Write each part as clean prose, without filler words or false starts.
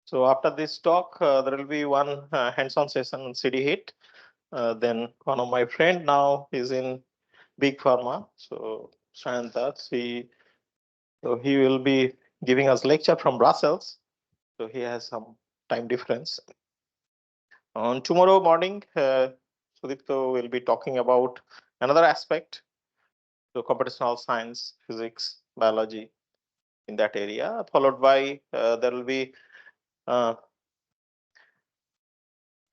So after this talk, there will be one hands-on session on CD hit. Then one of my friend now is in Big Pharma. So Shantas, he will be giving us lecture from Brussels. So he has some time difference. On tomorrow morning, Sudipto will be talking about another aspect, so computational science, physics, biology in that area, followed by there will be uh,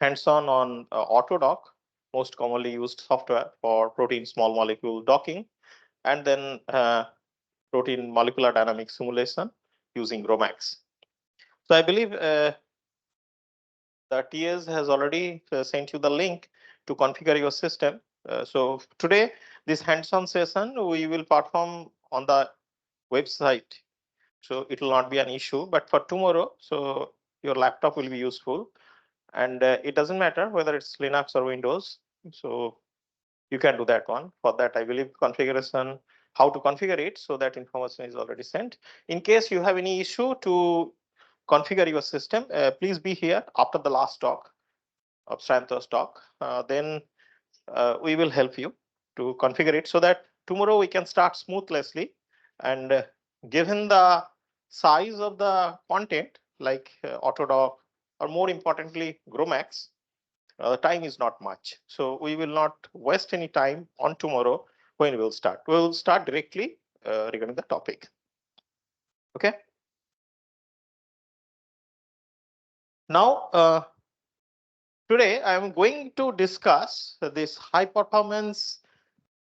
hands-on on Autodock, most commonly used software for protein small molecule docking, and then protein molecular dynamic simulation using GROMACS. So I believe the TS has already sent you the link to configure your system. So today, this hands-on session we will perform on the website. So it will not be an issue, but for tomorrow, so your laptop will be useful. And it doesn't matter whether it's Linux or Windows. So you can do that one. For that, I believe configuration, how to configure it, so that information is already sent. In case you have any issue to configure your system, please be here after the last talk of Santos talk. Then we will help you to configure it so that tomorrow we can start smoothly. And given the size of the content, like Autodoc, or more importantly, GROMACS, time is not much. So we will not waste any time on tomorrow when we will start. We will start directly regarding the topic. Okay. Now, today I am going to discuss this high performance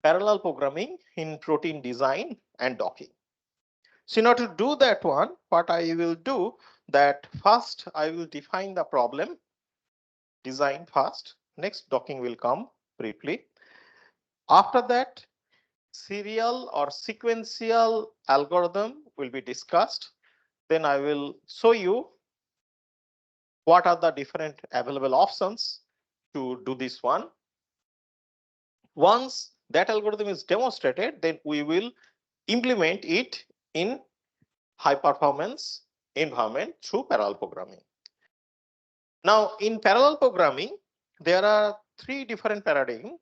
parallel programming in protein design and docking. So in order to do that one, what I will do that first I will define the problem, design first, next docking will come briefly. After that, serial or sequential algorithm will be discussed. Then I will show you what are the different available options to do this one. Once that algorithm is demonstrated, then we will implement it in high performance environment through parallel programming. Now, in parallel programming, there are three different paradigms.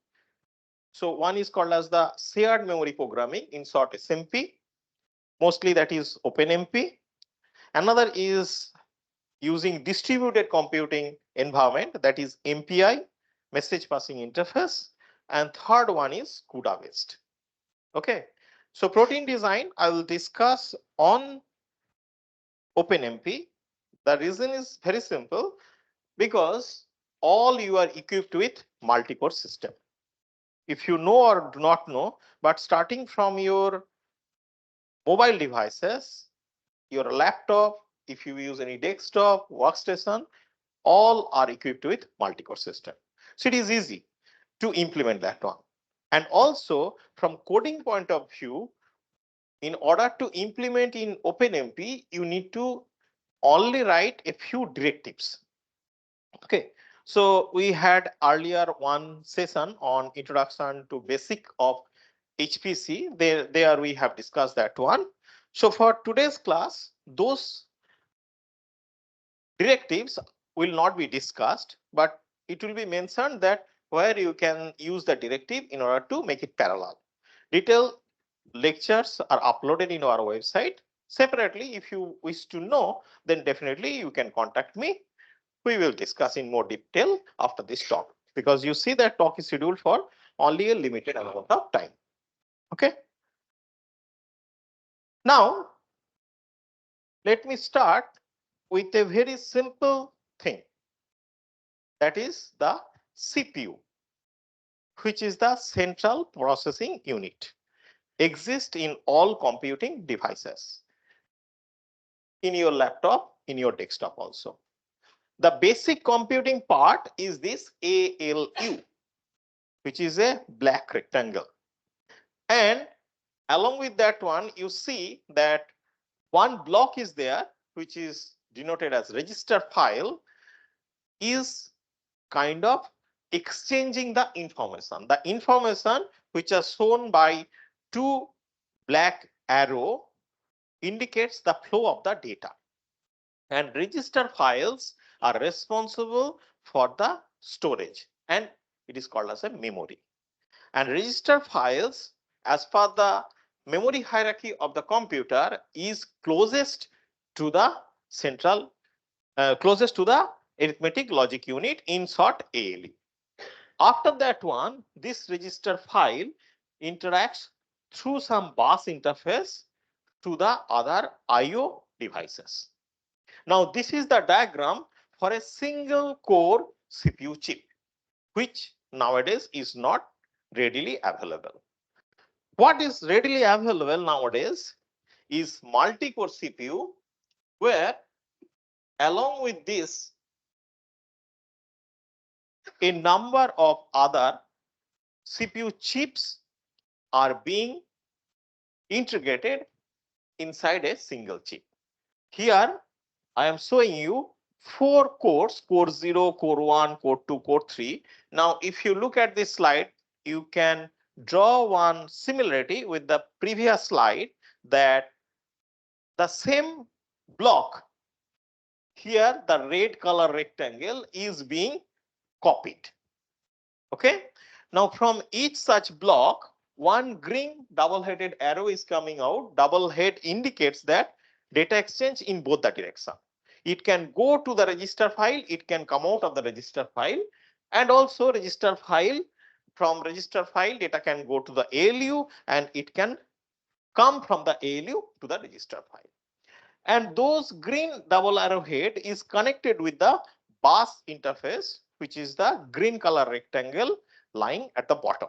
So one is called as the shared memory programming, in short SMP. Mostly that is OpenMP. Another is using distributed computing environment, that is MPI, message passing interface. And third one is CUDA based. Okay. So protein design, I will discuss on OpenMP. The reason is very simple, because all you are equipped with multi-core system. If you know or do not know, but starting from your mobile devices, your laptop, if you use any desktop, workstation, all are equipped with multi-core system. So it is easy to implement that one. And also from coding point of view, in order to implement in OpenMP, you need to only write a few directives. Okay, so we had earlier one session on introduction to basic of HPC. There we have discussed that one. So for today's class, those directives will not be discussed, but it will be mentioned that where you can use the directive in order to make it parallel. Detailed lectures are uploaded in our website. Separately, if you wish to know, then definitely you can contact me. We will discuss in more detail after this talk, because you see that talk is scheduled for only a limited amount of time. Okay. Now, let me start with a very simple thing, that is the CPU, which is the central processing unit, exists in all computing devices, in your laptop, in your desktop also. The basic computing part is this ALU, which is a black rectangle. And along with that one, you see that one block is there, which is denoted as register file, is kind of exchanging the information. The information which are shown by two black arrow indicates the flow of the data. and register files are responsible for the storage, and it is called as a memory. And register files, as per the memory hierarchy of the computer, is closest to the central closest to the arithmetic logic unit, in short ALU. After that one, this register file interacts through some bus interface to the other IO devices. Now, this is the diagram for a single core CPU chip, which nowadays is not readily available. What is readily available nowadays is multi-core CPU, where along with this, a number of other CPU chips are being integrated inside a single chip. Here, I am showing you 4 cores, core 0, core 1, core 2, core 3. Now, if you look at this slide, you can draw one similarity with the previous slide, that the same block here, the red color rectangle, is being copied. Okay. Now, from each such block, one green double-headed arrow is coming out. Double head indicates that data exchange in both the direction. It can go to the register file, it can come out of the register file, and also register file, from register file data can go to the ALU, and it can come from the ALU to the register file. And those green double arrow head is connected with the bus interface, which is the green color rectangle lying at the bottom.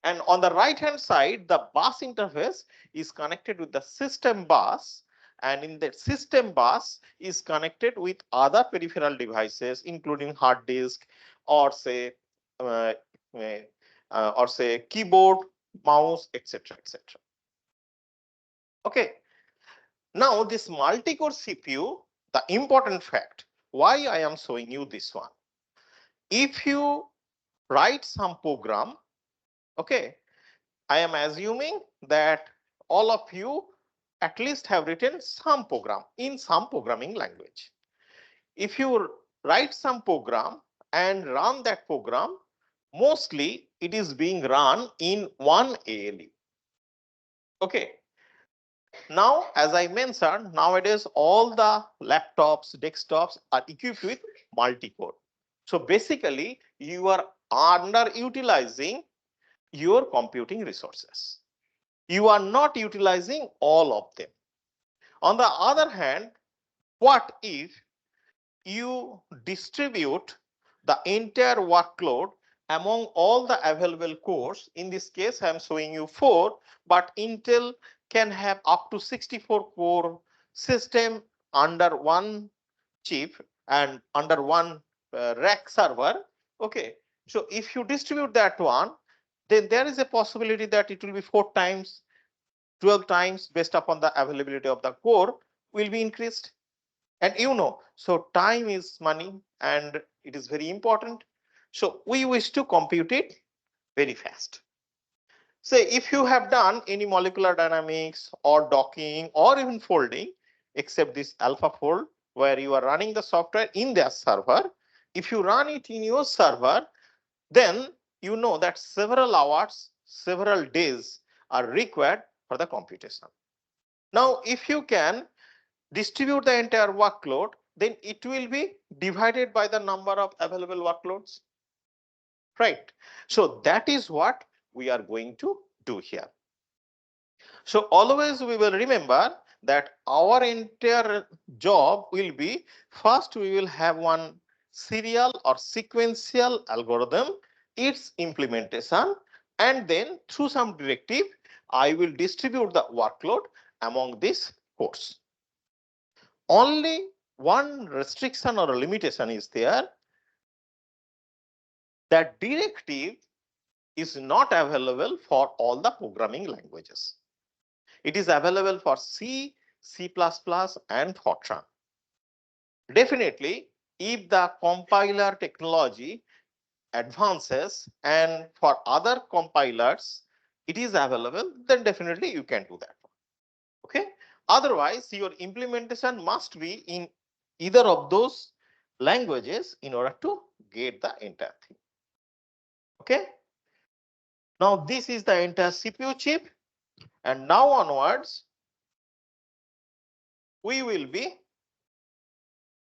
And on the right hand side, the bus interface is connected with the system bus, and in the system bus is connected with other peripheral devices, including hard disk, or say uh, keyboard, mouse, etc., etc. Okay. Now, this multi-core CPU, the important fact, why I am showing you this one. If you write some program, okay, I am assuming that all of you at least have written some program in some programming language. If you write some program and run that program, mostly it is being run in one ALU. Okay. Now, as I mentioned, nowadays all the laptops, desktops are equipped with multi-core. So basically, you are underutilizing your computing resources. You are not utilizing all of them. On the other hand, what if you distribute the entire workload among all the available cores? In this case, I am showing you 4, but Intel can have up to 64 core system under one chip and under one rack server. Okay, so if you distribute that one, then there is a possibility that it will be 4 times, 12 times, based upon the availability of the core will be increased. And so time is money, and it is very important. So we wish to compute it very fast. Say if you have done any molecular dynamics or docking or even folding, except this AlphaFold, where you are running the software in their server, if you run it in your server, then you know that several hours, several days are required for the computation. Now, if you can distribute the entire workload, then it will be divided by the number of available workloads, right? So that is what we are going to do here. So always we will remember that our entire job will be, first we will have one serial or sequential algorithm, its implementation, and then through some directive, I will distribute the workload among this course. Only one restriction or a limitation is there. That directive is not available for all the programming languages. It is available for C, C++, and Fortran. Definitely, if the compiler technology advances and for other compilers it is available, then definitely you can do that. Okay. Otherwise, your implementation must be in either of those languages in order to get the entire thing. Okay. Now this is the entire CPU chip, and now onwards we will be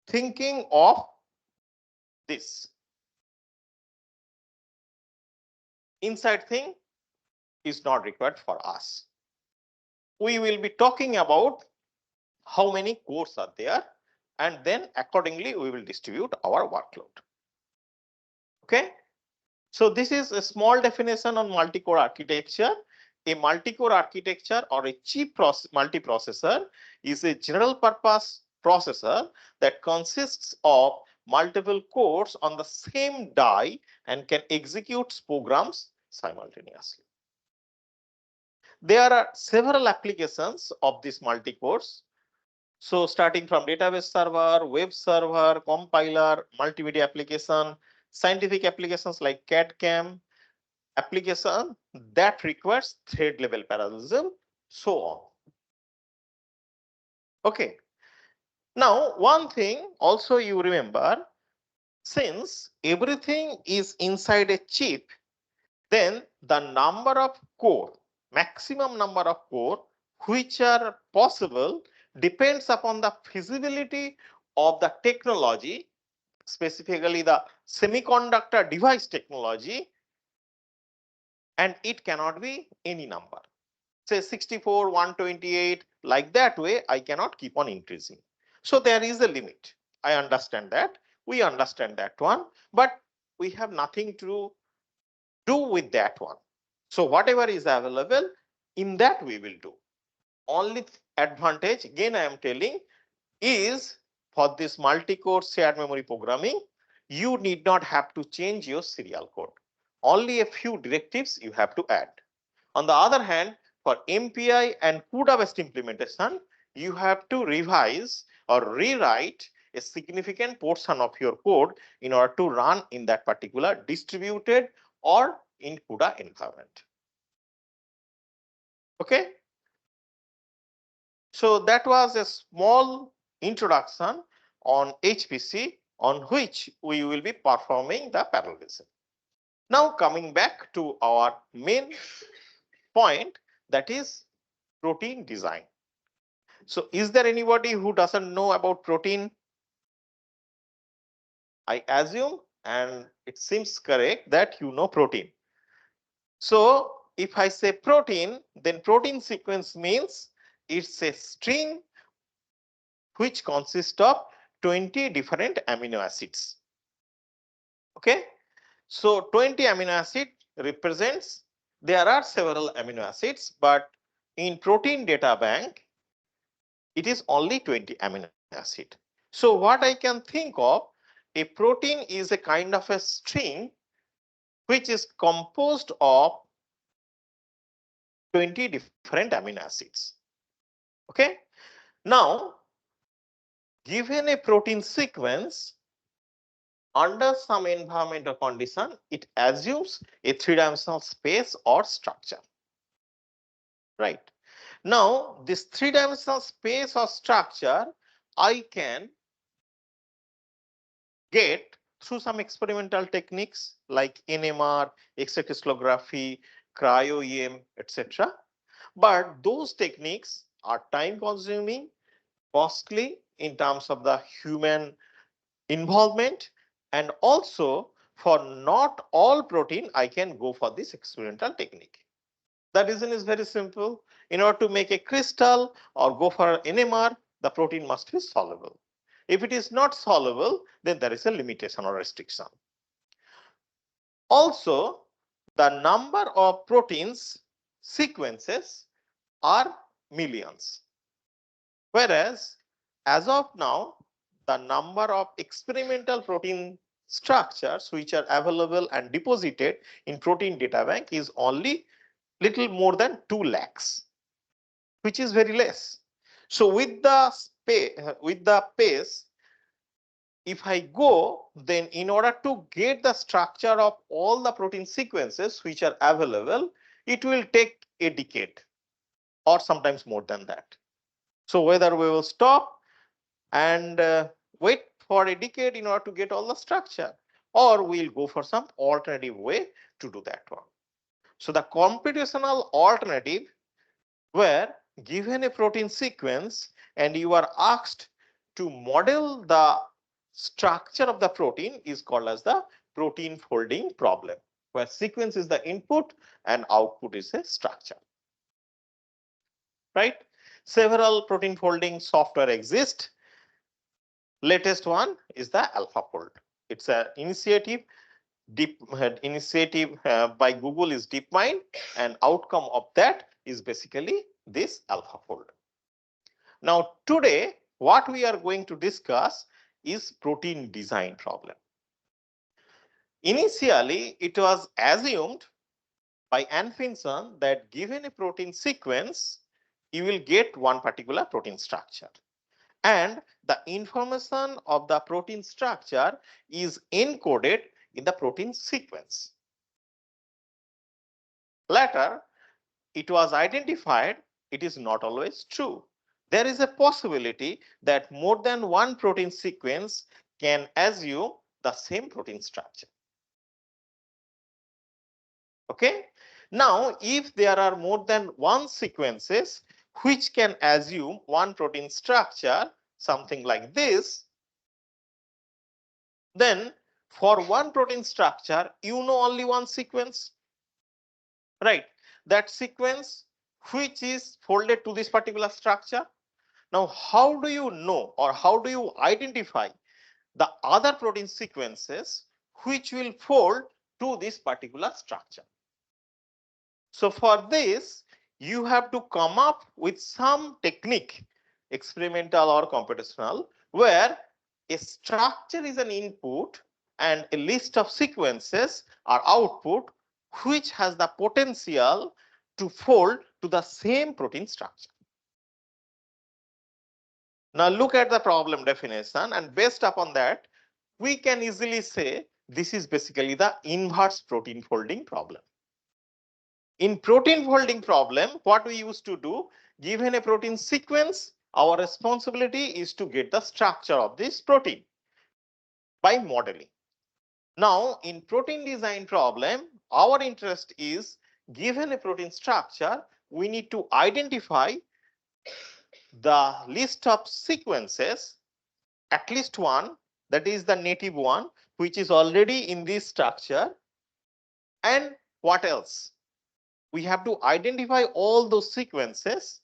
thinking of this inside thing is not required for us. We will be talking about how many cores are there, and then accordingly we will distribute our workload. Okay. So this is a small definition on multi-core architecture. A multi-core architecture or a chip multiprocessor is a general purpose processor that consists of multiple cores on the same die and can execute programs simultaneously. There are several applications of this multi-cores. So starting from database server, web server, compiler, multimedia application, scientific applications like CAD/CAM, application that requires thread level parallelism, so on. Okay. Now, one thing also you remember, since everything is inside a chip, then the number of core, maximum number of core which are possible depends upon the feasibility of the technology, specifically the semiconductor device technology, and it cannot be any number. Say 64, 128, like that way, I cannot keep on increasing. So there is a limit. I understand that. We understand that one, but we have nothing to do with that one. So whatever is available, in that we will do. Only advantage, again I am telling, is for this multi-core shared memory programming, you need not have to change your serial code. Only a few directives you have to add. On the other hand, for MPI and CUDA-based implementation, you have to revise or rewrite a significant portion of your code in order to run in that particular distributed or in CUDA environment. Okay. So that was a small introduction on HPC on which we will be performing the parallelism. Now coming back to our main point, that is protein design. So is there anybody who doesn't know about protein? I assume, and it seems correct, that you know protein. So if I say protein, then protein sequence means it's a string which consists of 20 different amino acids. Okay. So 20 amino acid represents, there are several amino acids, but in protein data bank, it is only 20 amino acid. So what I can think of, a protein is a kind of a string which is composed of 20 different amino acids. Okay. Now, given a protein sequence, under some environmental condition, it assumes a three-dimensional space or structure. Right. Now, this three-dimensional space or structure, I can get through some experimental techniques like NMR, X-ray crystallography, cryo-EM, etc. But those techniques are time-consuming, costly in terms of the human involvement, and also for not all protein, I can go for this experimental technique. The reason is very simple. In order to make a crystal or go for NMR, the protein must be soluble. If it is not soluble, then there is a limitation or restriction. Also, the number of proteins sequences are millions. Whereas, as of now, the number of experimental protein structures which are available and deposited in protein data bank is only little more than 2 lakhs, which is very less. So with the pace, if I go, then in order to get the structure of all the protein sequences which are available, it will take a decade or sometimes more than that. So whether we will stop and wait for a decade in order to get all the structure, or we'll go for some alternative way to do that one. So the computational alternative, where given a protein sequence and you are asked to model the structure of the protein, is called as the protein folding problem, where sequence is the input and output is a structure. Right? Several protein folding software exist. Latest one is the AlphaFold. It's an initiative by Google is DeepMind, and outcome of that is basically this AlphaFold. Now today what we are going to discuss is protein design problem. Initially it was assumed by Ann Finson that given a protein sequence you will get one particular protein structure, and the information of the protein structure is encoded in the protein sequence. Later, it was identified it is not always true. There is a possibility that more than one protein sequence can assume the same protein structure. Okay. Now, if there are more than one sequences which can assume one protein structure, something like this, then for one protein structure, you know only one sequence, right? That sequence which is folded to this particular structure. Now, how do you know or how do you identify the other protein sequences which will fold to this particular structure? So for this, you have to come up with some technique, experimental or computational, where a structure is an input and a list of sequences are output, which has the potential to fold to the same protein structure. Now look at the problem definition, and based upon that, we can easily say this is basically the inverse protein folding problem. In protein folding problem, what we used to do, given a protein sequence, our responsibility is to get the structure of this protein by modeling. Now, in protein design problem, our interest is given a protein structure, we need to identify the list of sequences, at least one, that is the native one, which is already in this structure. And what else? We have to identify all those sequences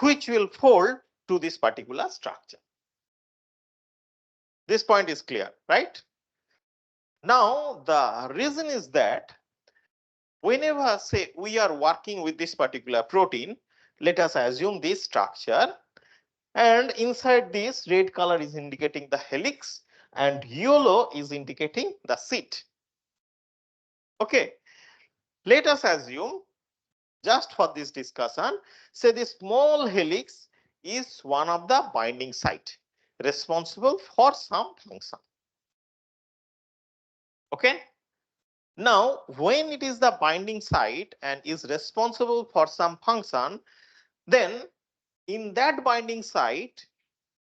which will fold to this particular structure. This point is clear, right? Now, the reason is that whenever, say, we are working with this particular protein, let us assume this structure, and inside this red color is indicating the helix and yellow is indicating the seat. Okay, let us assume, just for this discussion, say this small helix is one of the binding site responsible for some function. Okay. Now, when it is the binding site and is responsible for some function, then in that binding site,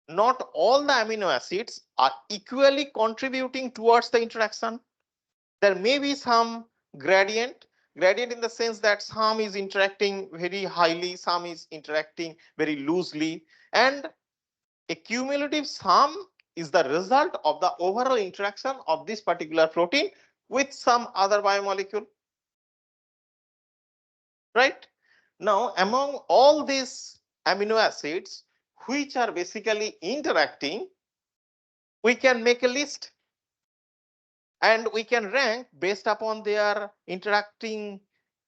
not all the amino acids are equally contributing towards the interaction. There may be some gradient in the sense that some is interacting very highly, some is interacting very loosely, and a cumulative sum is the result of the overall interaction of this particular protein with some other biomolecule. Right? Now, among all these amino acids which are basically interacting, we can make a list and we can rank based upon their interacting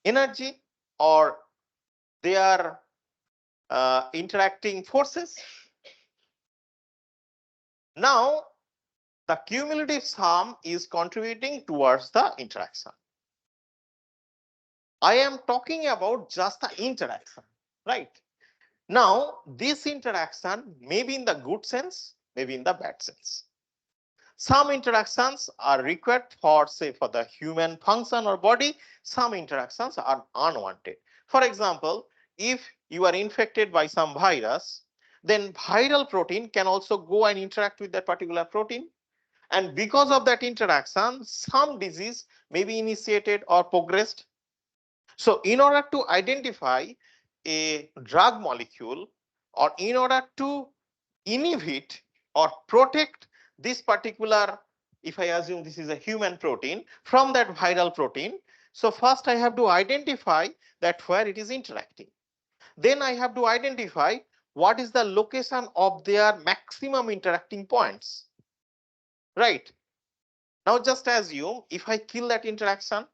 energy or their interacting forces. Now, the cumulative sum is contributing towards the interaction. I am talking about just the interaction, right? Now, this interaction may be in the good sense, maybe in the bad sense. Some interactions are required for, say, for the human function or body. Some interactions are unwanted. For example, if you are infected by some virus, then viral protein can also go and interact with that particular protein. And because of that interaction, some disease may be initiated or progressed. So in order to identify a drug molecule, or in order to inhibit or protect this particular, if I assume this is a human protein, from that viral protein, so first I have to identify that where it is interacting. Then I have to identify what is the location of their maximum interacting points. Right. Now just assume if I kill that interaction,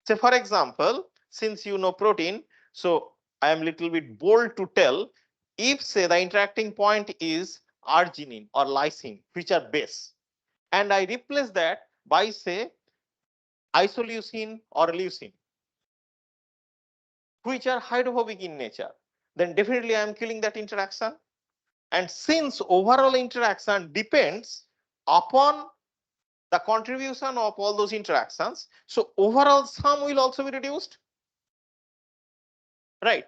say for example, since you know protein, so I am little bit bold to tell, if say the interacting point is arginine or lysine, which are base, and I replace that by say isoleucine or leucine, which are hydrophobic in nature, then definitely I am killing that interaction. And since overall interaction depends upon the contribution of all those interactions, so overall sum will also be reduced. Right.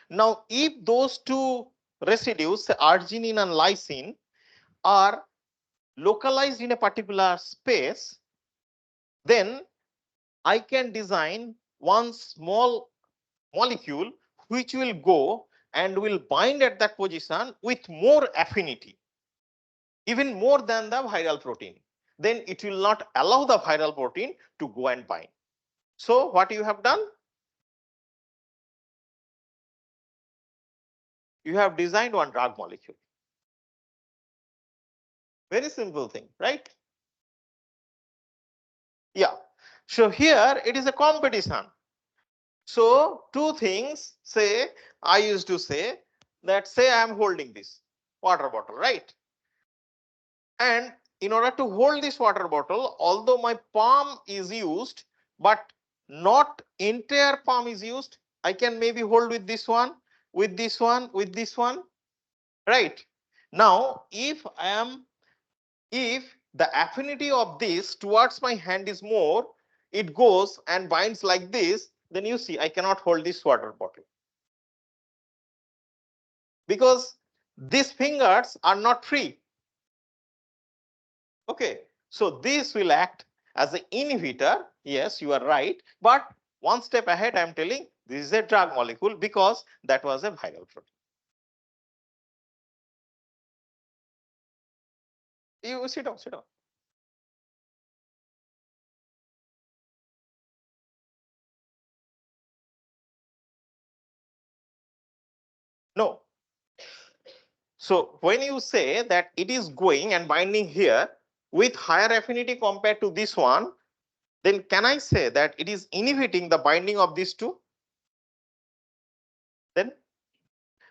Now, if those two residues, say arginine and lysine, are localized in a particular space, then I can design one small molecule which will go and will bind at that position with more affinity, even more than the viral protein. Then it will not allow the viral protein to go and bind. So what you have done? You have designed one drug molecule. Very simple thing, right? Yeah. So here it is a competition. So two things, say I used to say that, say I am holding this water bottle, right? And in order to hold this water bottle, although my palm is used, but not entire palm is used, I can maybe hold with this one, with this one, with this one, right? Now, if the affinity of this towards my hand is more, it goes and binds like this, then you see I cannot hold this water bottle, because these fingers are not free. Okay, so this will act as an inhibitor. Yes, you are right, but one step ahead I am telling this is a drug molecule because that was a viral protein. You sit down, sit down. No. So when you say that it is going and binding here with higher affinity compared to this one, then can I say that it is inhibiting the binding of these two? Then,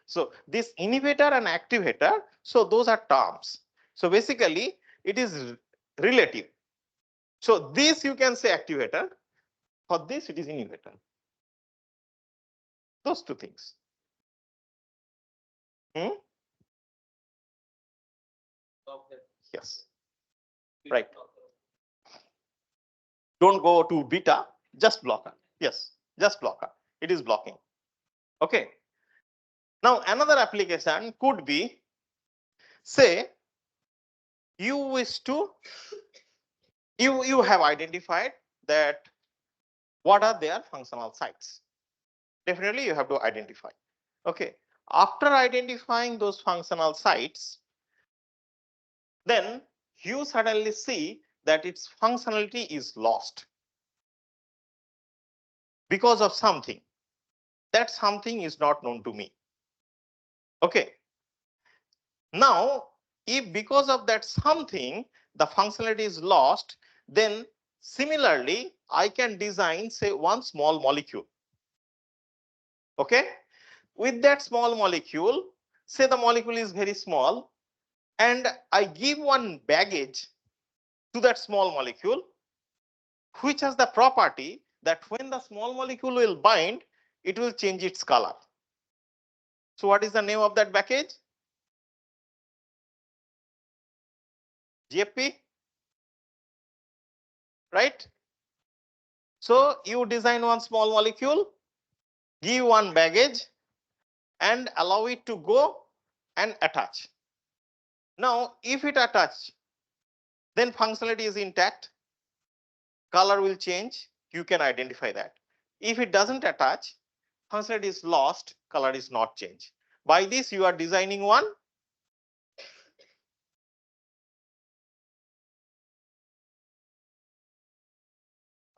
so this inhibitor and activator, so those are terms. So basically it is relative. So this you can say activator, for this it is inhibitor. Those two things. Hmm? Yes. Right. Don't go to beta, just blocker. Yes, just blocker. It is blocking. Okay. Now another application could be, say you wish to, you have identified that what are their functional sites. Definitely you have to identify. Okay. After identifying those functional sites, then you suddenly see that its functionality is lost because of something. That something is not known to me. Okay. Now, if because of that something, the functionality is lost, then similarly, I can design, say, one small molecule. Okay. With that small molecule, say the molecule is very small, and I give one baggage to that small molecule, which has the property that when the small molecule will bind, it will change its color. So what is the name of that baggage? GFP, right? So you design one small molecule, give one baggage and allow it to go and attach. Now, if it attach, then functionality is intact, color will change, you can identify that. If it doesn't attach, functionality is lost, color is not changed. By this, you are designing one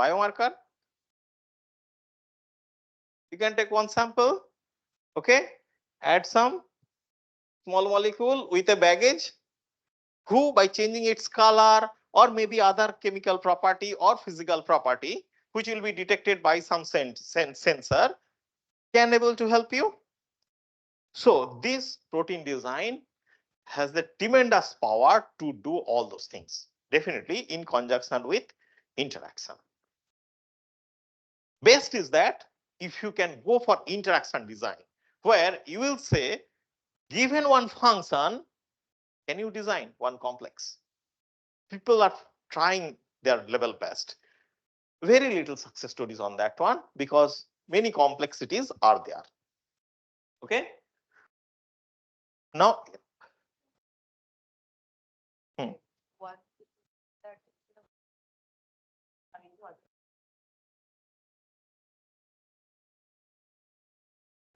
biomarker. You can take one sample, okay, add some small molecule with a baggage, who by changing its color or maybe other chemical property or physical property, which will be detected by some sensor, can able to help you. So this protein design has the tremendous power to do all those things, definitely in conjunction with interaction. Best is that if you can go for interaction design, where you will say, given one function, can you design one complex? People are trying their level best. Very little success stories on that one because many complexities are there. Okay. Now,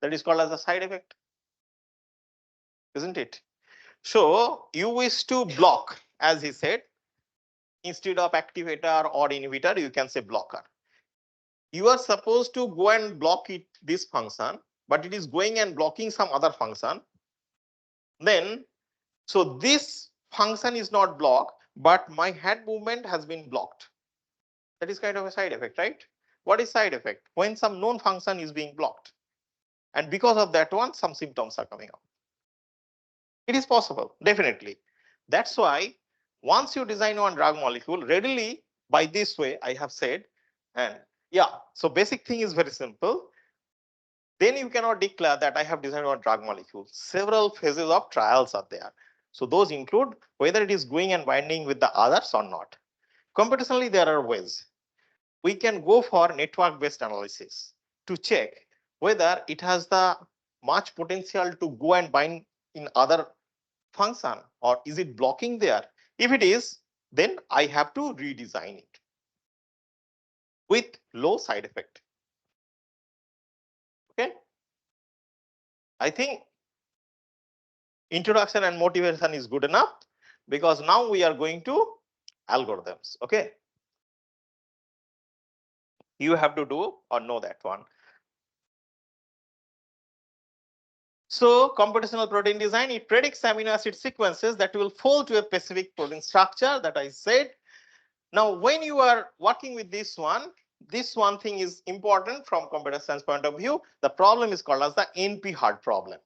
that is called as a side effect, isn't it? So you wish to block, as he said, instead of activator or inhibitor, you can say blocker. You are supposed to go and block it, this function, but it is going and blocking some other function. Then, so this function is not blocked, but my head movement has been blocked. That is kind of a side effect, right? What is side effect? When some known function is being blocked. And because of that one, some symptoms are coming up. It is possible, definitely. That's why once you design one drug molecule, readily by this way, I have said, and yeah, so basic thing is very simple. Then you cannot declare that I have designed one drug molecule. Several phases of trials are there. So those include whether it is going and binding with the others or not. Computationally, there are ways. We can go for network-based analysis to check whether it has the much potential to go and bind in other function or is it blocking there. If it is, then I have to redesign it with low side effect. Okay. I think introduction and motivation is good enough because now we are going to algorithms. Okay. You have to do or know that one. So computational protein design, it predicts amino acid sequences that will fall to a specific protein structure that I said. Now, when you are working with this one thing is important from computer science point of view. The problem is called as the NP-hard problem.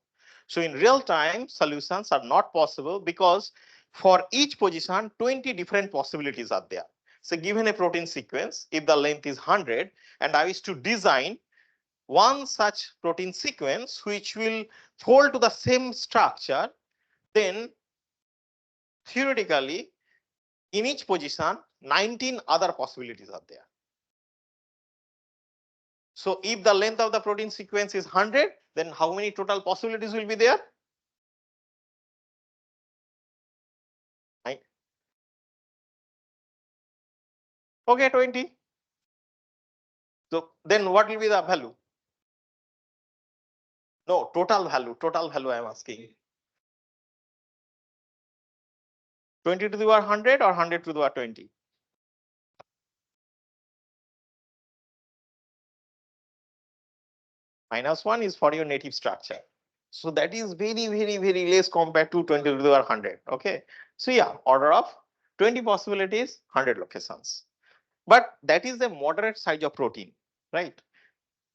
So in real time, solutions are not possible because for each position, 20 different possibilities are there. So given a protein sequence, if the length is 100 and I wish to design one such protein sequence which will fold to the same structure, then theoretically in each position 19 other possibilities are there. So if the length of the protein sequence is 100, then how many total possibilities will be there? Nine. Okay, 20. So then what will be the value? No, total value I am asking. 20 to the power 100 or 100 to the power 20? -1 is for your native structure. So that is very less compared to 20 to the power 100. Okay. So yeah, order of 20 possibilities, 100 locations. But that is the moderate size of protein, right?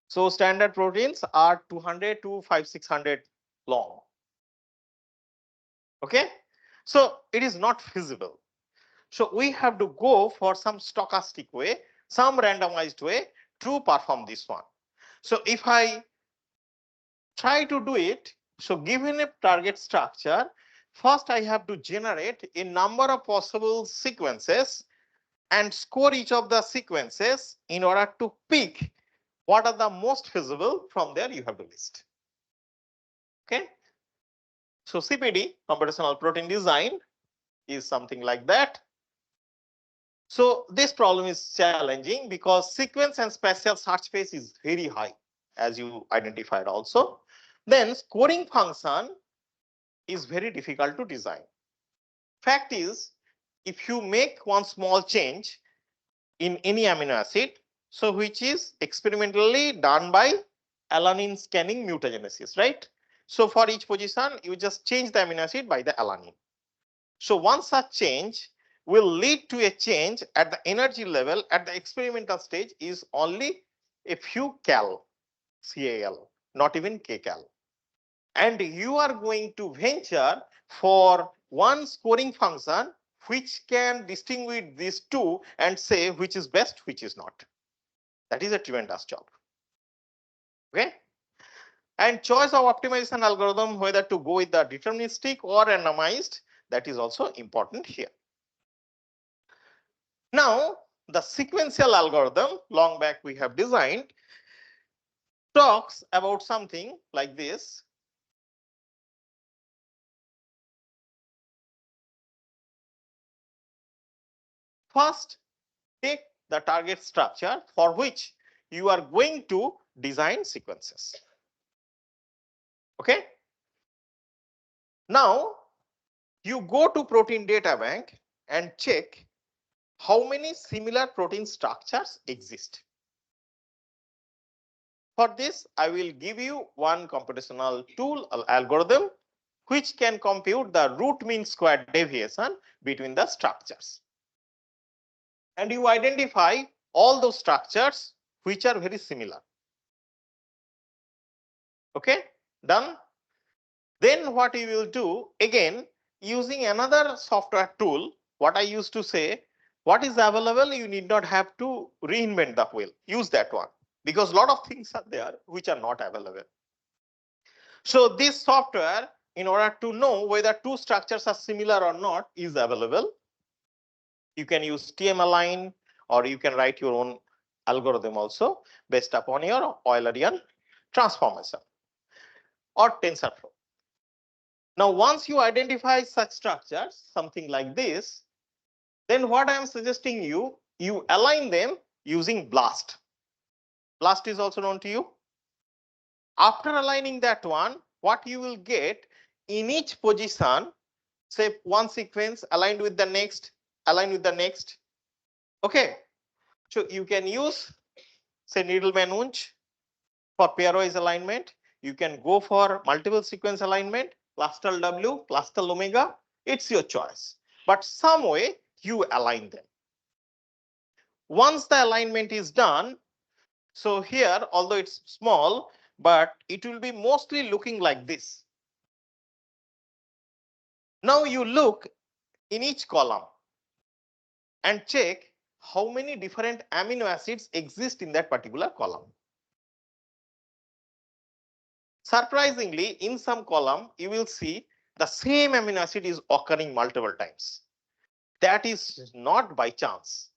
So standard proteins are 200 to 500-600 long. Okay. So it is not feasible. So we have to go for some stochastic way, some randomized way to perform this one. So if I try to do it, so given a target structure, first I have to generate a number of possible sequences and score each of the sequences in order to pick what are the most feasible. From there you have to list. Okay. So CPD, computational protein design, is something like that. So this problem is challenging because sequence and spatial search space is very high, as you identified also. Then scoring function is very difficult to design. Fact is, if you make one small change in any amino acid, so which is experimentally done by alanine scanning mutagenesis, right? So for each position, you just change the amino acid by the alanine. So one such change will lead to a change at the energy level at the experimental stage is only a few cal, not even kcal. And you are going to venture for one scoring function which can distinguish these two and say which is best, which is not. That is a tremendous job. Okay. And choice of optimization algorithm, whether to go with the deterministic or randomized, that is also important here. Now, the sequential algorithm, long back we have designed, talks about something like this. First, take the target structure for which you are going to design sequences. Okay. Now, you go to protein data bank and check how many similar protein structures exist. For this, I will give you one computational tool algorithm which can compute the root mean square deviation between the structures. And you identify all those structures which are very similar. Okay, done. Then what you will do, again using another software tool, what I used to say, what is available, you need not have to reinvent the wheel. Use that one because a lot of things are there which are not available. So this software, in order to know whether two structures are similar or not, is available. You can use TM-align or you can write your own algorithm also based upon your Eulerian transformation or TensorFlow. Now, once you identify such structures, something like this, then what I am suggesting you, you align them using BLAST. BLAST is also known to you. After aligning that one, what you will get in each position, say one sequence aligned with the next, aligned with the next. Okay. So you can use, say, Needleman-Wunsch for pairwise alignment. You can go for multiple sequence alignment, cluster W, cluster omega. It's your choice. But some way you align them. Once the alignment is done, so here, although it's small, but it will be mostly looking like this. Now you look in each column and check how many different amino acids exist in that particular column. Surprisingly, in some column, you will see the same amino acid is occurring multiple times. That is not by chance.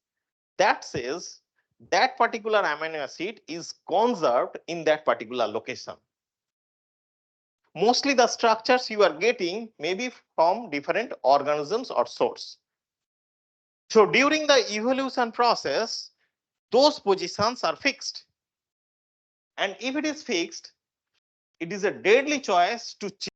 That says that particular amino acid is conserved in that particular location. Mostly the structures you are getting may be from different organisms or source. So during the evolution process, those positions are fixed. And if it is fixed, it is a deadly choice to change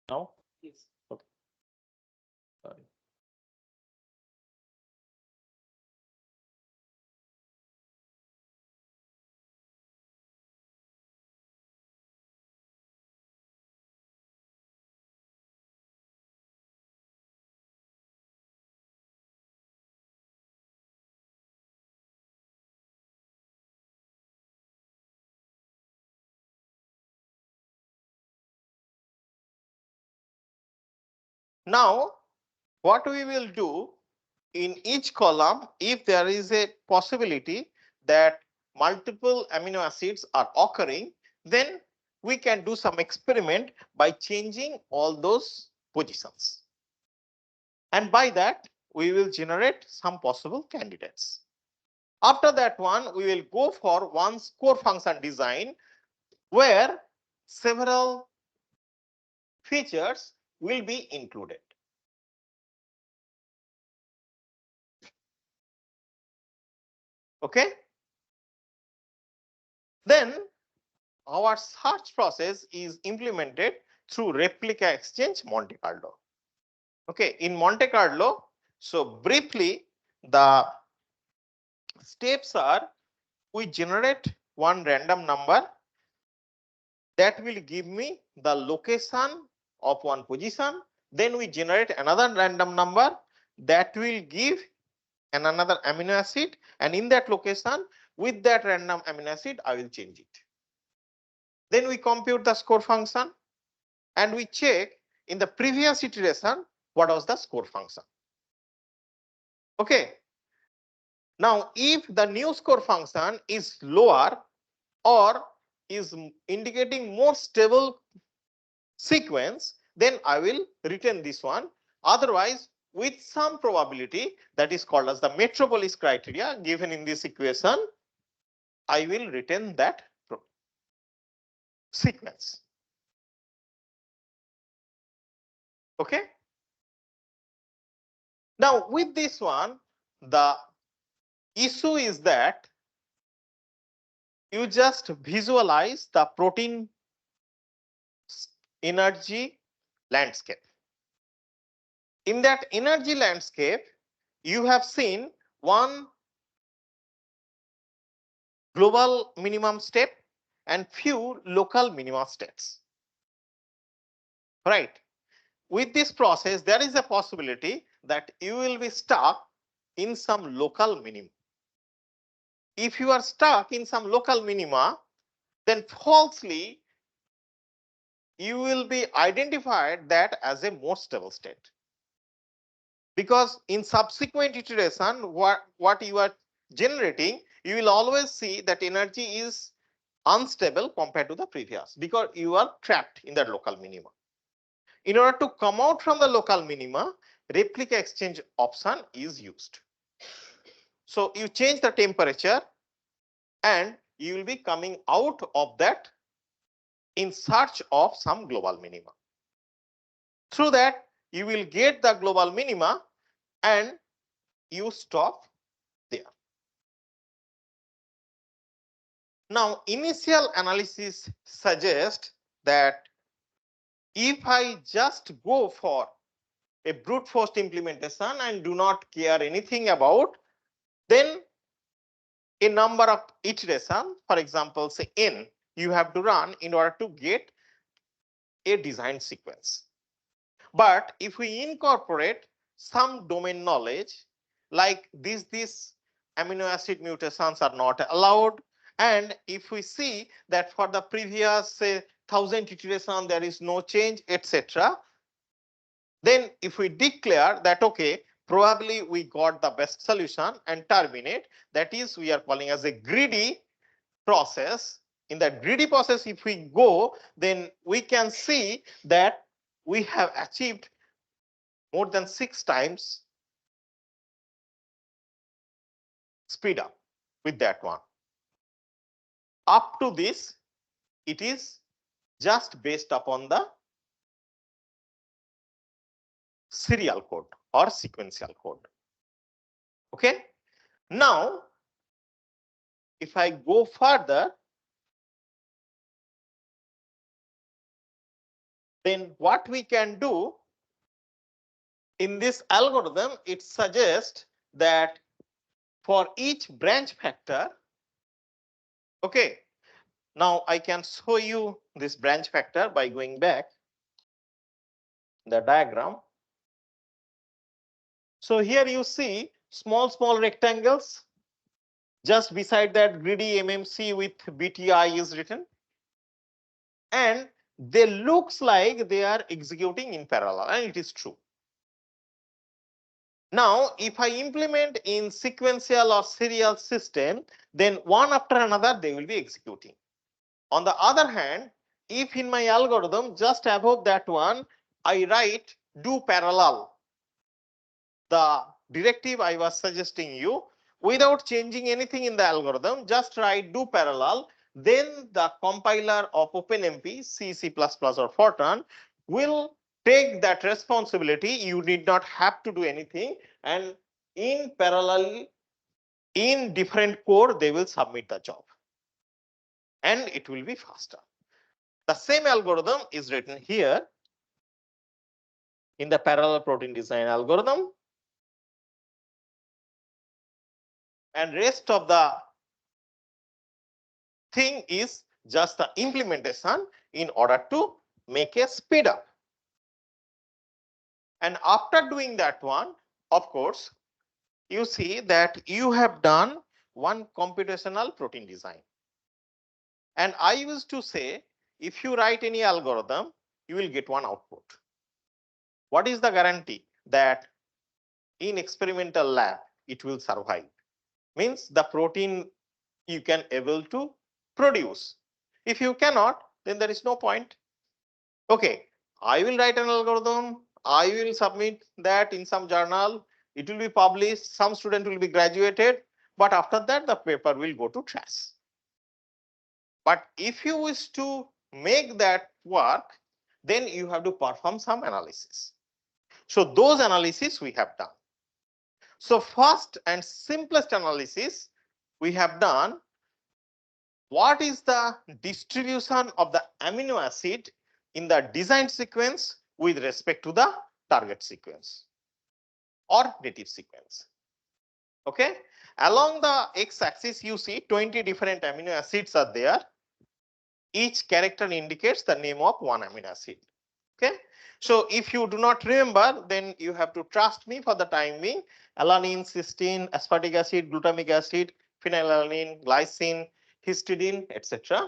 Now? Yes. Okay. Sorry. Now, what we will do in each column, if there is a possibility that multiple amino acids are occurring, then we can do some experiment by changing all those positions. And by that, we will generate some possible candidates. After that one, we will go for one score function design where several features will be included. Okay. Then our search process is implemented through replica exchange Monte Carlo. Okay, in Monte Carlo, so briefly, the steps are we generate one random number that will give me the location of one position. Then we generate another random number that will give another amino acid, and in that location with that random amino acid, I will change it. Then we compute the score function and we check in the previous iteration what was the score function. Okay. Now, if the new score function is lower or is indicating more stable sequence, then I will retain this one. Otherwise, with some probability, that is called as the metropolis criteria given in this equation, I will retain that sequence. Okay. Now, with this one, the issue is that you just visualize the protein energy landscape. In that energy landscape, you have seen one global minimum step and few local minimum steps. Right. With this process, there is a possibility that you will be stuck in some local minimum. If you are stuck in some local minima, then falsely you will be identified that as a more stable state. Because in subsequent iteration, what you are generating, you will always see that energy is unstable compared to the previous because you are trapped in that local minima. In order to come out from the local minima, replica exchange option is used. So you change the temperature and you will be coming out of that in search of some global minima. Through that, you will get the global minima and you stop there. Now, initial analysis suggests that if I just go for a brute force implementation and do not care anything about, then a number of iteration, for example, say n, you have to run in order to get a design sequence. But if we incorporate some domain knowledge, like these amino acid mutations are not allowed, and if we see that for the previous say 1000 iteration there is no change, etc., then if we declare that okay, probably we got the best solution and terminate, that is we are calling as a greedy process. In that greedy process, if we go, then we can see that we have achieved more than 6 times speed up with that one. Up to this, it is just based upon the serial code or sequential code. Okay. Now, if I go further, then what we can do in this algorithm, it suggests that for each branch factor, okay, now I can show you this branch factor by going back the diagram. So here you see small rectangles. Just beside that greedy MMC with BTI is written, and they looks like they are executing in parallel, and it is true. Now, if I implement in sequential or serial system, then one after another they will be executing. On the other hand, if in my algorithm just above that one, I write do parallel, the directive I was suggesting you, without changing anything in the algorithm, just write do parallel, then the compiler of OpenMP, C, C++ or Fortran will take that responsibility. You need not have to do anything, and in parallel, in different code, they will submit the job, and it will be faster. The same algorithm is written here in the parallel protein design algorithm, and rest of the thing is just the implementation in order to make a speed up. And after doing that one, of course, you see that you have done one computational protein design. And I used to say, if you write any algorithm, you will get one output. What is the guarantee that in experimental lab, it will survive? Means the protein you can able to produce. If you cannot, then there is no point. Okay, I will write an algorithm, I will submit that in some journal, it will be published, some student will be graduated, but after that the paper will go to trash. But if you wish to make that work, then you have to perform some analysis. So those analysis we have done. So first and simplest analysis we have done, what is the distribution of the amino acid in the design sequence with respect to the target sequence or native sequence. Okay, along the x-axis you see 20 different amino acids are there. Each character indicates the name of one amino acid. Okay, so if you do not remember, then you have to trust me for the time being. Alanine, cysteine, aspartic acid, glutamic acid, phenylalanine, glycine, histidine, etc.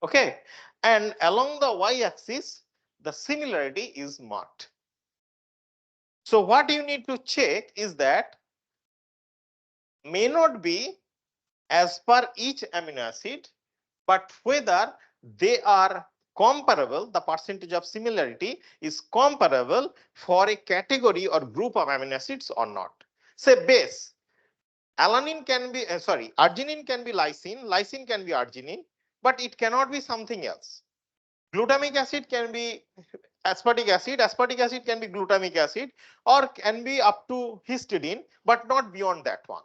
Okay, and along the y-axis, the similarity is marked. So what you need to check is that may not be as per each amino acid, but whether they are comparable, the percentage of similarity is comparable for a category or group of amino acids or not. Say base, alanine can be, arginine can be lysine, lysine can be arginine, but it cannot be something else. Glutamic acid can be aspartic acid can be glutamic acid, or can be up to histidine, but not beyond that one.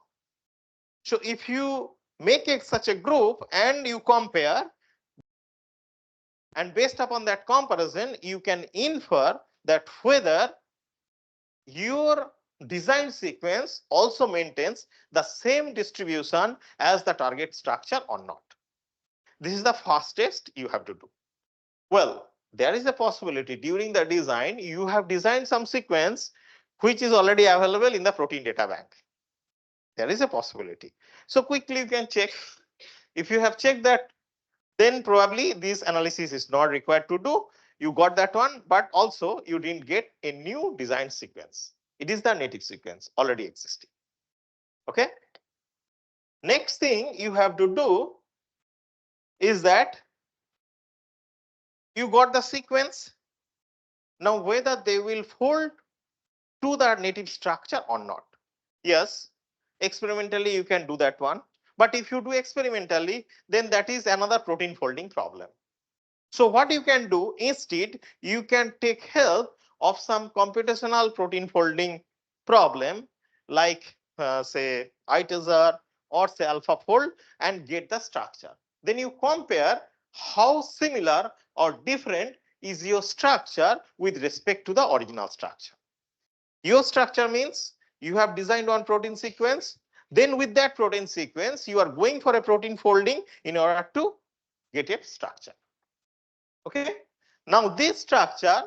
So if you make such a group and you compare, and based upon that comparison, you can infer that whether your design sequence also maintains the same distribution as the target structure or not. This is the first test you have to do. Well, there is a possibility during the design, you have designed some sequence which is already available in the protein data bank. There is a possibility. So quickly you can check. If you have checked that, then probably this analysis is not required to do. You got that one, but also you didn't get a new design sequence. It is the native sequence already existing. Okay. Next thing you have to do is that you got the sequence. Now whether they will fold to the native structure or not. Yes, experimentally you can do that one. But if you do experimentally, then that is another protein folding problem. So what you can do instead, you can take help of some computational protein folding problem like say ITESR or say AlphaFold and get the structure. Then you compare how similar or different is your structure with respect to the original structure. Your structure means you have designed one protein sequence, then with that protein sequence, you are going for a protein folding in order to get a structure. Okay. Now this structure,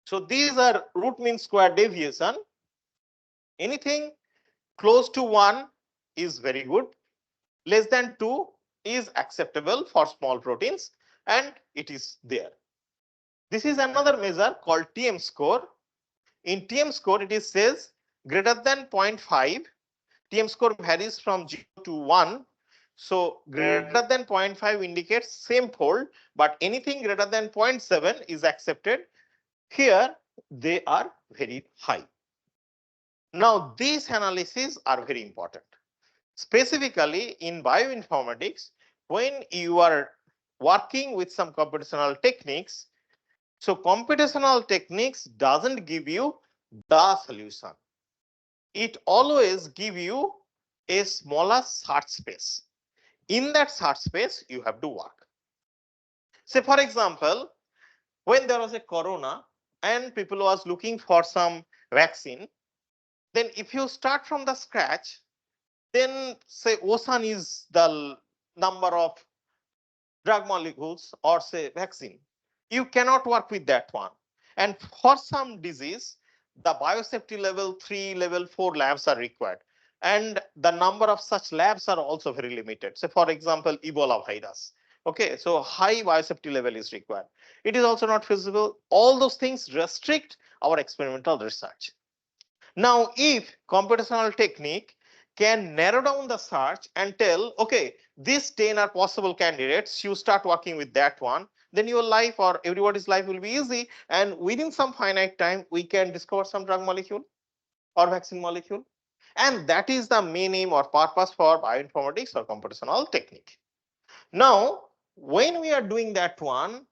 so these are root mean square deviation. Anything close to 1 is very good. Less than 2 is acceptable for small proteins and it is there. This is another measure called TM score. In TM score, it is says greater than 0.5. TM score varies from 0 to 1. So greater than 0.5 indicates same fold, but anything greater than 0.7 is accepted. Here they are very high. Now these analyses are very important. Specifically in bioinformatics, when you are working with some computational techniques, so computational techniques doesn't give you the solution. It always give you a smaller search space. In that search space, you have to work. Say for example, when there was a corona and people was looking for some vaccine, then if you start from the scratch, then say ocean is the number of drug molecules or say vaccine. You cannot work with that one. And for some disease, the biosafety level 3, level 4 labs are required. And the number of such labs are also very limited. So for example, Ebola virus. Okay, so high biosafety level is required. It is also not feasible. All those things restrict our experimental research. Now, if computational technique can narrow down the search and tell, okay, these 10 are possible candidates, you start working with that one, then your life or everybody's life will be easy. And within some finite time, we can discover some drug molecule or vaccine molecule. And that is the main aim or purpose for bioinformatics or computational technique. Now, when we are doing that one,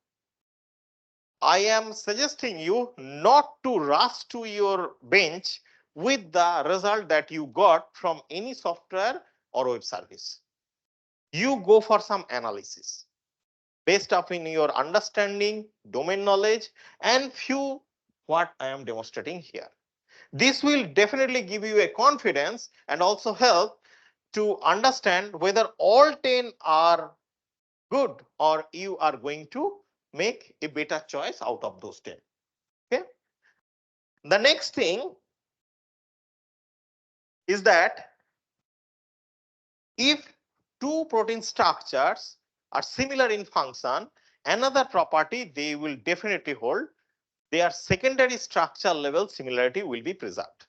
I am suggesting you not to rush to your bench with the result that you got from any software or web service. You go for some analysis based upon your understanding, domain knowledge, and few what I am demonstrating here. This will definitely give you a confidence and also help to understand whether all 10 are good or you are going to make a better choice out of those 10. Okay. The next thing is that if two protein structures are similar in function, another property they will definitely hold, their secondary structure level similarity will be preserved.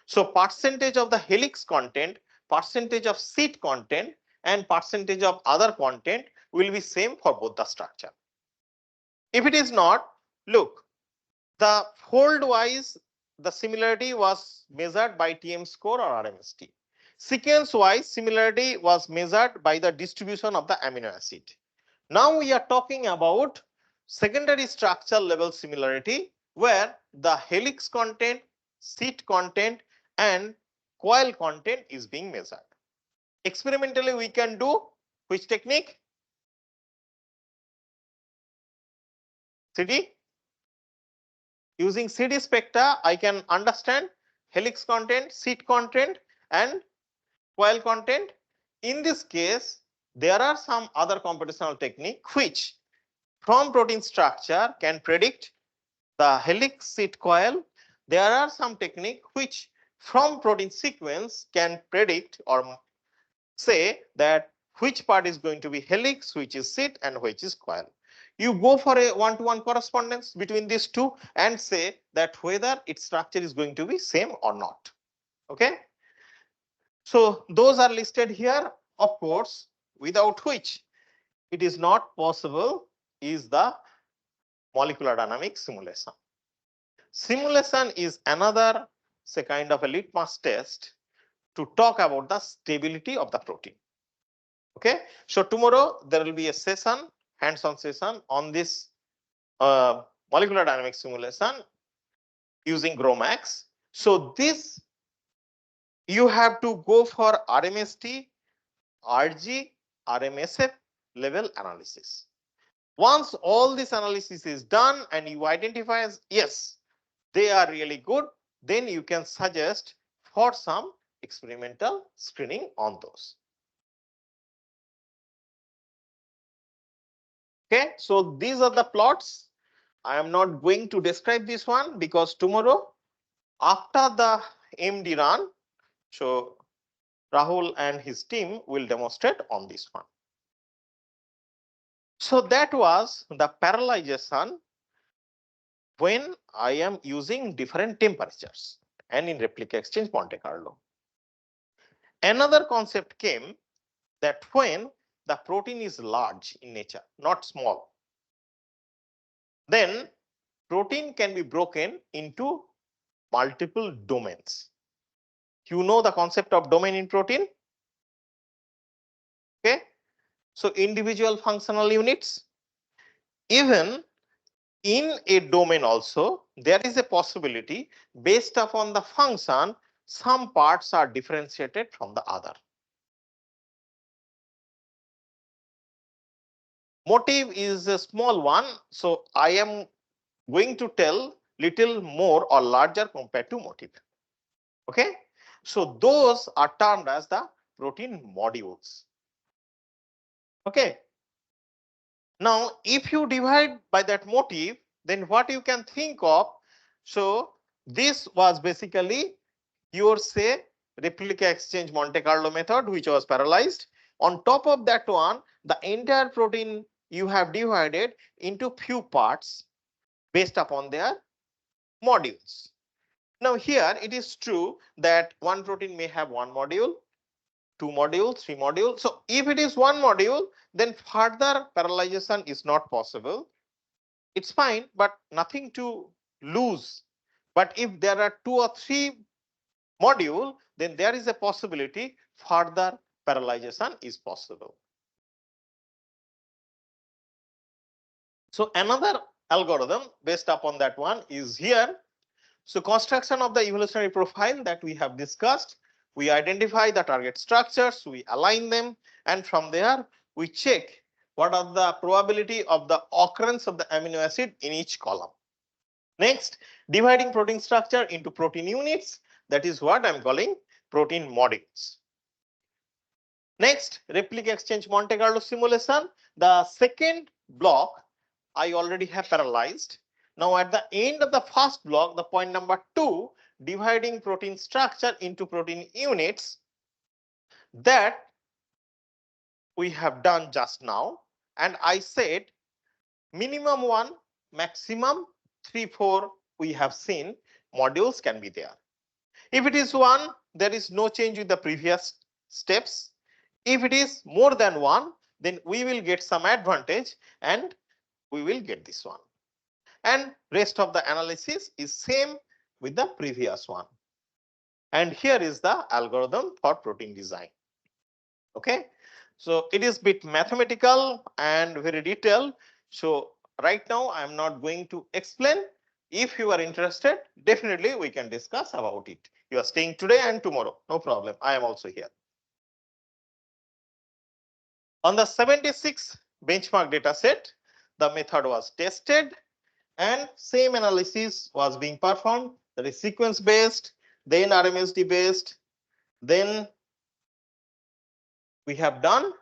So percentage of the helix content, percentage of sheet content, and percentage of other content will be same for both the structure. If it is not, look, the fold wise, the similarity was measured by TM score or RMST. Sequence wise, similarity was measured by the distribution of the amino acid. Now we are talking about secondary structure level similarity, where the helix content, sheet content, and coil content is being measured. Experimentally, we can do which technique? CD? Using CD spectra, I can understand helix content, sheet content, and coil content. In this case, there are some other computational technique which from protein structure can predict the helix sheet coil. There are some technique which from protein sequence can predict or say that which part is going to be helix, which is sheet, and which is coil. You go for a one-to-one correspondence between these two and say that whether its structure is going to be same or not. Okay. So those are listed here. Of course, without which it is not possible is the molecular dynamics simulation. Simulation is another say kind of a litmus test to talk about the stability of the protein. Okay, so tomorrow there will be a session, hands-on session on this molecular dynamics simulation using GROMACS. So this you have to go for RMST, RG, RMSF level analysis. Once all this analysis is done and you identify as yes, they are really good, then you can suggest for some experimental screening on those. Okay, so these are the plots. I am not going to describe this one because tomorrow after the MD run, so Rahul and his team will demonstrate on this one. So that was the parallelization when I am using different temperatures and in replica exchange Monte Carlo. Another concept came that when the protein is large in nature, not small, then protein can be broken into multiple domains. You know the concept of domain in protein? Okay. So individual functional units, even in a domain also, there is a possibility based upon the function, some parts are differentiated from the other. Motive is a small one, so I am going to tell little more or larger compared to motive. Okay, so those are termed as the protein modules. Okay, now if you divide by that motive, then what you can think of, so this was basically your say replica exchange Monte Carlo method, which was parallelized. On top of that one, the entire protein you have divided into few parts based upon their modules. Now here it is true that one protein may have one module, two modules, three modules. So if it is one module, then further parallelization is not possible. It's fine, but nothing to lose. But if there are two or three module, then there is a possibility further parallelization is possible. So another algorithm based upon that one is here. So construction of the evolutionary profile that we have discussed, we identify the target structures, we align them, and from there we check what are the probability of the occurrence of the amino acid in each column. Next, dividing protein structure into protein units, that is what I'm calling protein modules. Next, replica exchange Monte Carlo simulation. The second block I already have parallelized. Now at the end of the first block, the point number 2, dividing protein structure into protein units, that we have done just now. And I said minimum 1, maximum 3, 4 we have seen modules can be there. If it is 1, there is no change with the previous steps. If it is more than 1, then we will get some advantage and we will get this one. And rest of the analysis is same with the previous one. And here is the algorithm for protein design. Okay, so it is bit mathematical and very detailed. So right now I am not going to explain. If you are interested, definitely we can discuss about it. You are staying today and tomorrow, no problem. I am also here. On the 76 benchmark data set, the method was tested and same analysis was being performed, that is sequence based, then RMSD based, then we have done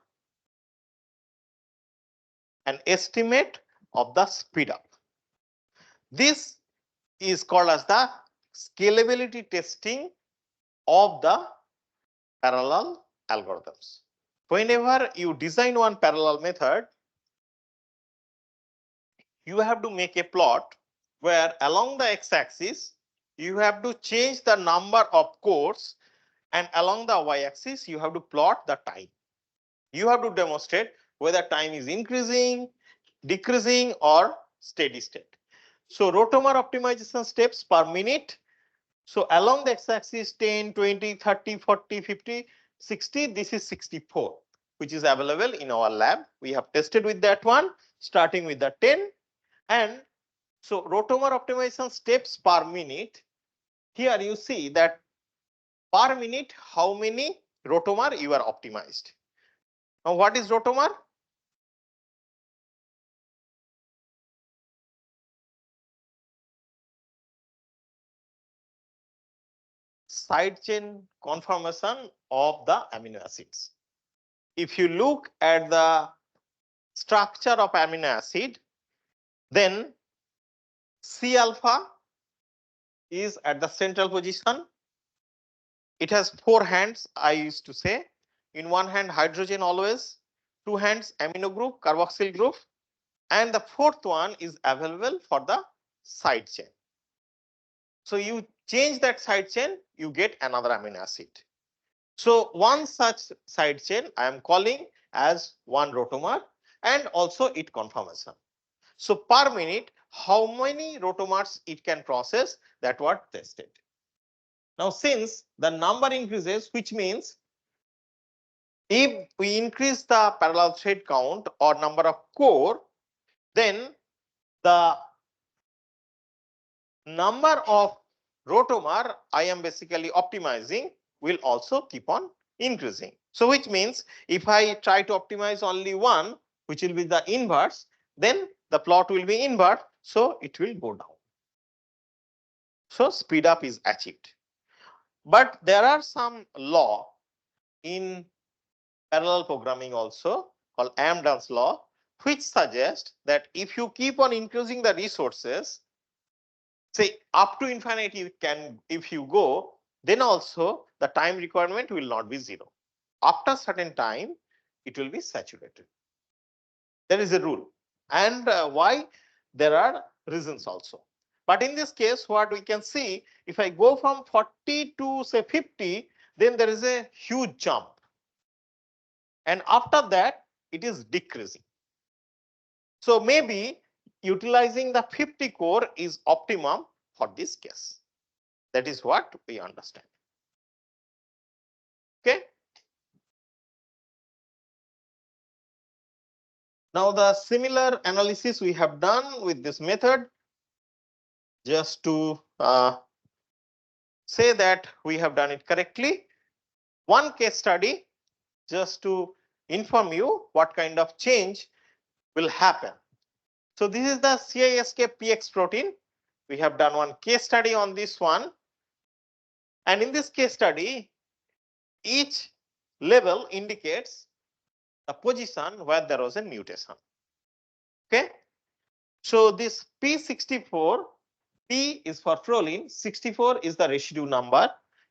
an estimate of the speed up. This is called as the scalability testing of the parallel algorithms. Whenever you design one parallel method, you have to make a plot where along the x-axis, you have to change the number of cores, and along the y-axis, you have to plot the time. You have to demonstrate whether time is increasing, decreasing, or steady state. So rotamer optimization steps per minute. So along the x-axis 10, 20, 30, 40, 50, 60, this is 64, which is available in our lab. We have tested with that one, starting with the 10. And so rotamer optimization steps per minute. Here you see that per minute, how many rotamer you are optimized. Now what is rotamer? side chain conformation of the amino acids. If you look at the structure of amino acid, then C alpha is at the central position. It has 4 hands, I used to say. In one hand, hydrogen always, 2 hands, amino group, carboxyl group, and the 4th one is available for the side chain. So you change that side chain, you get another amino acid. So one such side chain I am calling as one rotamer and also its conformation. So per minute, how many rotamers it can process, that was tested. Now since the number increases, which means if we increase the parallel thread count or number of core, then the number of rotamer I am basically optimizing will also keep on increasing. So which means if I try to optimize only one, which will be the inverse, then the plot will be invert, so it will go down. So speed up is achieved. But there are some law in parallel programming also called Amdahl's law, which suggests that if you keep on increasing the resources, say up to infinity you can, if you go, then also the time requirement will not be 0. After certain time, it will be saturated. There is a rule. And why? There are reasons also. But in this case, what we can see, if I go from 40 to say 50, then there is a huge jump. And after that, it is decreasing. So maybe utilizing the 50 core is optimum for this case. That is what we understand. Okay. Now the similar analysis we have done with this method, just to say that we have done it correctly. One case study just to inform you what kind of change will happen. So this is the CISK PX protein. We have done one case study on this one. And in this case study, each level indicates the position where there was a mutation. Okay. So this P64, P is for proline, 64 is the residue number,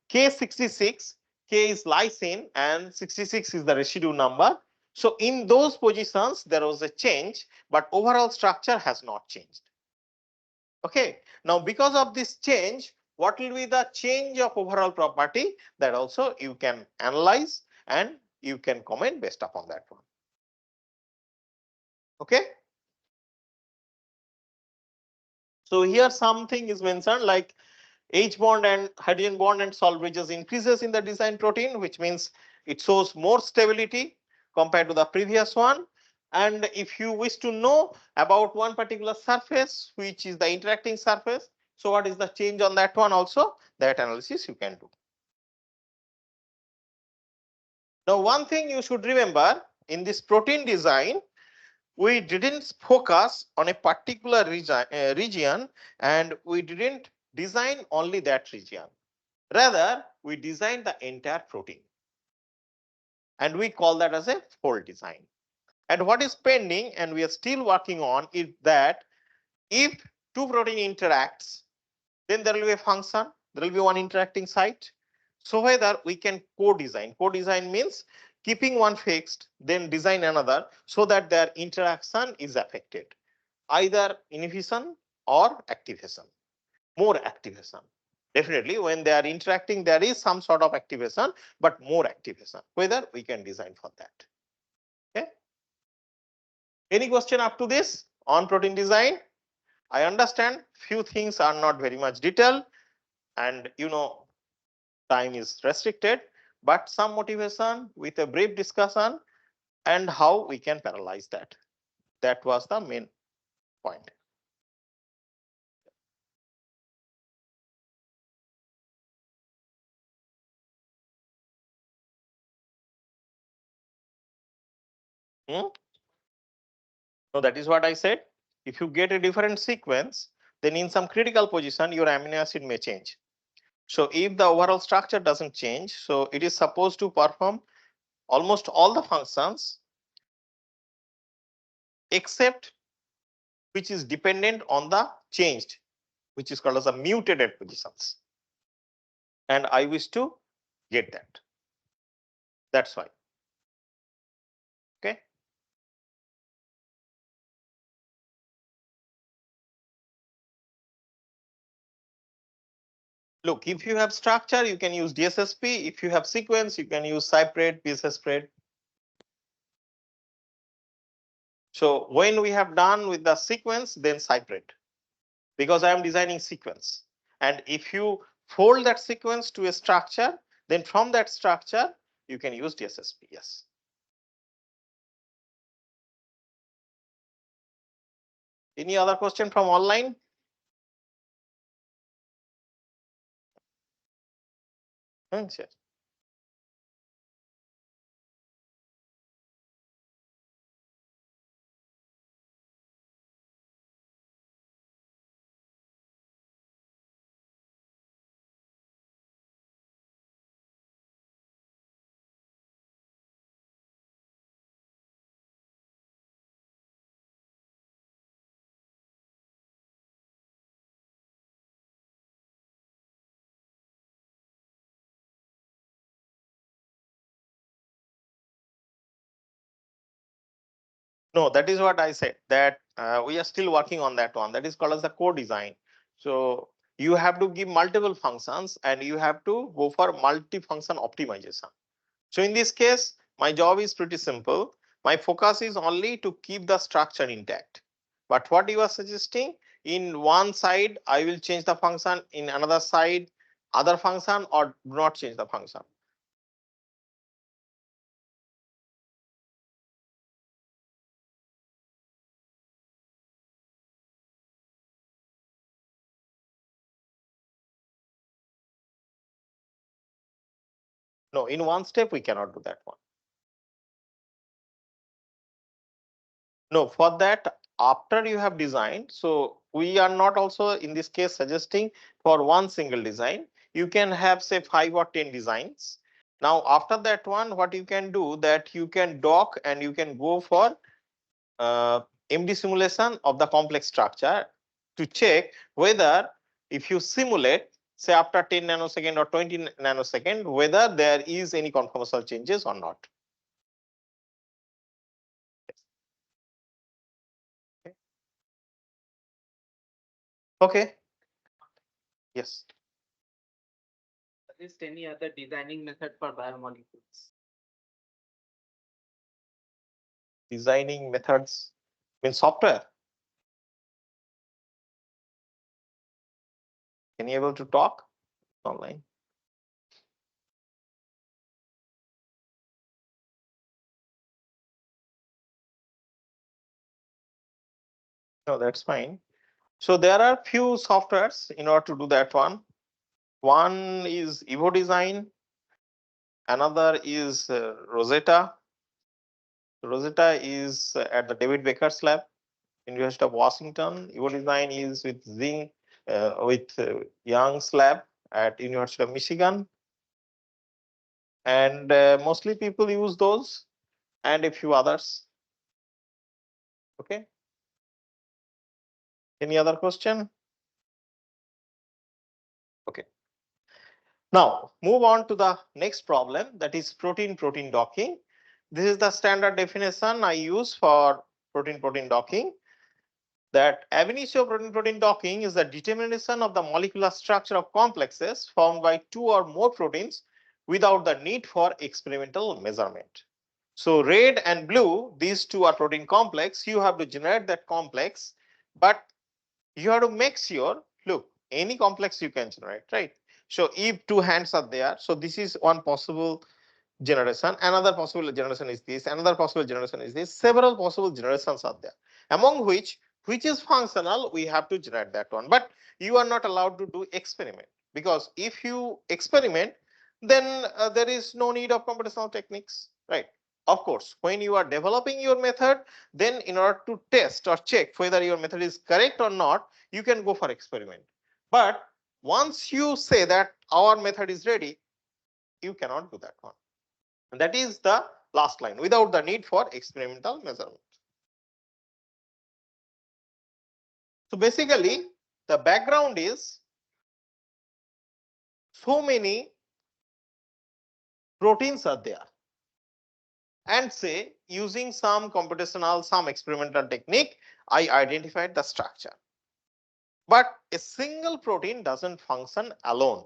K66, K is lysine and 66 is the residue number. So in those positions there was a change, but overall structure has not changed. Okay. Now because of this change, what will be the change of overall property, that also you can analyze and you can comment based upon that one. Okay. So here something is mentioned like H bond and hydrogen bond and salt bridges increases in the design protein, which means it shows more stability compared to the previous one. And if you wish to know about one particular surface, which is the interacting surface, so what is the change on that one also, that analysis you can do. Now one thing you should remember, in this protein design, we didn't focus on a particular region and we didn't design only that region. Rather, we designed the entire protein and we call that as a fold design. And what is pending and we are still working on is that if two protein interacts, then there will be a function, there will be one interacting site. So whether we can co-design. Co-design means keeping one fixed, then design another so that their interaction is affected, either inhibition or activation, more activation. Definitely when they are interacting, there is some sort of activation, but more activation, whether we can design for that. Okay. Any question up to this on protein design? I understand few things are not very much detailed and time is restricted, but some motivation with a brief discussion and how we can parallelize that. That was the main point. Hmm? So that is what I said. If you get a different sequence, then in some critical position, your amino acid may change. So if the overall structure doesn't change, so it is supposed to perform almost all the functions except which is dependent on the changed, which is called as the mutated positions. And I wish to get that. That's why. Okay. Look, if you have structure, you can use DSSP. If you have sequence, you can use Cypred, PSS spread. So when we have done with the sequence, then Cypred, because I am designing sequence. And if you fold that sequence to a structure, then from that structure, you can use DSSP. Yes. Any other question from online? Yes. No, that is what I said, that we are still working on that one. That is called as the core design. So you have to give multiple functions and you have to go for multi-function optimization. So in this case, my job is pretty simple. My focus is only to keep the structure intact. But what you are suggesting, in one side, I will change the function, in another side, other function, or do not change the function. No, in one step, we cannot do that one. No, for that, after you have designed, so we are not also in this case suggesting for one single design. You can have say 5 or 10 designs. Now, after that one, what you can do, that you can dock and you can go for MD simulation of the complex structure to check whether, if you simulate say after 10 nanosecond or 20 nanosecond, whether there is any conformational changes or not. Okay. Yes. Suggest any other designing method for biomolecules? Designing methods in software. Can you able to talk online? No, that's fine. So there are few softwares in order to do that one. One is Evo Design, another is Rosetta. Rosetta is at the David Becker's lab, University of Washington. Evo Design is with Zing, with Young's lab at University of Michigan. And mostly people use those and a few others. Okay. Any other question? Okay. Now move on to the next problem, that is protein-protein docking. This is the standard definition I use for protein-protein docking. That ab initio protein-protein docking is the determination of the molecular structure of complexes formed by two or more proteins without the need for experimental measurement. So red and blue, these two are protein complex. You have to generate that complex, but you have to make sure, look, any complex you can generate, right? So if two hands are there, so this is one possible generation, another possible generation is this, another possible generation is this, several possible generations are there, among which is functional, we have to generate that one. But you are not allowed to do experiment, because if you experiment, then there is no need of computational techniques, right? Of course, when you are developing your method, then in order to test or check whether your method is correct or not, you can go for experiment. But once you say that our method is ready, you cannot do that one. And that is the last line, without the need for experimental measurement. So basically, the background is so many proteins are there, and say using some computational, some experimental technique, I identified the structure. But a single protein doesn't function alone.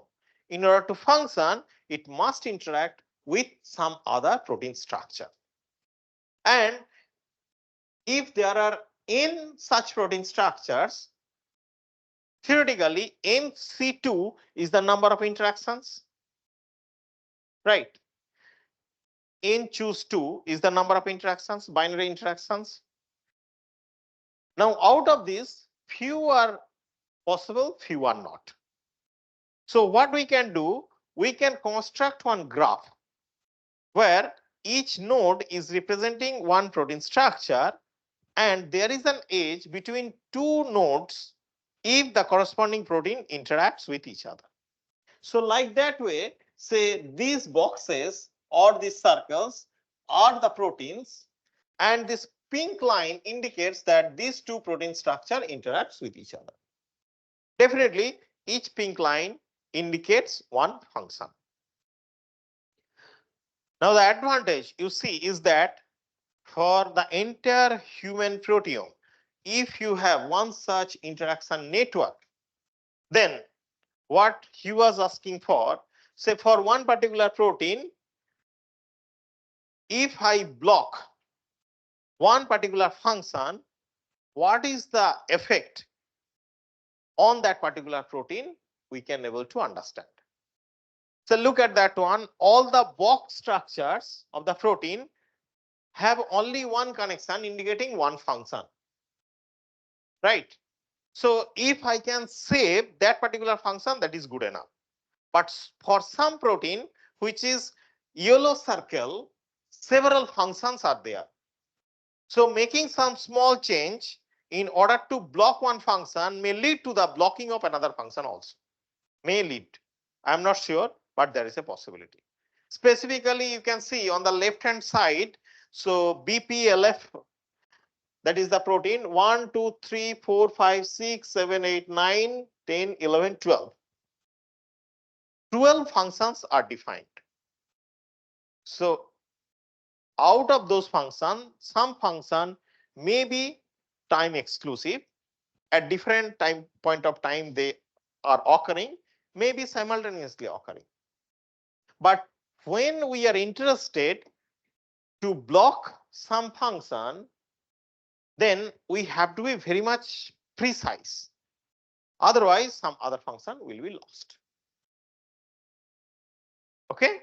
In order to function, it must interact with some other protein structure. And if there are n such protein structures, theoretically nC2 is the number of interactions, right? N choose 2 is the number of interactions, binary interactions. Now out of this, few are possible, few are not. So what we can do, we can construct one graph where each node is representing one protein structure, and there is an edge between two nodes if the corresponding protein interacts with each other. So like that way, say these boxes or these circles are the proteins, and this pink line indicates that these two protein structure interacts with each other. Definitely each pink line indicates one function. Now the advantage you see is that for the entire human proteome, if you have one such interaction network, then what he was asking for, say for one particular protein, if I block one particular function, what is the effect on that particular protein, we can able to understand. So look at that one, all the box structures of the protein have only one connection indicating one function, right? So if I can save that particular function, that is good enough. But for some protein which is yellow circle, several functions are there. So making some small change in order to block one function may lead to the blocking of another function also. May lead. I am not sure, but there is a possibility. Specifically, you can see on the left hand side, so BPLF, that is the protein 1, 2, 3, 4, 5, 6, 7, 8, 9, 10, 11, 12. 12 functions are defined. So out of those functions, some function may be time exclusive. At different time point of time they are occurring, may be simultaneously occurring. But when we are interested to block some function, then we have to be very much precise. Otherwise, some other function will be lost. Okay.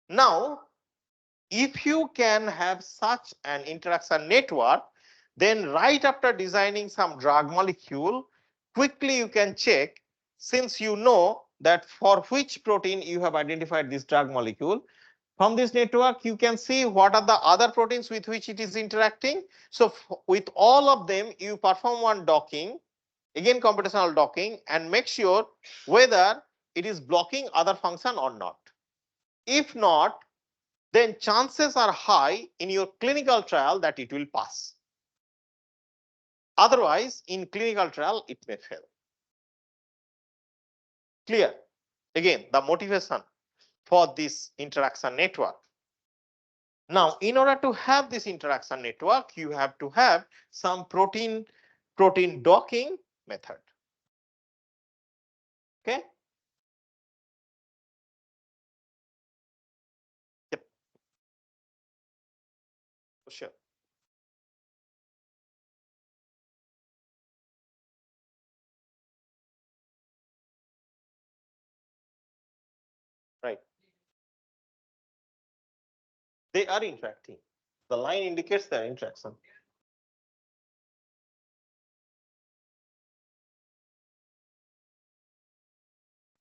Now, if you can have such an interaction network, then right after designing some drug molecule, quickly you can check, since you know that for which protein you have identified this drug molecule, from this network you can see what are the other proteins with which it is interacting. So with all of them you perform one docking, again computational docking, and make sure whether it is blocking other function or not. If not, then chances are high in your clinical trial that it will pass. Otherwise, in clinical trial, it may fail. Clear? Again, the motivation for this interaction network. Now, in order to have this interaction network, you have to have some protein docking method. Okay? Yep. Sure. Right. They are interacting. The line indicates their interaction.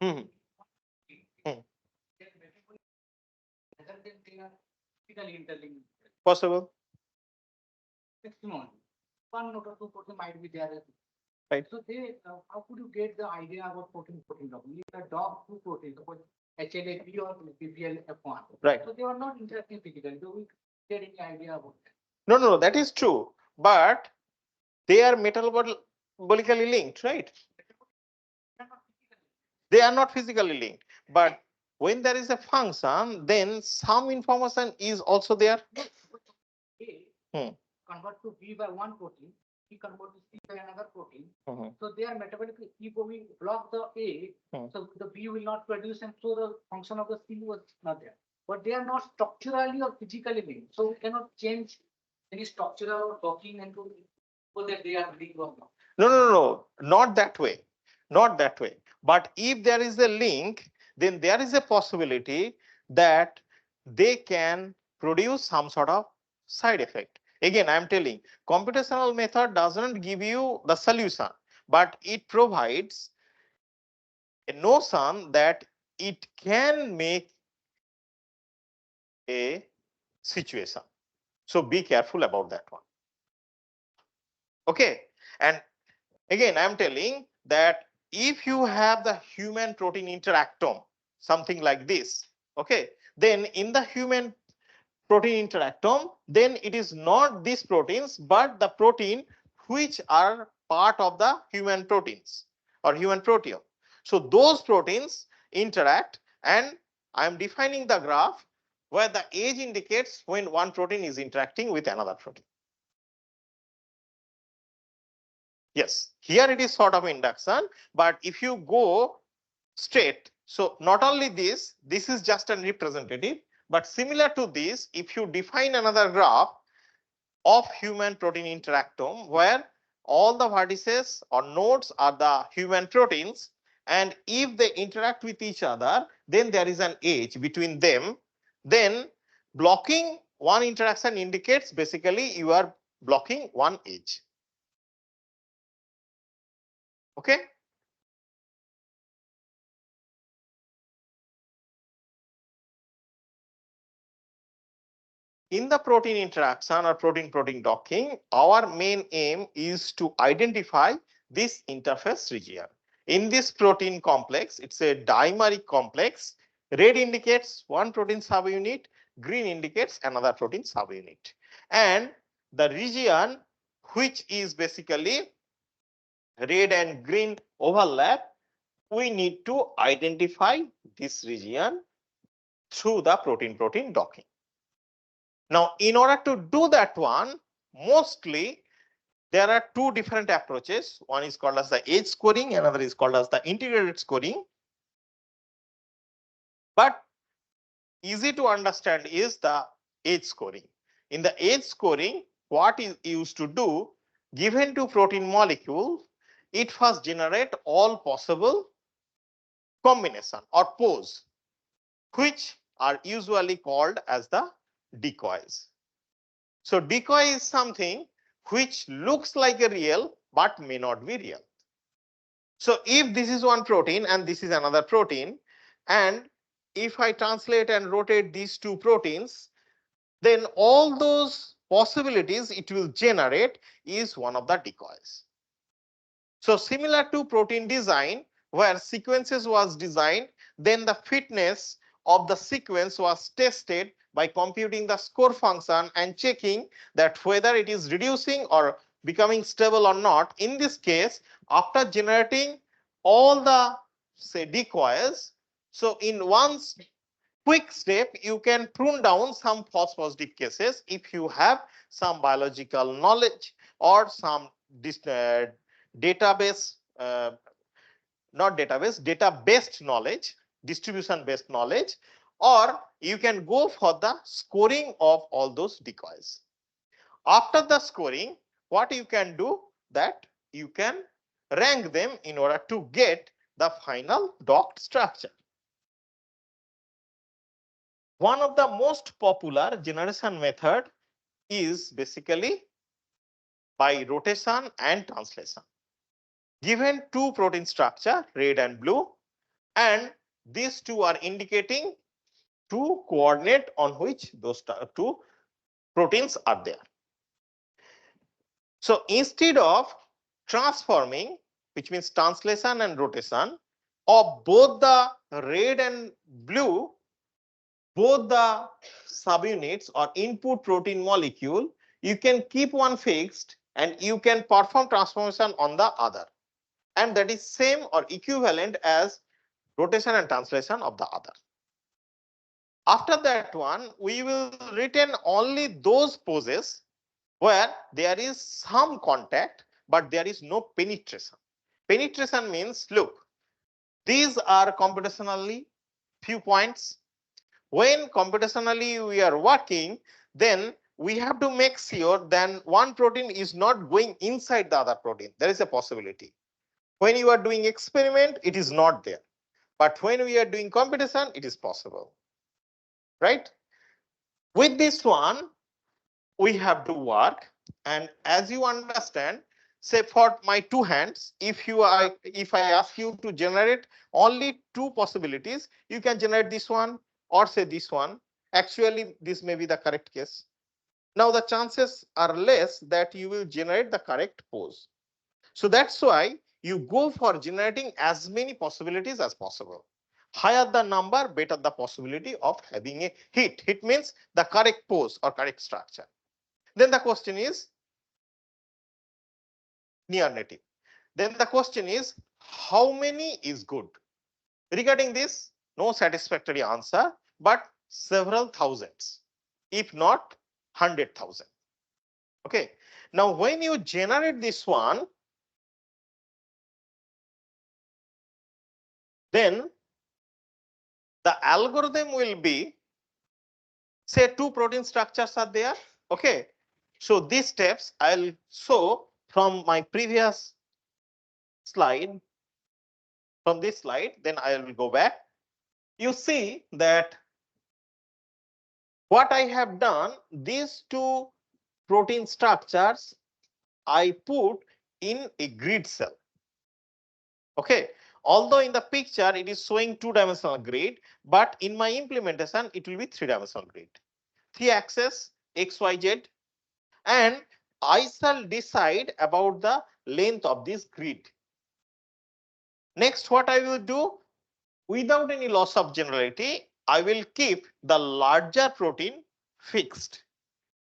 Hmm. Hmm. Possible. Maximum. One node or two protein might be there. right? So they, how could you get the idea about protein docking? You have dock two proteins, suppose HLA-B or BBL-F1. Right. So they are not interacting physically. Do we get any idea about that? No, no, no, that is true. But they are metabolically linked, right? They are not physically linked. But when there is a function, then some information is also there. A convert to B by one protein, B convert to C by another protein. So they are metabolically, if we block the A, so the B will not produce, and so the function of the C was not there. But they are not structurally or physically linked. So we cannot change any structural or docking into so that they are linked or not. No, no, no, no, not that way. Not that way. But if there is a link, then there is a possibility that they can produce some sort of side effect. Again, I am telling, computational method doesn't give you the solution, but it provides a notion that it can make a situation. So be careful about that one. Okay. And again, I am telling that if you have the human protein interactome, something like this, okay, then in the human protein interactome, then it is not these proteins, but the protein which are part of the human proteins or human proteome. So those proteins interact, and I am defining the graph where the age indicates when one protein is interacting with another protein. Yes, here it is sort of induction, but if you go straight, so not only this is just a representative, but similar to this, if you define another graph of human protein interactome where all the vertices or nodes are the human proteins, and if they interact with each other, then there is an edge between them, then blocking one interaction indicates basically you are blocking one edge. Okay. In the protein interaction or protein-protein docking, our main aim is to identify this interface region. In this protein complex, it's a dimeric complex. Red indicates one protein subunit, green indicates another protein subunit. And the region which is basically red and green overlap, we need to identify this region through the protein-protein docking. Now, in order to do that one, mostly there are two different approaches. One is called as the edge scoring, another is called as the integrated scoring. But easy to understand is the edge scoring. In the edge scoring, what is used to do, given to protein molecule, it first generate all possible combination or pose, which are usually called as the decoys. So decoy is something which looks like a real but may not be real. So if this is one protein and this is another protein, and if I translate and rotate these two proteins, then all those possibilities it will generate is one of the decoys. So similar to protein design, where sequences was designed, then the fitness of the sequence was tested by computing the score function and checking that whether it is reducing or becoming stable or not. In this case, after generating all the say decoys, so in one quick step you can prune down some false positive cases if you have some biological knowledge or some database, not database, data based knowledge, distribution based knowledge, or you can go for the scoring of all those decoys. After the scoring, what you can do, that you can rank them in order to get the final docked structure. One of the most popular generation method is basically by rotation and translation. Given two protein structure, red and blue, and these two are indicating two coordinate on which those two proteins are there. So instead of transforming, which means translation and rotation of both the red and blue, both the subunits or input protein molecule, you can keep one fixed and you can perform transformation on the other. And that is same or equivalent as rotation and translation of the other. After that one, we will retain only those poses where there is some contact, but there is no penetration. Penetration means, look, these are computationally few points. When computationally we are working, then we have to make sure that one protein is not going inside the other protein. There is a possibility. When you are doing experiment, it is not there. But when we are doing computation, it is possible. Right? With this one, we have to work. And as you understand, say for my two hands, if I ask you to generate only two possibilities, you can generate this one or say this one. Actually, this may be the correct case. Now the chances are less that you will generate the correct pose. So that's why you go for generating as many possibilities as possible. Higher the number, better the possibility of having a hit. Hit means the correct pose or correct structure. Then the question is near native. Then the question is how many is good? Regarding this, no satisfactory answer, but several thousands, if not 100,000. Okay. Now, when you generate this one, then the algorithm will be, say, two protein structures are there. Okay. So these steps I'll show from my previous slide. From this slide, then I will go back. You see that what I have done, these two protein structures I put in a grid cell. Okay. Although in the picture it is showing two-dimensional grid, but in my implementation it will be three-dimensional grid. 3-axis X, Y, Z, and I shall decide about the length of this grid. Next, what I will do, without any loss of generality, I will keep the larger protein fixed,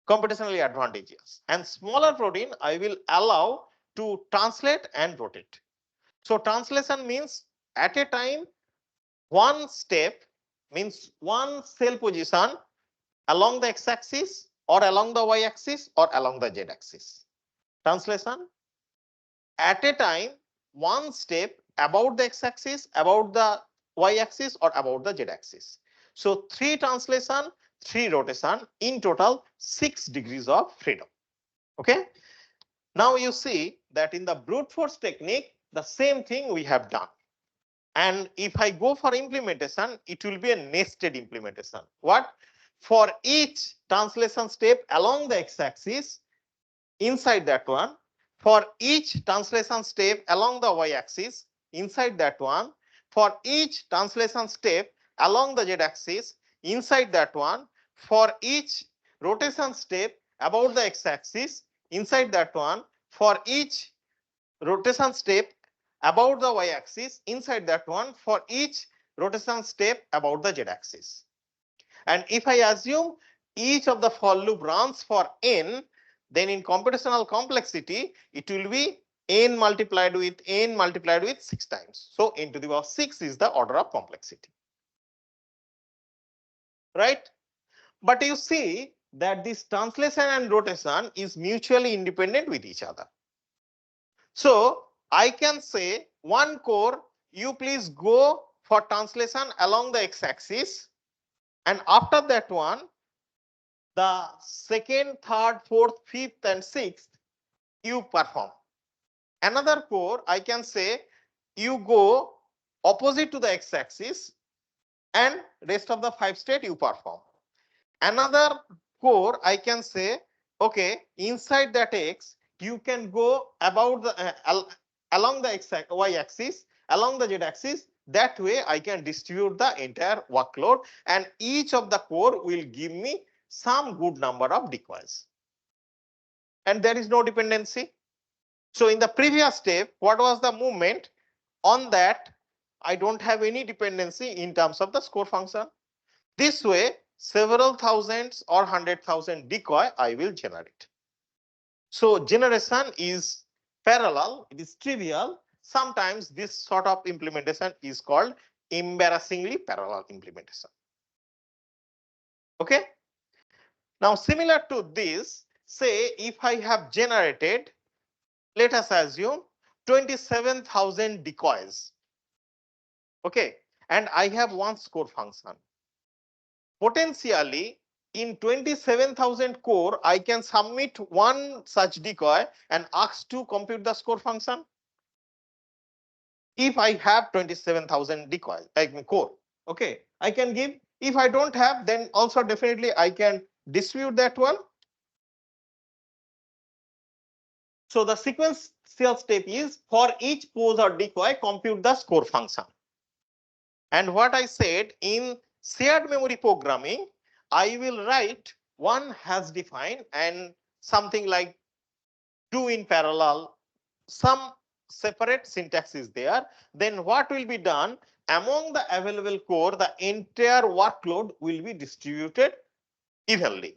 computationally advantageous, and smaller protein I will allow to translate and rotate. So translation means at a time one step, means one cell position along the x-axis or along the y-axis or along the z-axis. Translation at a time one step about the x-axis, about the y-axis or about the z-axis. So 3 translation, 3 rotation, in total 6 degrees of freedom. Okay. Now you see that in the brute force technique, the same thing we have done. And if I go for implementation, it will be a nested implementation. What? For each translation step along the x-axis, inside that one, for each translation step along the y-axis, inside that one, for each translation step along the z-axis, inside that one, for each rotation step about the x-axis, inside that one, for each rotation step about the y-axis, inside that one, for each rotation step about the z-axis. And if I assume each of the for loop runs for n, then in computational complexity, it will be n multiplied with 6 times. So n to the power 6 is the order of complexity. Right? But you see that this translation and rotation is mutually independent with each other. So I can say one core, you please go for translation along the x-axis, and after that one, the second, third, fourth, fifth, and sixth you perform. Another core, I can say you go opposite to the x-axis, and rest of the 5 state you perform. Another core, I can say, okay, inside that x, you can go about the along the y-axis, along the z-axis. That way, I can distribute the entire workload, and each of the core will give me some good number of decoys. And there is no dependency. So in the previous step, what was the movement? On that, I don't have any dependency in terms of the score function. This way, several thousands or 100,000 decoy I will generate. So generation is parallel, it is trivial. Sometimes this sort of implementation is called embarrassingly parallel implementation. Okay. Now similar to this, say if I have generated, let us assume 27,000 decoys. Okay. And I have one score function. Potentially in 27,000 core, I can submit one such decoy and ask to compute the score function. If I have 27,000 decoys, I mean core, okay, I can give. If I don't have, then also definitely I can distribute that one. So the sequential step is for each pose or decoy, compute the score function. And what I said in shared memory programming, I will write one has defined and something like do in parallel, some separate syntax is there. Then what will be done? Among the available core, the entire workload will be distributed evenly.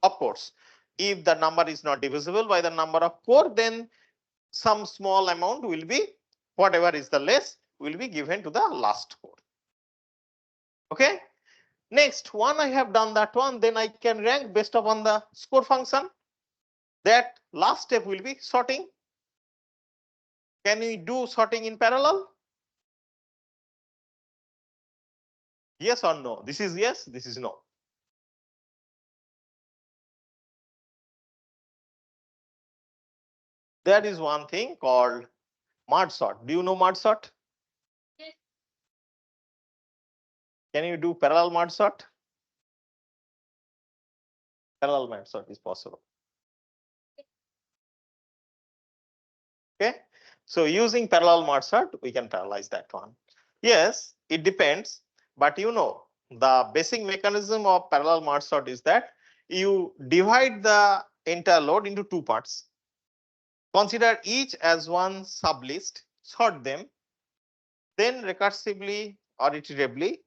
Of course, if the number is not divisible by the number of core, then some small amount will be, whatever is the less, will be given to the last core. Okay. Next one, I have done that one, then I can rank based upon the score function. That last step will be sorting. Can we do sorting in parallel? Yes or no? This is yes, this is no. There is one thing called merge sort. Do you know merge sort? Yes. Can you do parallel merge sort? Parallel merge sort is possible. Okay. So using parallel merge sort, we can parallelize that one. Yes, it depends, but you know, the basic mechanism of parallel merge sort is that you divide the entire load into two parts. Consider each as one sublist, sort them, then recursively or iteratively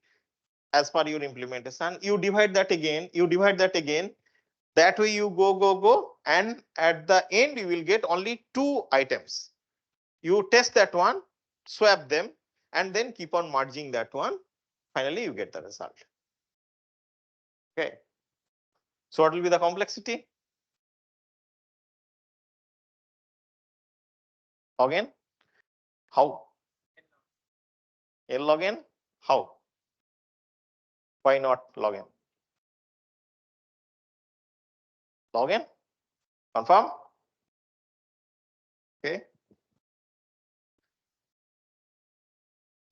as per your implementation, you divide that again, you divide that again. That way you go, and at the end you will get only two items. You test that one, swap them, and then keep on merging that one. Finally, you get the result. Okay. So what will be the complexity? Log how? L log n? How? Why not log n? Log n? Confirm? Okay.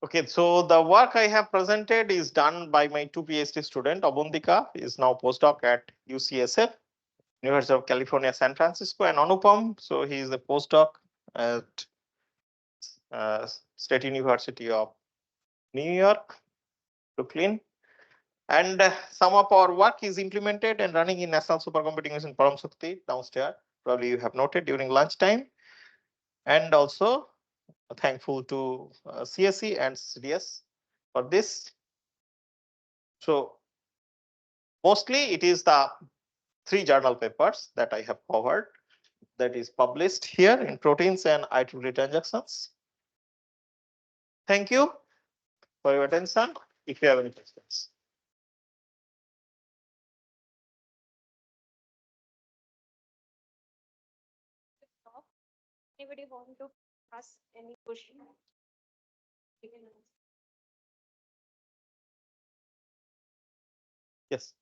Okay, so the work I have presented is done by my two PhD student. Abandika is now postdoc at UCSF, University of California, San Francisco, and Anupam. So he is a postdoc at State University of New York, Brooklyn. And some of our work is implemented and running in National Supercomputing Mission Param Shakti downstairs. Probably you have noted during lunchtime. And also thankful to CSE and CCDS for this. So mostly it is the three journal papers that I have covered that is published here in proteins and IEEE transactions. Thank you for your attention. If you have any questions. Anybody want to ask any question? Yes.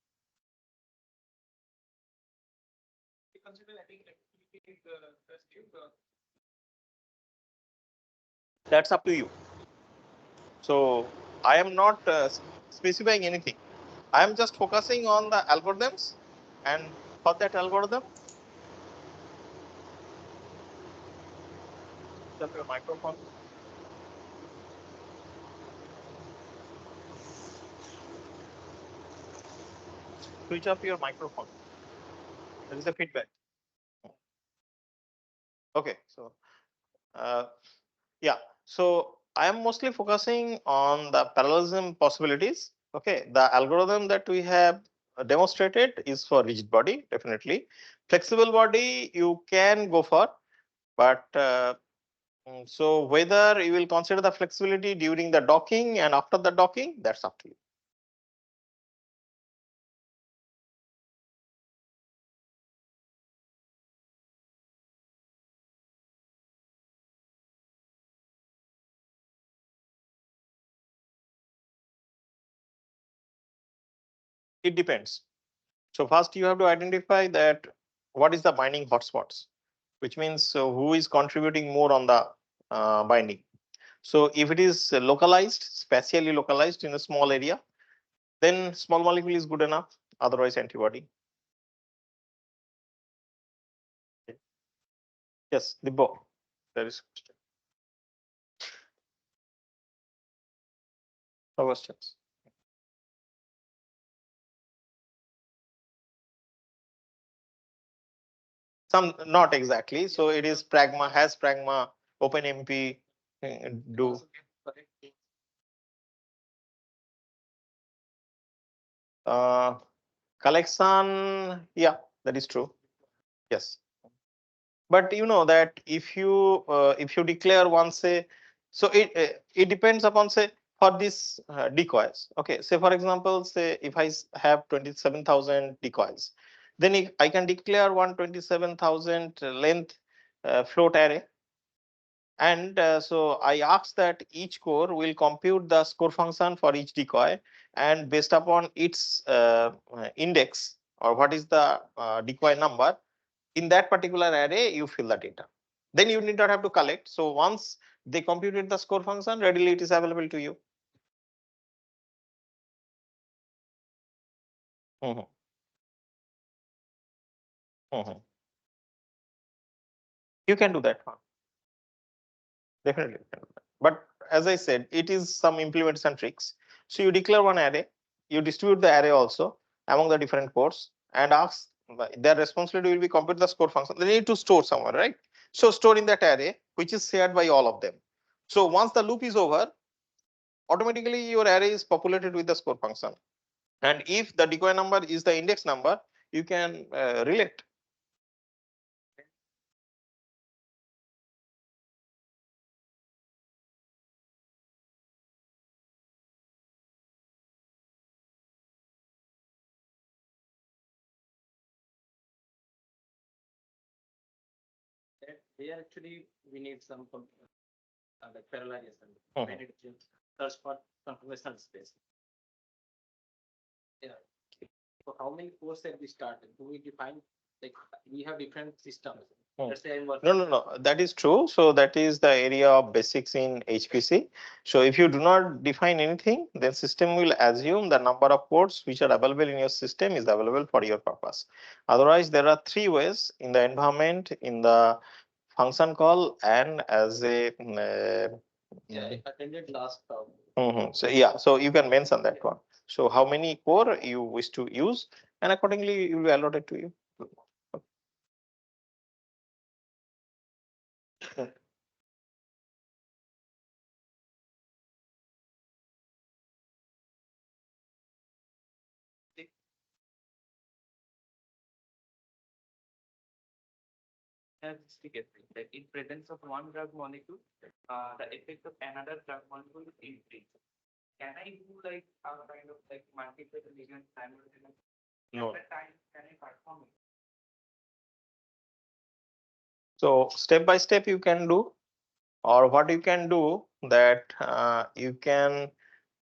That's up to you. So I am not specifying anything. I am just focusing on the algorithms, and for that algorithm, just your microphone. Switch off your microphone. There is a feedback. Okay, so Yeah. So I am mostly focusing on the parallelism possibilities. Okay. The algorithm that we have demonstrated is for rigid body, definitely. Flexible body you can go for, but so whether you will consider the flexibility during the docking and after the docking, that's up to you. It depends. So first you have to identify that what is the binding hotspots, which means who is contributing more on the binding. So if it is localized, spatially localized in a small area, then small molecule is good enough, otherwise antibody. Yes, the bow. There is no questions. Some not exactly. So it is pragma, has pragma, OpenMP, do. Uh, Collection, yeah, that is true. Yes. But you know that if you declare one say, so it depends upon say for this decoys. Okay, say for example, say if I have 27,000 decoys, then if I can declare one 27,000 length float array. And so I ask that each core will compute the score function for each decoy, and based upon its index or what is the decoy number, in that particular array, you fill the data. Then you need not have to collect. So once they computed the score function, readily it is available to you. Mhm, mhm. You can do that. Huh? Definitely. You can do that. But as I said, it is some implementation tricks. So you declare one array, you distribute the array also among the different cores and ask their responsibility will be compute the score function. They need to store somewhere, right? So store in that array, which is shared by all of them. So once the loop is over, automatically your array is populated with the score function. And if the decoy number is the index number, you can relate. Here actually we need some like parallelization. Mhm. We need to search for confirmation space. Yeah. So how many cores have we started? Do we define like we have different systems? Let's say I'm working. No. That is true. So that is the area of basics in HPC. So if you do not define anything, then system will assume the number of ports which are available in your system is available for your purpose. Otherwise, there are three ways in the environment, in the function call, and as a Yeah, I attended last talk. So yeah, so you can mention that one. So how many core you wish to use, and accordingly it will be allotted to you. Has efficacy. Like in presence of one drug molecule, the effect of another drug molecule is increased. Can I do like a kind of like multiple ligands simultaneously? No. At that time, can I perform it? So step by step you can do, or what you can do that you can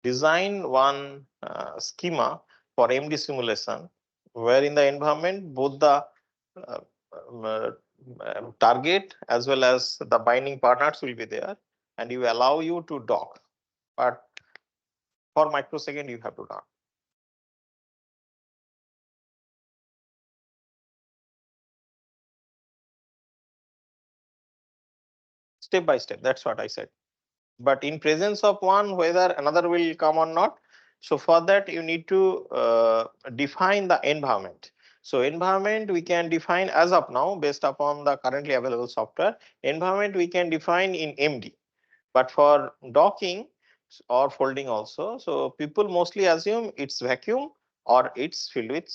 design one schema for MD simulation, where in the environment both the uh, uh, target as well as the binding partners will be there, and you allow you to dock. But for microsecond you have to dock. Step by step, that's what I said. But in presence of one, whether another will come or not, so for that you need to define the environment. So environment we can define as of now based upon the currently available software. Environment we can define in MD, but for docking or folding also, so people mostly assume it's vacuum or it's filled with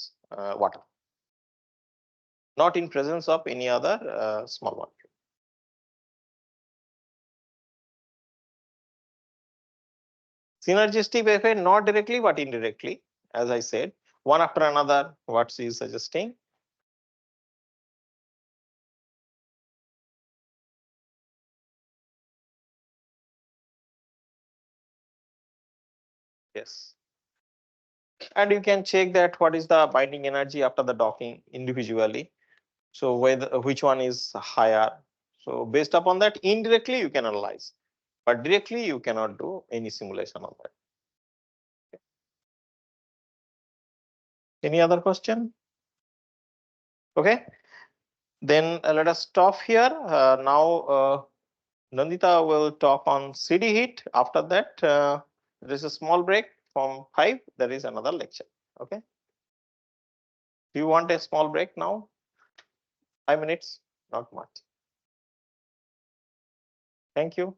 water, not in presence of any other small one. Synergistic effect, not directly but indirectly, as I said, one after another, what she is suggesting. Yes. And you can check that what is the binding energy after the docking individually. So whether which one is higher. So based upon that, indirectly you can analyze, but directly you cannot do any simulation on that. Any other question? Okay, then let us stop here. Now Nandita will talk on CD heat. After that, there is a small break from 5. There is another lecture. Okay. Do you want a small break now? 5 minutes, not much. Thank you.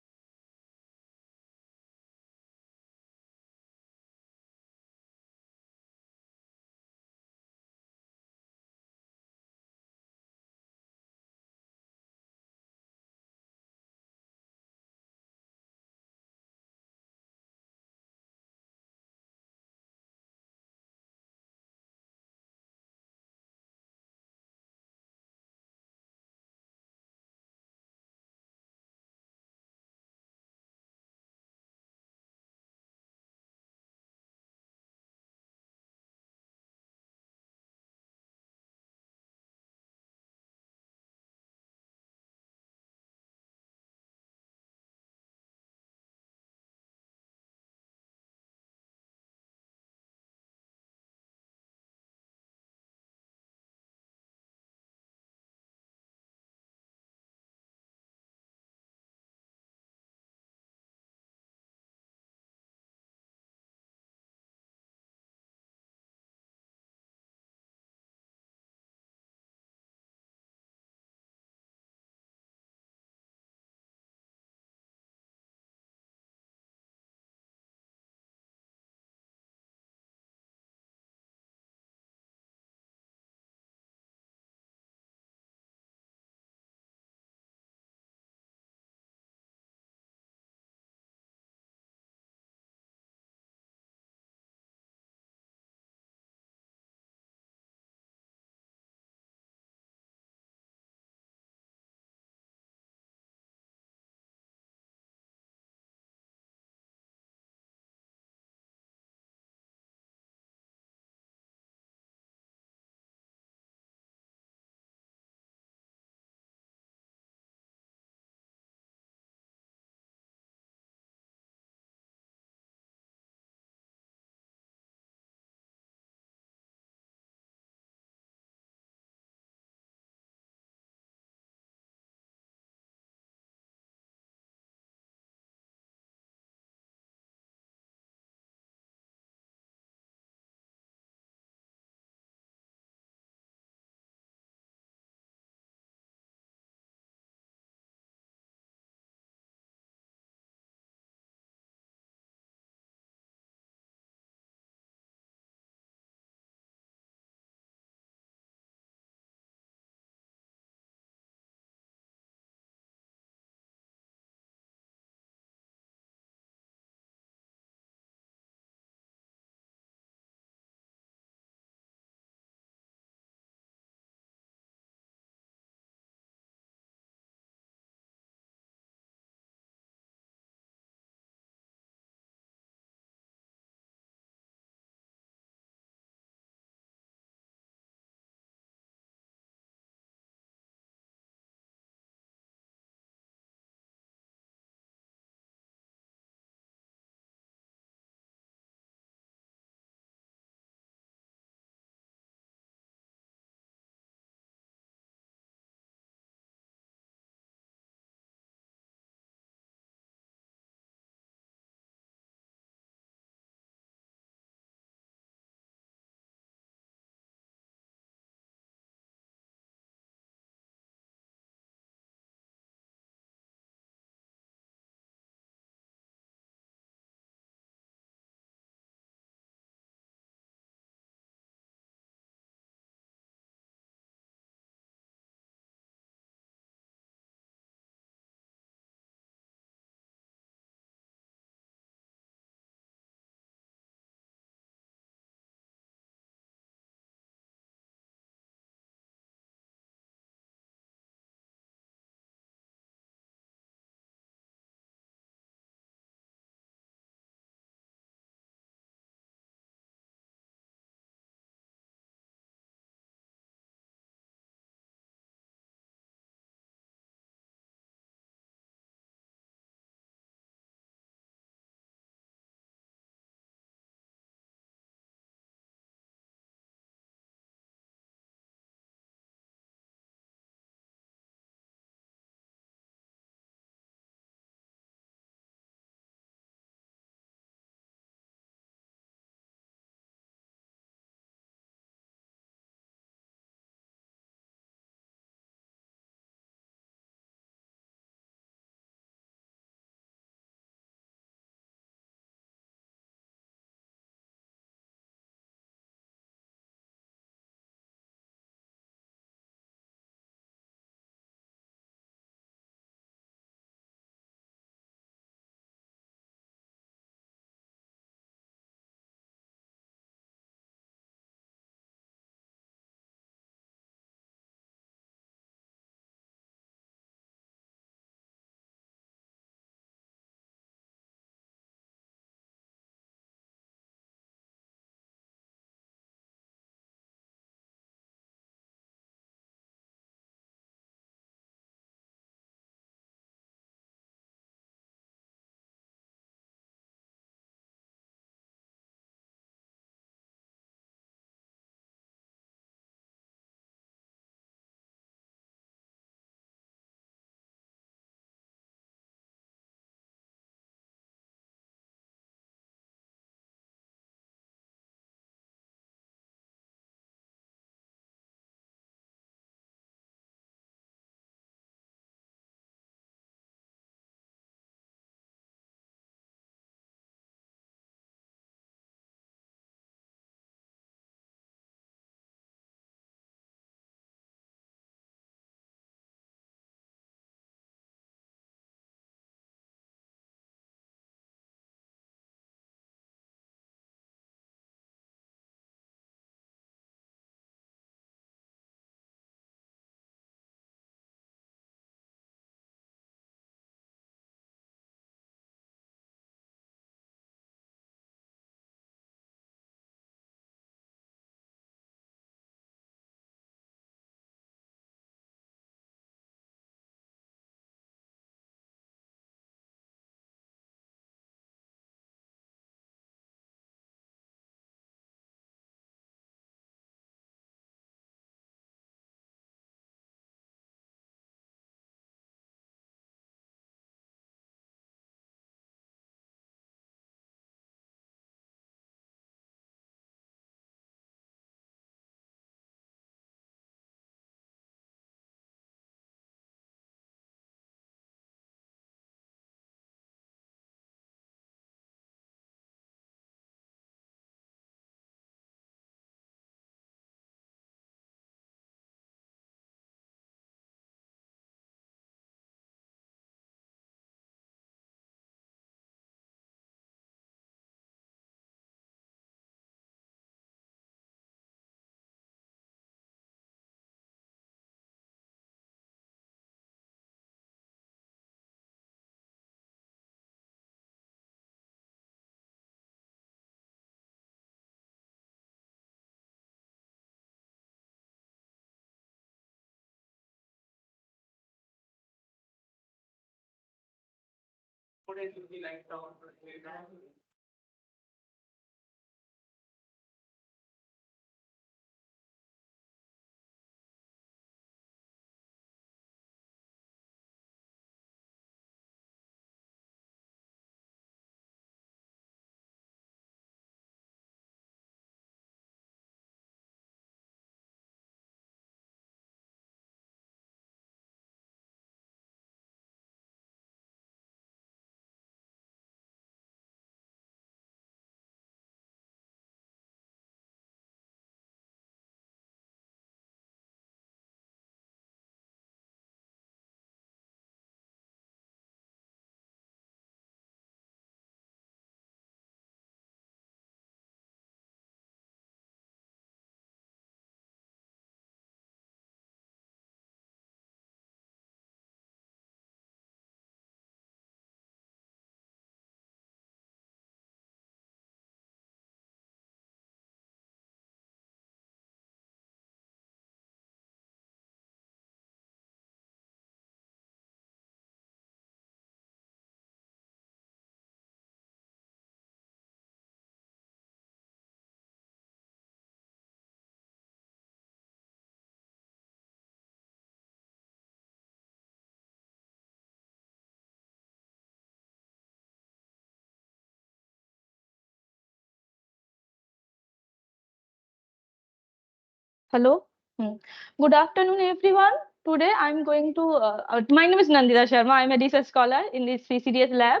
Hello. Good afternoon, everyone. Today I'm going to, my name is Nandita Sharma. I'm a research scholar in this CCDS lab.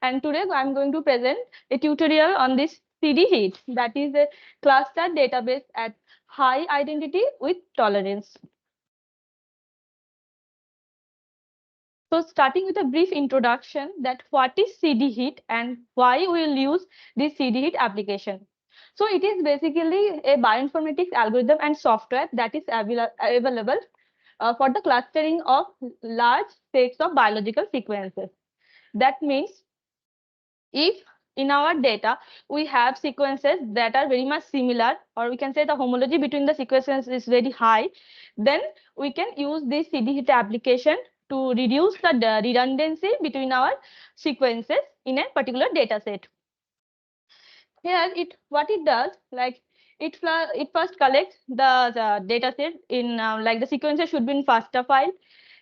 And today I'm going to present a tutorial on this CD heat, that is a cluster database at high identity with tolerance. So starting with a brief introduction that what is CD heat and why we will use this CD heat application. So it is basically a bioinformatics algorithm and software that is available for the clustering of large sets of biological sequences. That means if in our data we have sequences that are very much similar, or we can say the homology between the sequences is very high, then we can use this CD hit application to reduce the redundancy between our sequences in a particular data set. Here it what it does, like it first collects the data set in like the sequences should be in FASTA file,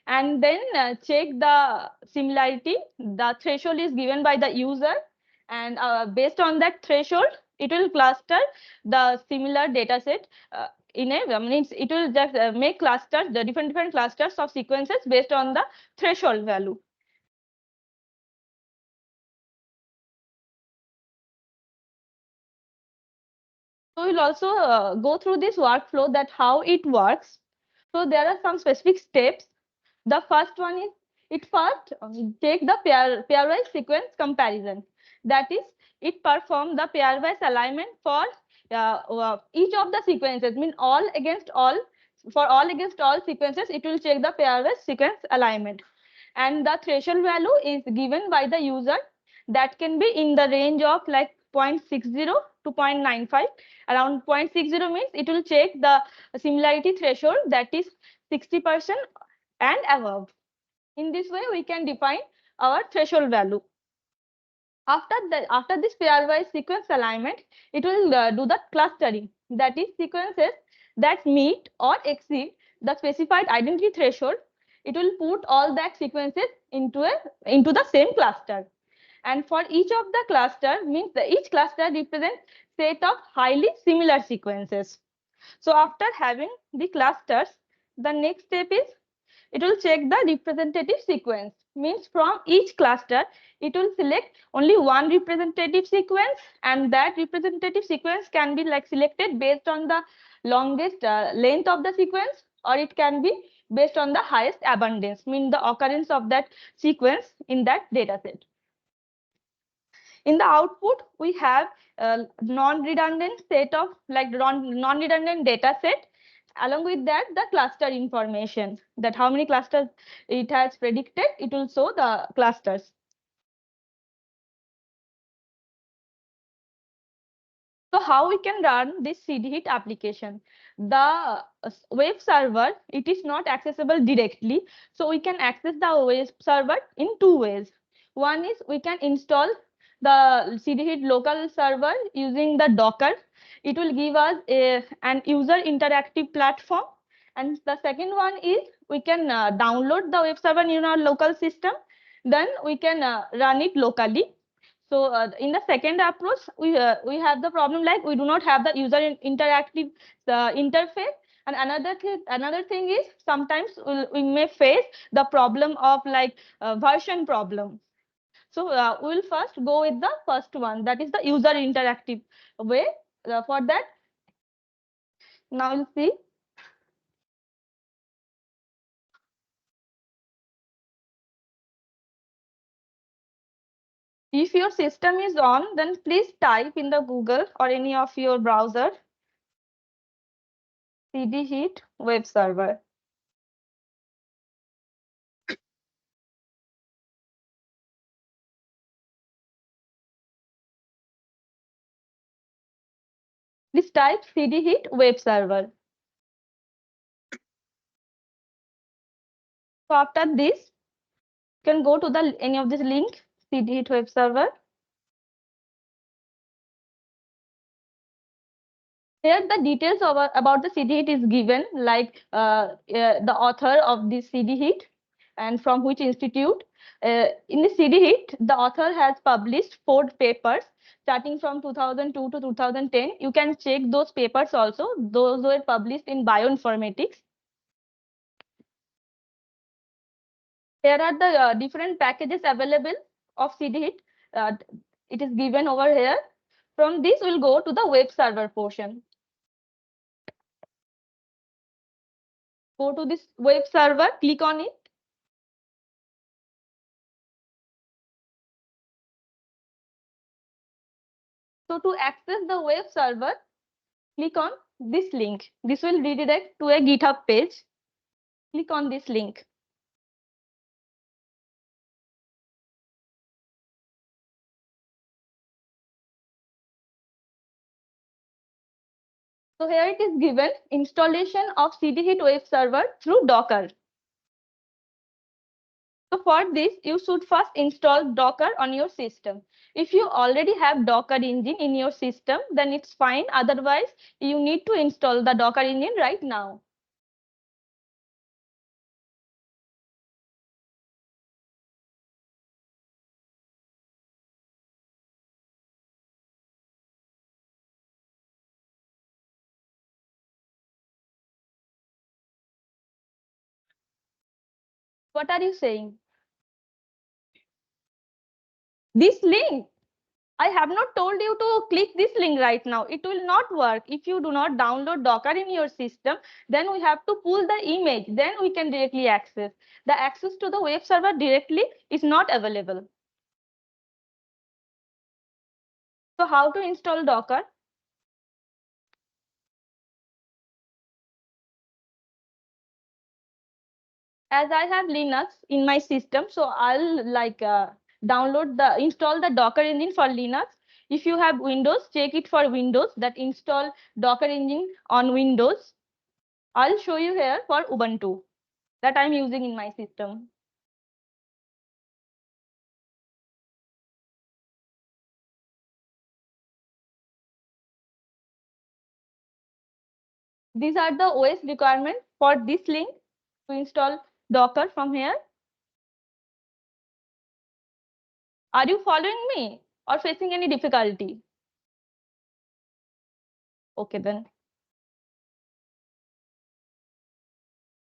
and then check the similarity. The threshold is given by the user, and based on that threshold it will cluster the similar data set in a means it will just make clusters, the different clusters of sequences based on the threshold value. So we'll also go through this workflow, that how it works. So there are some specific steps. The first one is it first take the pairwise sequence comparison. That is, it perform the pairwise alignment for each of the sequences. Mean all against all, for all against all sequences, it will check the pairwise sequence alignment. And the threshold value is given by the user, that can be in the range of like 0.60 to 0.95. Around 0.60 means it will check the similarity threshold, that is 60% and above. In this way, we can define our threshold value. After this pairwise sequence alignment, it will do the clustering. That is, sequences that meet or exceed the specified identity threshold, it will put all that sequences into the same cluster. And for each of the cluster means each cluster represents set of highly similar sequences. So after having the clusters, the next step is it will check the representative sequence. Means from each cluster it will select only one representative sequence, and that representative sequence can be like selected based on the longest length of the sequence, or it can be based on the highest abundance, mean the occurrence of that sequence in that data set. In the output, we have a non-redundant set of like non-redundant data set. Along with that, the cluster information, that how many clusters it has predicted, it will show the clusters. So how we can run this CD hit application? The web server, it is not accessible directly. So we can access the web server in two ways. One is we can install the CD-HIT local server using the Docker. It will give us an user interactive platform. And the second one is we can download the web server in our local system. Then we can run it locally. So in the second approach, we have the problem like we do not have the user interactive interface. And another thing is sometimes we may face the problem of like version problem. So we'll first go with the first one, that is the user interactive way. For that, now we'll see. If your system is on, then please type in the Google or any of your browser CD-HIT web server. Please type CD-HIT web server. So after this, you can go to the any of this link, CD-HIT web server. Here the details about the CD-HIT is given, like the author of this CD-HIT and from which institute. In the CD-HIT, the author has published 4 papers starting from 2002 to 2010. You can check those papers also. Those were published in bioinformatics. Here are the different packages available of CD-HIT. It is given over here. From this, we'll go to the web server portion. Go to this web server, click on it. So to access the web server, click on this link. This will redirect to a GitHub page. Click on this link. So here it is given installation of CD-HIT web server through Docker. So for this, you should first install Docker on your system. If you already have Docker engine in your system, then it's fine. Otherwise, you need to install the Docker engine right now. What are you saying? This link. I have not told you to click this link right now. It will not work. If you do not download Docker in your system, then we have to pull the image. Then we can directly access. The access to the web server directly is not available. So how to install Docker? As I have Linux in my system, so I'll install the Docker engine for Linux. If you have Windows, check it for Windows that install Docker engine on Windows. I'll show you here for Ubuntu that I'm using in my system. These are the OS requirements for this link to install Docker from here. Are you following me or facing any difficulty? Okay, then.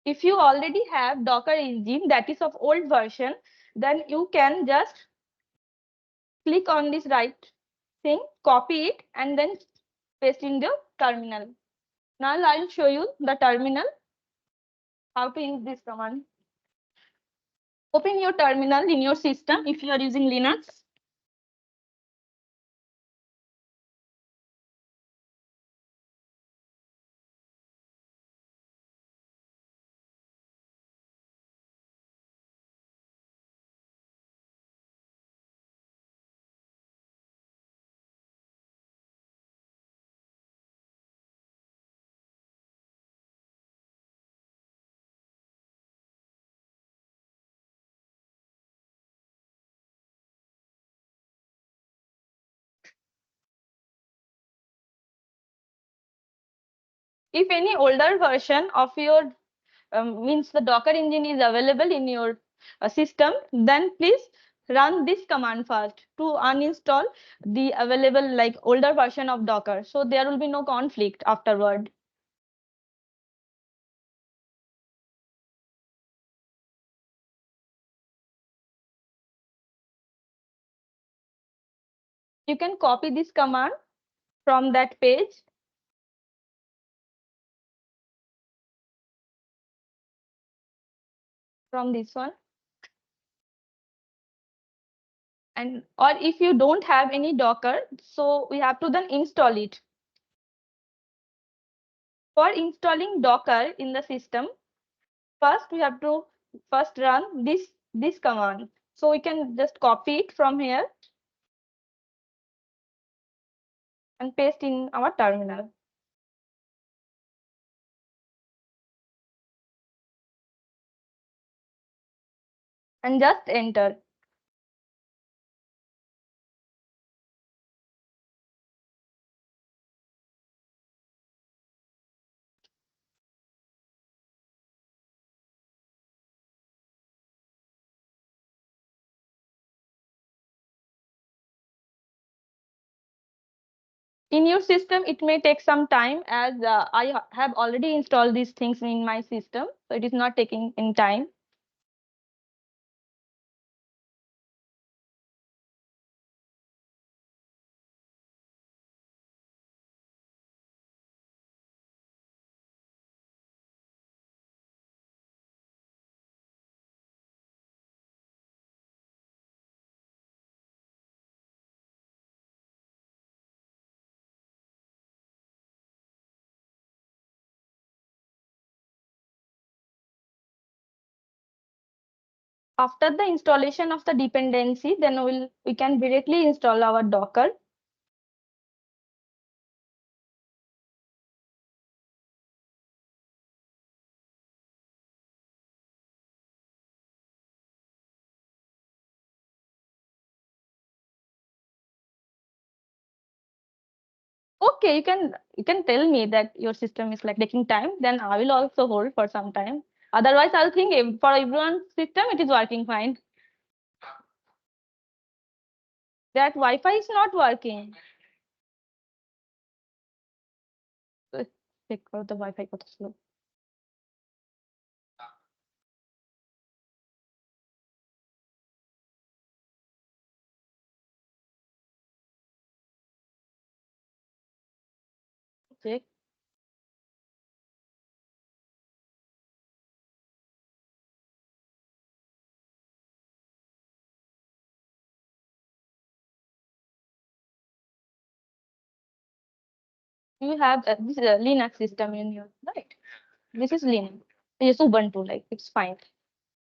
If you already have Docker engine that is of old version, then you can just click on this right thing, copy it, and then paste in the terminal. Now I'll show you the terminal, how to use this command. Open your terminal in your system if you are using Linux. If any older version of your means the Docker engine is available in your system, then please run this command first to uninstall the available like older version of Docker. So there will be no conflict afterward. You can copy this command from that page, from this one. And or if you don't have any Docker, so we have to then install it. For installing Docker in the system, first we have to first run this command. So we can just copy it from here and paste in our terminal. And just enter. In your system, it may take some time as I have already installed these things in my system. So it is not taking any time. After the installation of the dependency, then we can directly install our Docker. Okay, you can tell me that your system is like taking time, then I will also hold for some time. Otherwise, I'll think for everyone's system it is working fine. That Wi-Fi is not working. So check out the Wi-Fi কত slow. Check. You have this is a Linux system in your right. This is Linux. Yes, Ubuntu, like it's fine.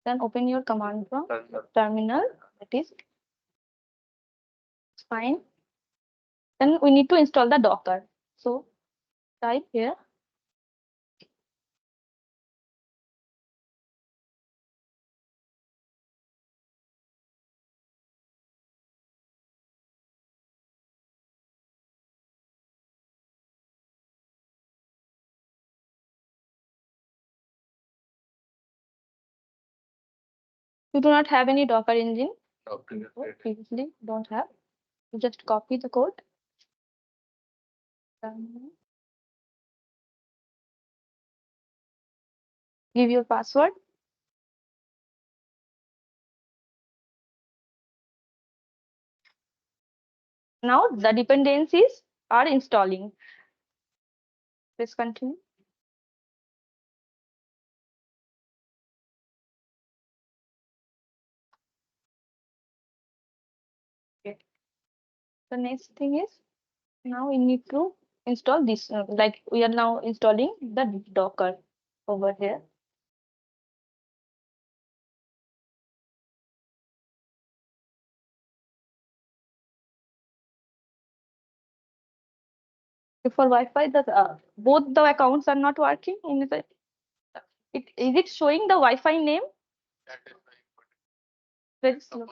Then open your command from terminal. That is fine. Then we need to install the Docker. So type here. You do not have any Docker engine. Previously don't have. You just copy the code. Give your password. Now the dependencies are installing. Please continue. Okay. The next thing is now we need to install this. Like we are now installing the Docker over here. For Wi-Fi, both the accounts are not working. Is it showing the Wi-Fi name? Very slow.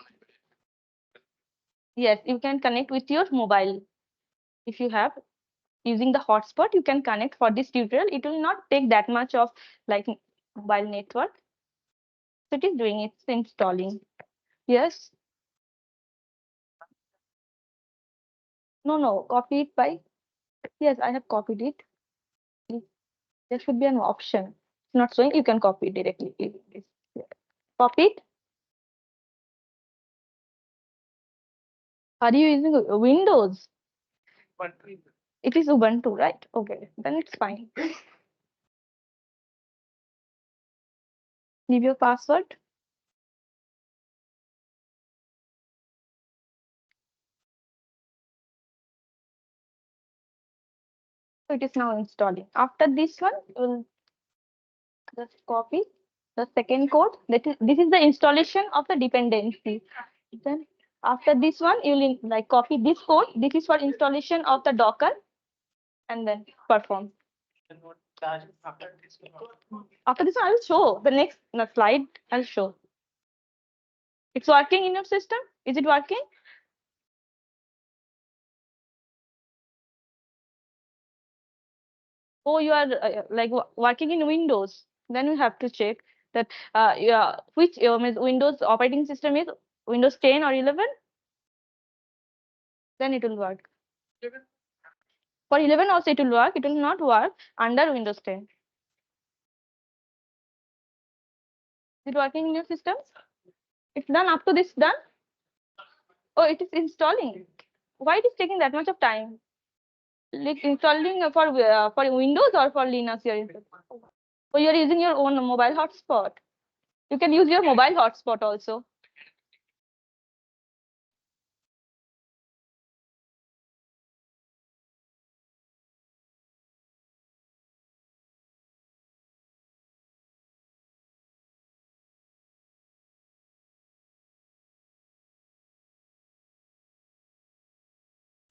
Yes, you can connect with your mobile if you have. using the hotspot, you can connect for this tutorial. It will not take that much of like mobile network. So it is doing, it's installing. Yes. No, copy it by. Yes, I have copied it. There should be an option. It's not showing, you can copy it directly. Copy it. Are you using Windows? It is Ubuntu, right? Okay, then it's fine. Leave your password. So it is now installing. After this one, you'll just copy the second code. This is the installation of the dependency. Then after this one, you'll like copy this code. This is for installation of the Docker, and then perform. After this one, I'll show the next slide. I'll show. It's working in your system. Is it working? Oh, you are like working in Windows. Then we have to check that yeah, which means Windows operating system is Windows 10 or 11. Then it will work. For 11 also it will work. It will not work under Windows 10. Is it working in your system? It's done up to this done. Oh, it is installing. Why it is taking that much of time? Like installing for Windows or for Linux? Oh, you are using your own mobile hotspot. You can use your mobile hotspot also.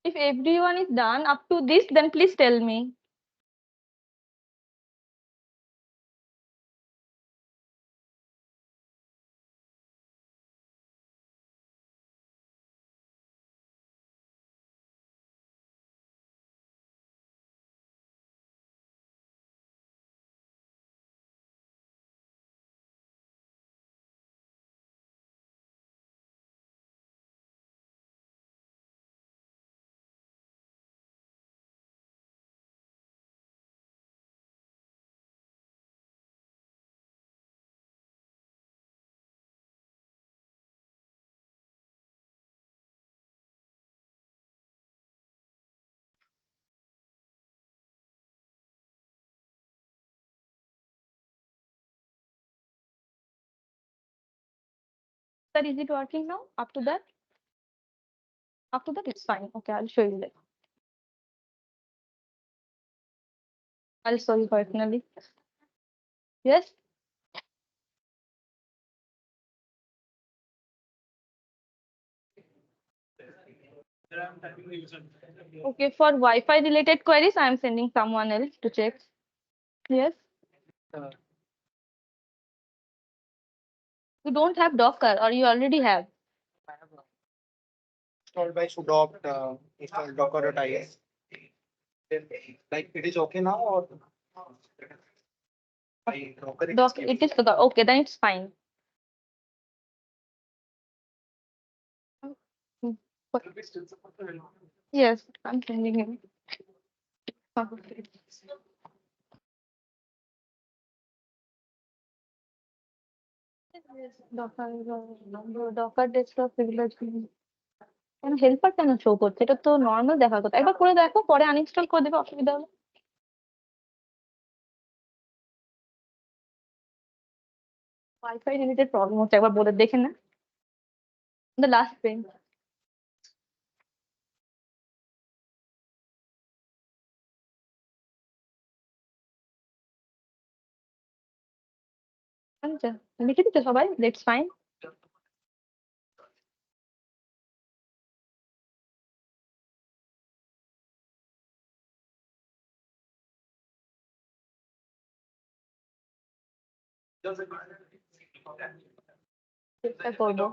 If everyone is done up to this, then please tell me. Sir, is it working now? Up to that? Up to that, it's fine. Okay, I'll show you that. I'll show you personally. Yes. Okay, for Wi-Fi related queries, I'm sending someone else to check. Yes. You don't have Docker, or you already have? Installed by sudo install docker.is. Like it is okay now or Docker, it is Docker. Okay, then it's fine. Yes, I'm sending him. Docker desktop কেন helper কেন show করছে? এটা তো normal দেখার কথা। একবার করে দেখো, পরে আনইনস্টল করে দেবে, অসুবিধা হলে। ওয়াইফাই রিলেটেড প্রবলেম হচ্ছে, একবার বলে দেখে না। The last page. আচ্ছা, লিখে দিতে সবাই, দ্যাটস ফাইন। চেষ্টা করবো।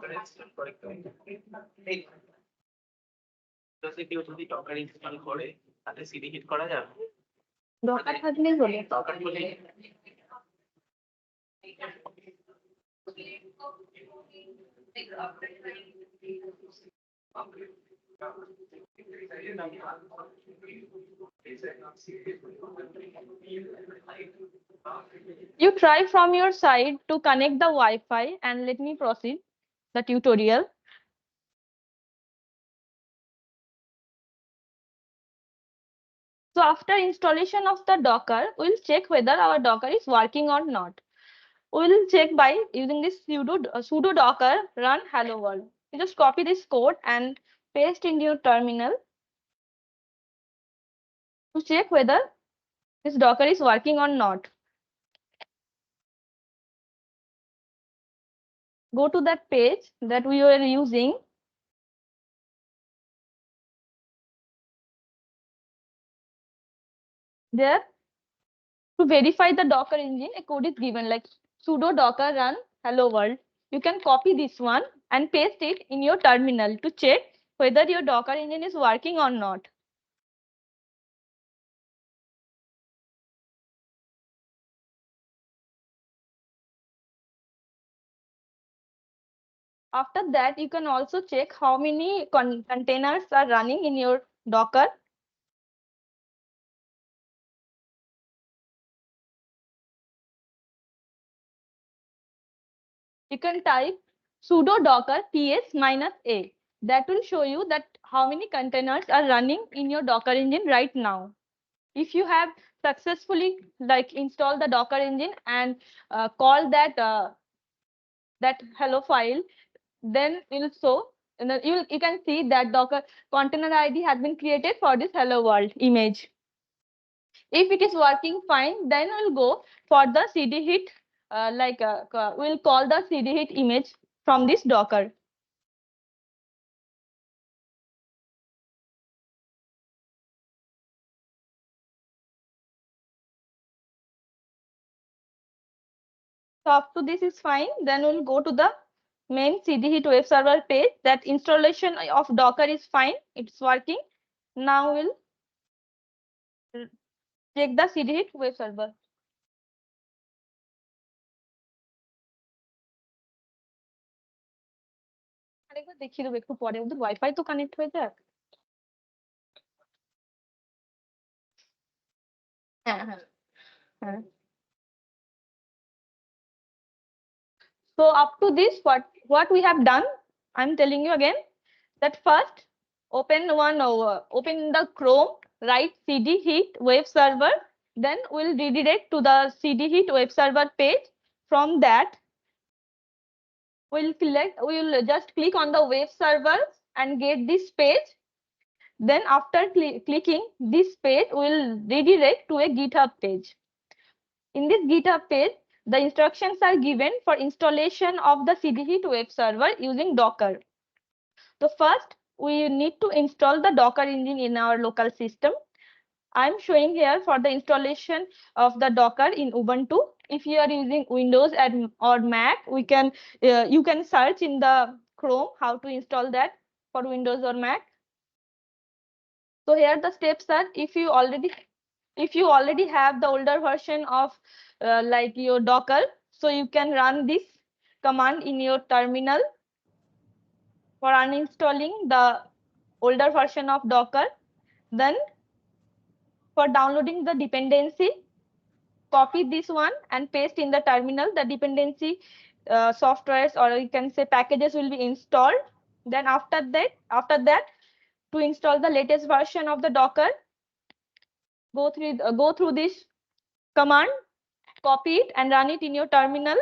যদি কেউ যদি ডকার ইনস্টল করে তাহলে সিডি হিট করা যাবে ডকার থাকলেই হলো। দরকার বলে You try from your side to connect the Wi-Fi and let me proceed the tutorial. So after installation of the Docker, we'll check whether our Docker is working or not. We'll check by using this sudo docker run hello world. You just copy this code and paste in your terminal to check whether this Docker is working or not. Go to that page that we were using. There, to verify the Docker engine, a code is given like sudo docker run hello world. You can copy this one and paste it in your terminal to check whether your Docker engine is working or not. After that, you can also check how many containers are running in your Docker. You can type sudo docker ps -a. That will show you that how many containers are running in your Docker engine right now. If you have successfully like installed the Docker engine and call that hello file, then it will show, and then you can see that Docker container ID has been created for this hello world image. If it is working fine, then we'll go for the cd hit, we'll call the cd hit image from this Docker. So up to this is fine. Then we'll go to the main cd hit web server page. That installation of Docker is fine. It's working. Now we'll check the cd hit web server. আরেকবার দেখিয়ে দেবো একটু পরে, ওদের wifi তো connect হয়ে যাক। হ্যাঁ হ্যাঁ হ্যাঁ। So up to this, what we have done, I'm telling you again, that first open the Chrome, write cd hit web server, then we'll redirect to the cd hit web server page. From that, we'll just click on the web server and get this page. Then after clicking this page, we'll redirect to a GitHub page. In this GitHub page, the instructions are given for installation of the cd hit web server using Docker. So first, we need to install the Docker engine in our local system. I'm showing here for the installation of the Docker in Ubuntu. If you are using Windows or Mac, you can search in the Chrome how to install that for Windows or Mac. So here the steps are, if you already have the older version of like your Docker, so you can run this command in your terminal for uninstalling the older version of Docker. Then for downloading the dependency, copy this one and paste in the terminal. The dependency softwares, or you can say packages, will be installed. Then after that, to install the latest version of the Docker, go through this command, copy it and run it in your terminal.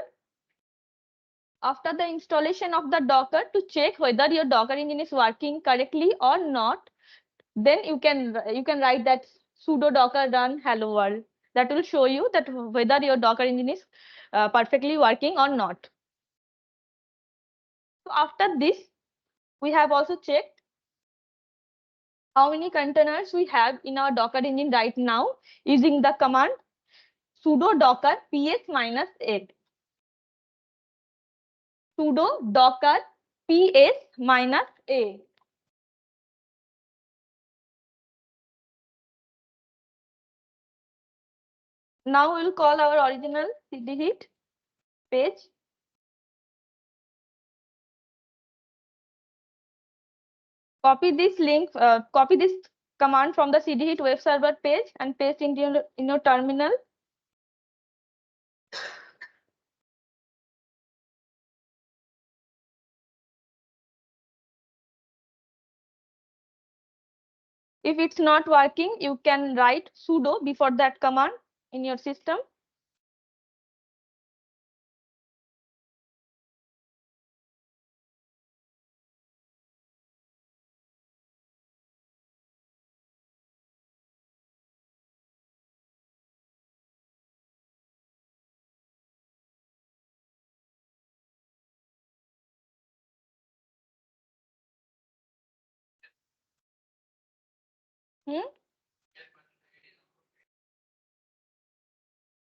After the installation of the Docker, to check whether your Docker engine is working correctly or not, then you can write that sudo docker run hello world. That will show you that whether your Docker engine is perfectly working or not. So after this, we have also checked how many containers we have in our Docker engine right now using the command sudo docker ps -a. Sudo docker ps -a. Now we'll call our original CD hit page. Copy this link, copy this command from the CD hit web server page and paste into in your terminal. If it's not working, you can write sudo before that command in your system.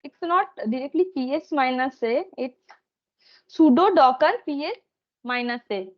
It's not directly ps minus a, it's sudo docker ps minus a.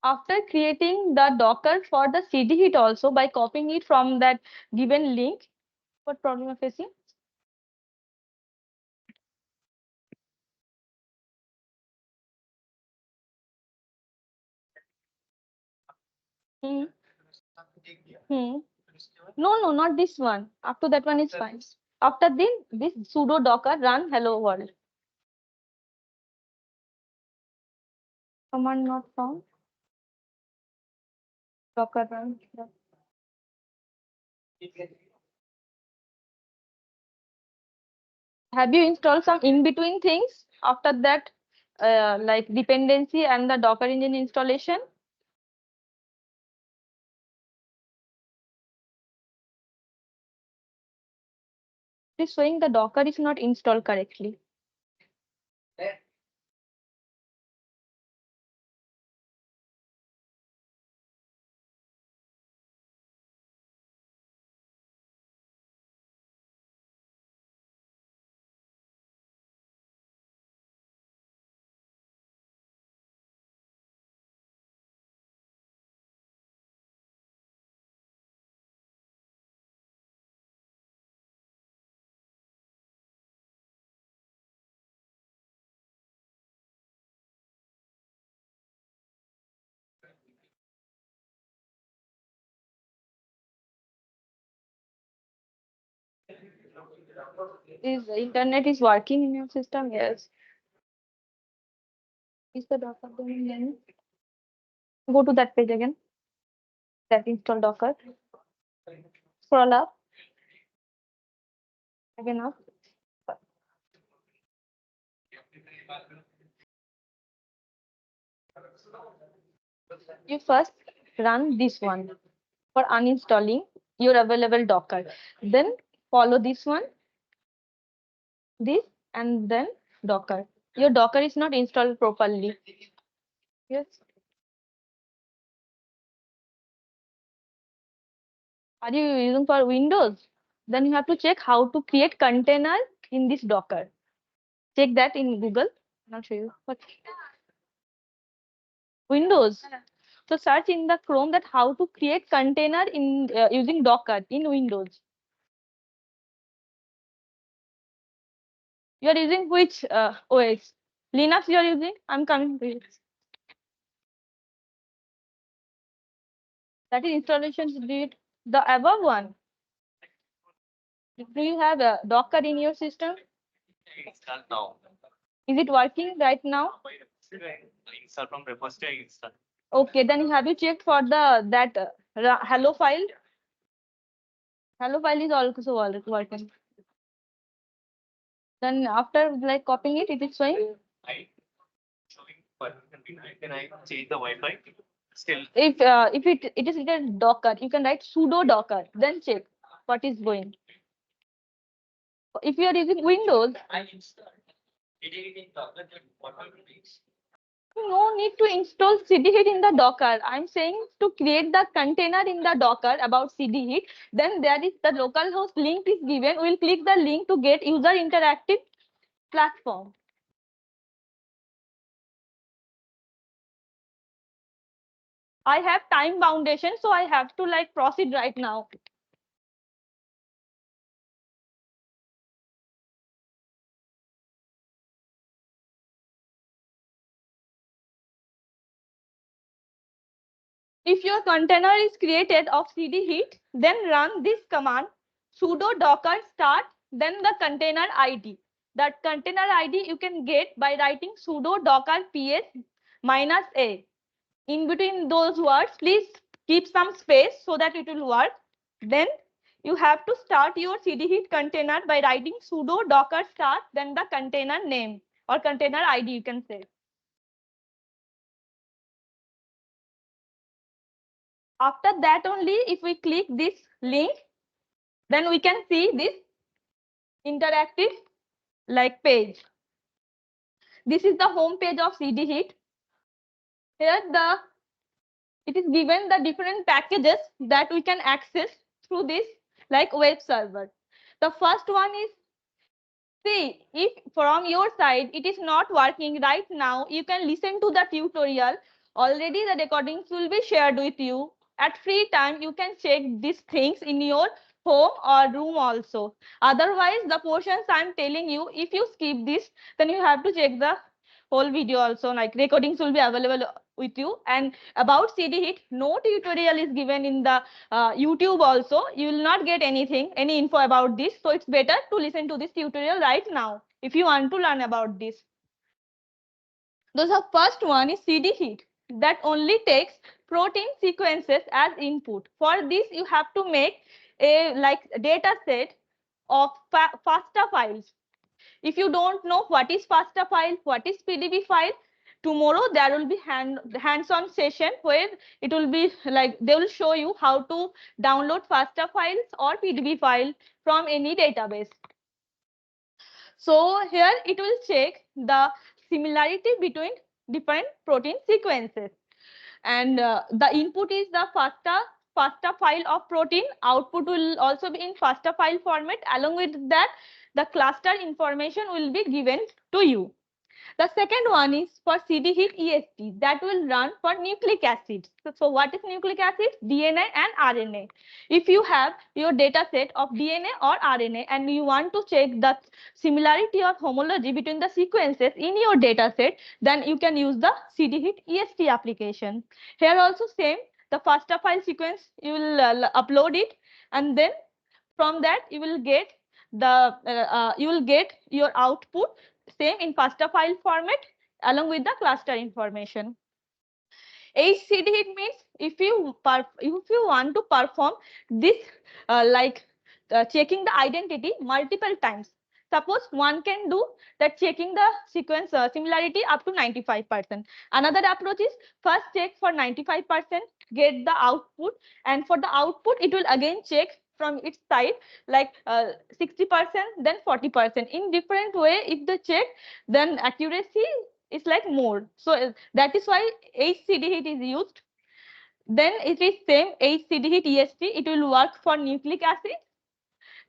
After creating the Docker for the CD hit also by copying it from that given link, what problem you're facing? Hmm. Hmm. No, not this one. After that one is fine. After this sudo docker run hello world. Command not found. Docker run. Have you installed some in between things after that, like dependency and the Docker engine installation? It is showing the Docker is not installed correctly. Is internet is working in your system? Yes. Is the Docker doing then? Go to that page again. That install Docker. Scroll up. Again up. You first run this one for uninstalling your available Docker. Then follow this one, this, and then Docker. Your Docker is not installed properly. Yes. Are you using for Windows? Then you have to check how to create container in this Docker. Check that in Google. I'll show you. What? Windows. So search in the Chrome that how to create container in using Docker in Windows. You are using which OS? Linux you are using? I'm coming to it. That is installation did the above one. Do you have a Docker in your system? Install now. Is it working right now? Install from repository. Install. Okay, then have you checked for the that hello file? Hello file is also working. Then after like copying it, it is showing. Showing can I change the Wi-Fi? Still. If it is written Docker, you can write sudo Docker. Then check what is going. If you are using Windows, I installed it in Docker. What are the things? no need to install cdhit in the Docker. I'm saying to create the container in the Docker about cdhit. Then there is the localhost link is given. We'll click the link to get user interactive platform. I have time foundation, so I have to like proceed right now. If your container is created of cdhit, then run this command sudo docker start, then the container ID. That container ID you can get by writing sudo docker ps -a. In between those words, please keep some space so that it will work. Then you have to start your cdhit container by writing sudo docker start, then the container name or container ID you can say. After that only, if we click this link, then we can see this interactive like page. This is the home page of cdhit. Here it is given the different packages that we can access through this like web server. The first one is, see, if from your side it is not working right now, you can listen to the tutorial. Already the recordings will be shared with you. At free time, you can check these things in your home or room also. Otherwise, the portions I'm telling you, if you skip this, then you have to check the whole video also. Like recordings will be available with you. And about cdhit, no tutorial is given in the YouTube also. You will not get anything, any info about this. So it's better to listen to this tutorial right now if you want to learn about this. The first one is cdhit that only takes protein sequences as input. For this, you have to make a like data set of FASTA files. If you don't know what is FASTA file, what is PDB file, tomorrow there will be hands-on session where it will be like they will show you how to download FASTA files or PDB file from any database. So here it will check the similarity between different protein sequences. And the input is the FASTA file of protein. Output will also be in FASTA file format. Along with that, the cluster information will be given to you. The second one is for cdhit EST that will run for nucleic acids. So what is nucleic acids? DNA and RNA. If you have your data set of DNA or RNA and you want to check the similarity or homology between the sequences in your data set, then you can use the cdhit EST application. Here also same, the FASTA file sequence, you will upload it, and then from that you will get your output same in FASTA file format along with the cluster information. HCD means if you want to perform this checking the identity multiple times. Suppose one can do that checking the sequence similarity up to 95%. Another approach is first check for 95%, get the output, and for the output it will again check from its side like 60%, then 40%. In different way, if they check, then accuracy is like more. So that is why HCD is used. Then it is same HCD EST. It will work for nucleic acid.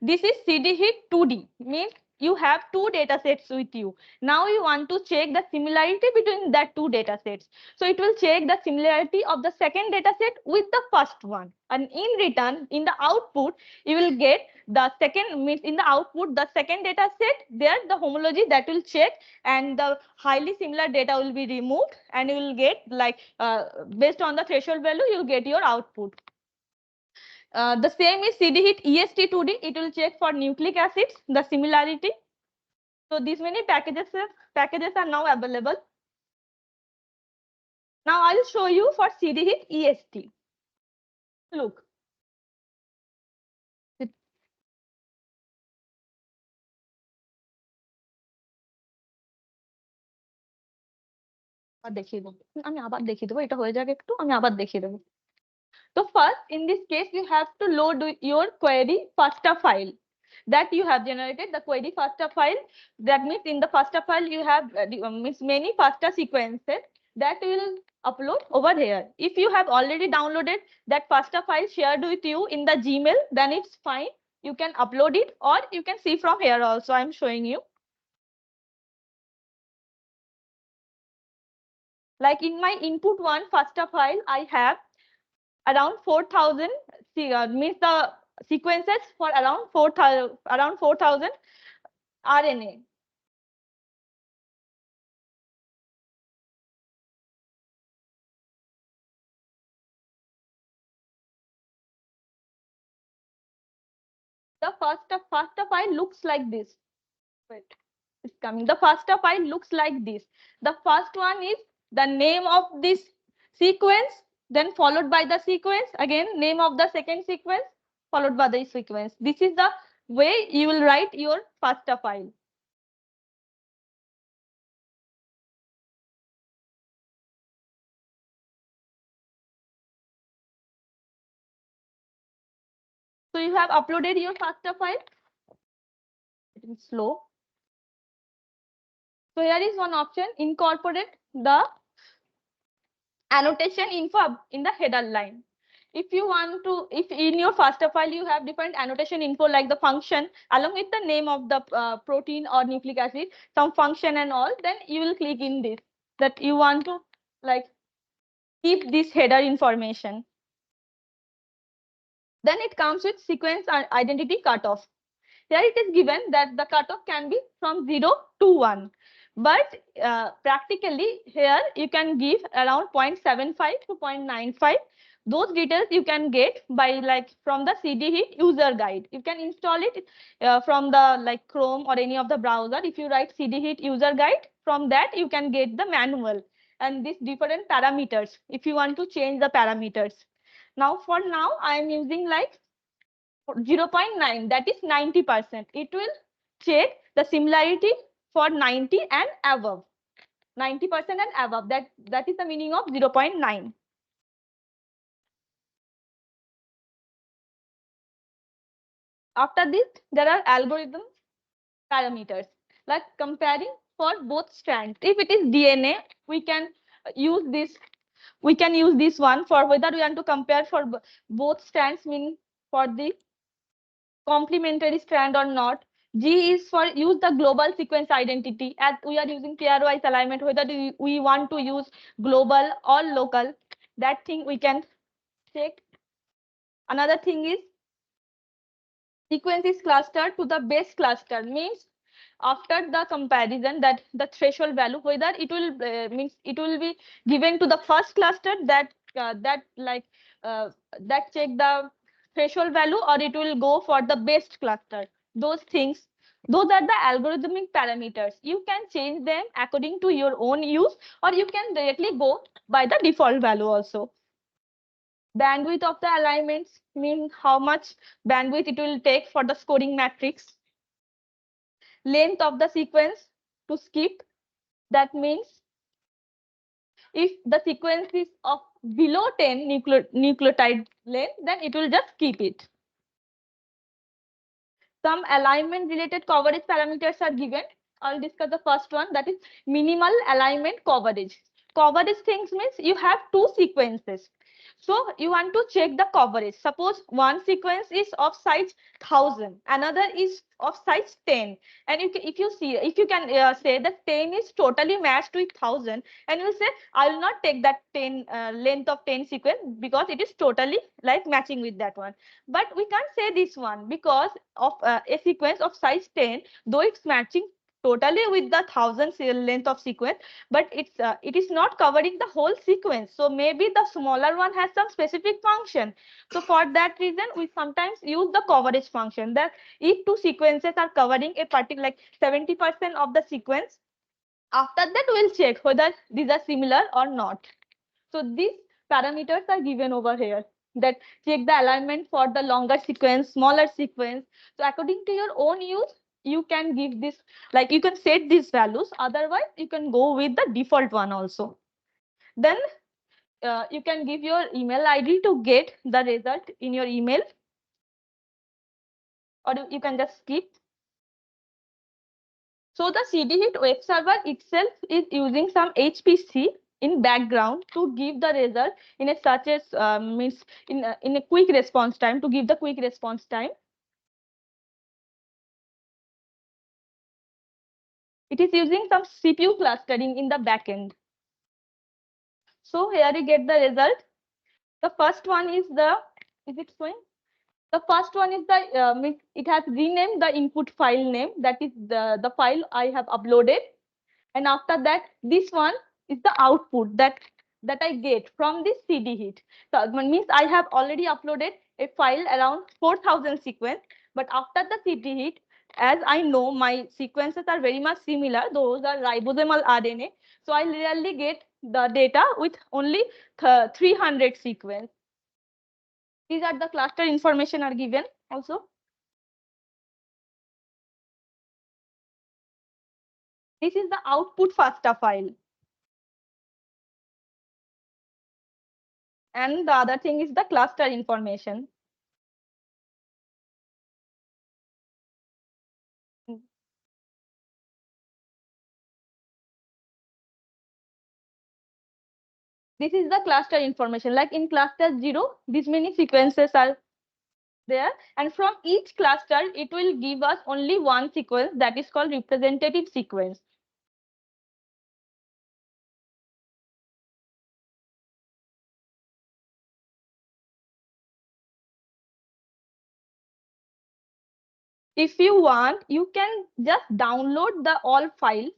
This is cdhit 2D, means you have two data sets with you. Now you want to check the similarity between that two data sets. So it will check the similarity of the second data set with the first one. And in return, in the output, you will get the second, means in the output, the second data set, there the homology that will check and the highly similar data will be removed, and you will get like based on the threshold value, you will get your output. The same is cdhit EST2D. It will check for nucleic acids, the similarity. So these many packages are now available. Now I'll show you for cdhit EST. Look. দেখিয়ে দেবো আমি আবার দেখিয়ে দেবো এটা হয়ে যাক একটু আমি আবার দেখিয়ে দেবো So first in this case you have to load your query FASTA file. that you have generated the query FASTA file. That means in the FASTA file you have means many FASTA sequences that will upload over here. If you have already downloaded that FASTA file shared with you in the Gmail, then it's fine. You can upload it, or you can see from here also. I'm showing you. Like in my input one FASTA file, I have around 4,000 means the sequences for around 4,000 RNA. The FASTA file looks like this. Wait, it's coming. The FASTA file looks like this. The first one is the name of this sequence, then followed by the sequence, again name of the second sequence, followed by the sequence. This is the way you will write your FASTA file. So you have uploaded your FASTA file. It is slow. So here is one option, incorporate the annotation info in the header line. If you want to, if in your FASTA file you have different annotation info like the function along with the name of the protein or nucleic acid, some function and all, then you will click in this that you want to like keep this header information. Then it comes with sequence identity cutoff. Here it is given that the cutoff can be from 0 to 1. But practically here you can give around 0.75 to 0.95. Those details you can get by like from the CD hit user guide. You can install it from the like Chrome or any of the browser. If you write CD hit user guide, from that you can get the manual and these different parameters if you want to change the parameters. Now for now I am using like 0.9, that is 90%. It will check the similarity for 90 and above. 90% and above. That is the meaning of 0.9. After this, there are algorithm parameters like comparing for both strands. If it is DNA, we can use this. We can use this one for whether we want to compare for both strands, mean for the complementary strand or not. G is for use the global sequence identity, as we are using pairwise alignment, whether we want to use global or local. That thing we can check. Another thing is sequence is clustered to the base cluster, means after the comparison that the threshold value whether it will means it will be given to the first cluster that uh, that check the threshold value, or it will go for the best cluster. Those things, those are the algorithmic parameters. You can change them according to your own use, or you can directly go by the default value also. Bandwidth of the alignments mean how much bandwidth it will take for the scoring matrix. Length of the sequence to skip, that means if the sequence is of below 10 nucleotide length, then it will just keep it. Some alignment related coverage parameters are given. I'll discuss the first one, that is minimal alignment coverage. Coverage things means you have two sequences. So you want to check the coverage. Suppose one sequence is of size 1000, another is of size 10. And if you see, if you can say that 10 is totally matched with 1000, and you say, I will not take that 10 length of 10 sequence because it is totally like matching with that one. But we can't say this one because of a sequence of size 10, though it's matching totally with the 1000 length of sequence, but it is not covering the whole sequence. So maybe the smaller one has some specific function. So for that reason, we sometimes use the coverage function, that if two sequences are covering a particular like 70% of the sequence, after that we'll check whether these are similar or not. So these parameters are given over here, that check the alignment for the longer sequence, smaller sequence. So according to your own use, you can give this, like you can set these values. Otherwise, you can go with the default one also. Then you can give your email ID to get the result in your email. or you can just skip. So the CD hit web server itself is using some HPC in background to give the result in a such as means in a quick response time, to give the quick response time. It is using some CPU clustering in the backend. So here you get the result. The first one is is it showing? The first one is means it has renamed the input file name, that is the file I have uploaded. And after that, this one is the output that I get from this CD hit. So it means I have already uploaded a file around 4,000 sequence, but after the CD hit, as I know my sequences are very much similar, those are ribosomal RNA. So I rarely get the data with only 300 sequence. These are the cluster information are given also. This is the output FASTA file. And the other thing is the cluster information. This is the cluster information. Like in cluster 0, this many sequences are there. And from each cluster, it will give us only one sequence that is called representative sequence. If you want, you can just download the all files.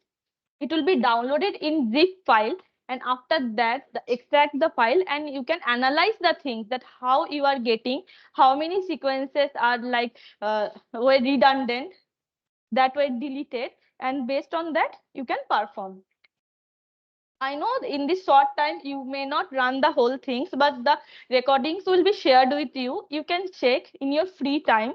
It will be downloaded in zip file, and after that extract the file, and you can analyze the things, that how you are getting, how many sequences are like were redundant, that were deleted, and based on that you can perform. I know in this short time you may not run the whole things, but the recordings will be shared with you. You can check in your free time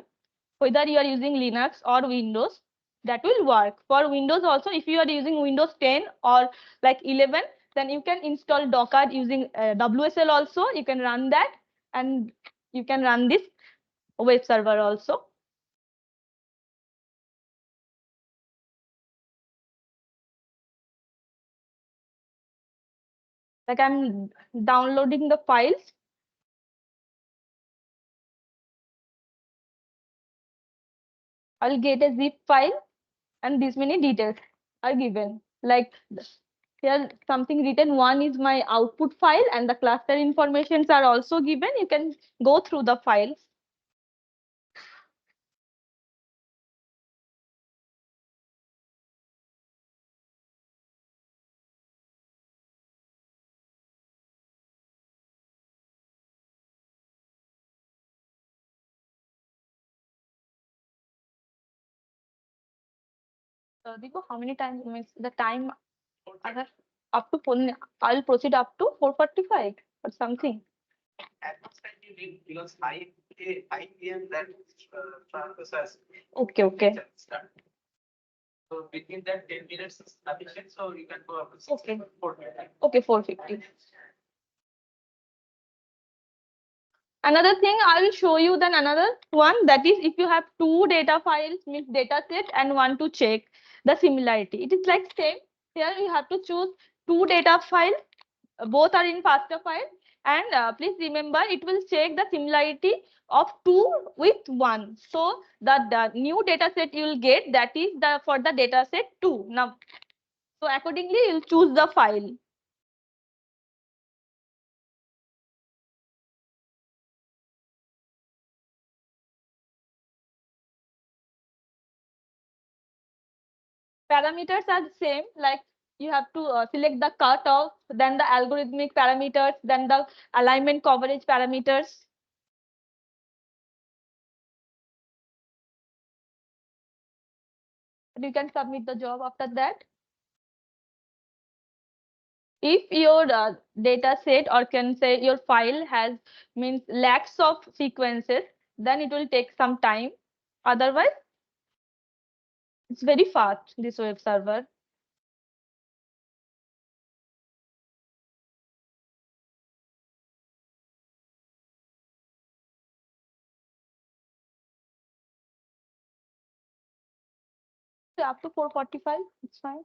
whether you are using Linux or Windows. That will work for Windows also. If you are using Windows 10 or like 11, then you can install Docker using WSL also. You can run that, and you can run this web server also. Like I'm downloading the files. I'll get a zip file, and these many details are given. Like here something written, one is my output file, and the cluster informations are also given. You can go through the files. Deepu, how many times means the time I have up to 4, I'll proceed up to 4:45 or something. At what time you leave? Because 5 p.m. that process. Okay, okay. Start. So between that 10 minutes is sufficient, so you can go up to Okay. 4:30. Okay, 4:50. Another thing I will show you, then another one, that is if you have two data files, means data set, and want to check the similarity. It is like same. Here you have to choose two data files, both are in FASTA file, and please remember it will check the similarity of 2 with 1. So the new data set you will get, that is the for the data set 2. Now, so accordingly you'll choose the file. Parameters are the same, like you have to select the cutoff, then the algorithmic parameters, then the alignment coverage parameters. You can submit the job after that. If your data set, or can say your file, has means lakhs of sequences, then it will take some time. Otherwise, it's very fast, this web server. So up to 445, it's fine.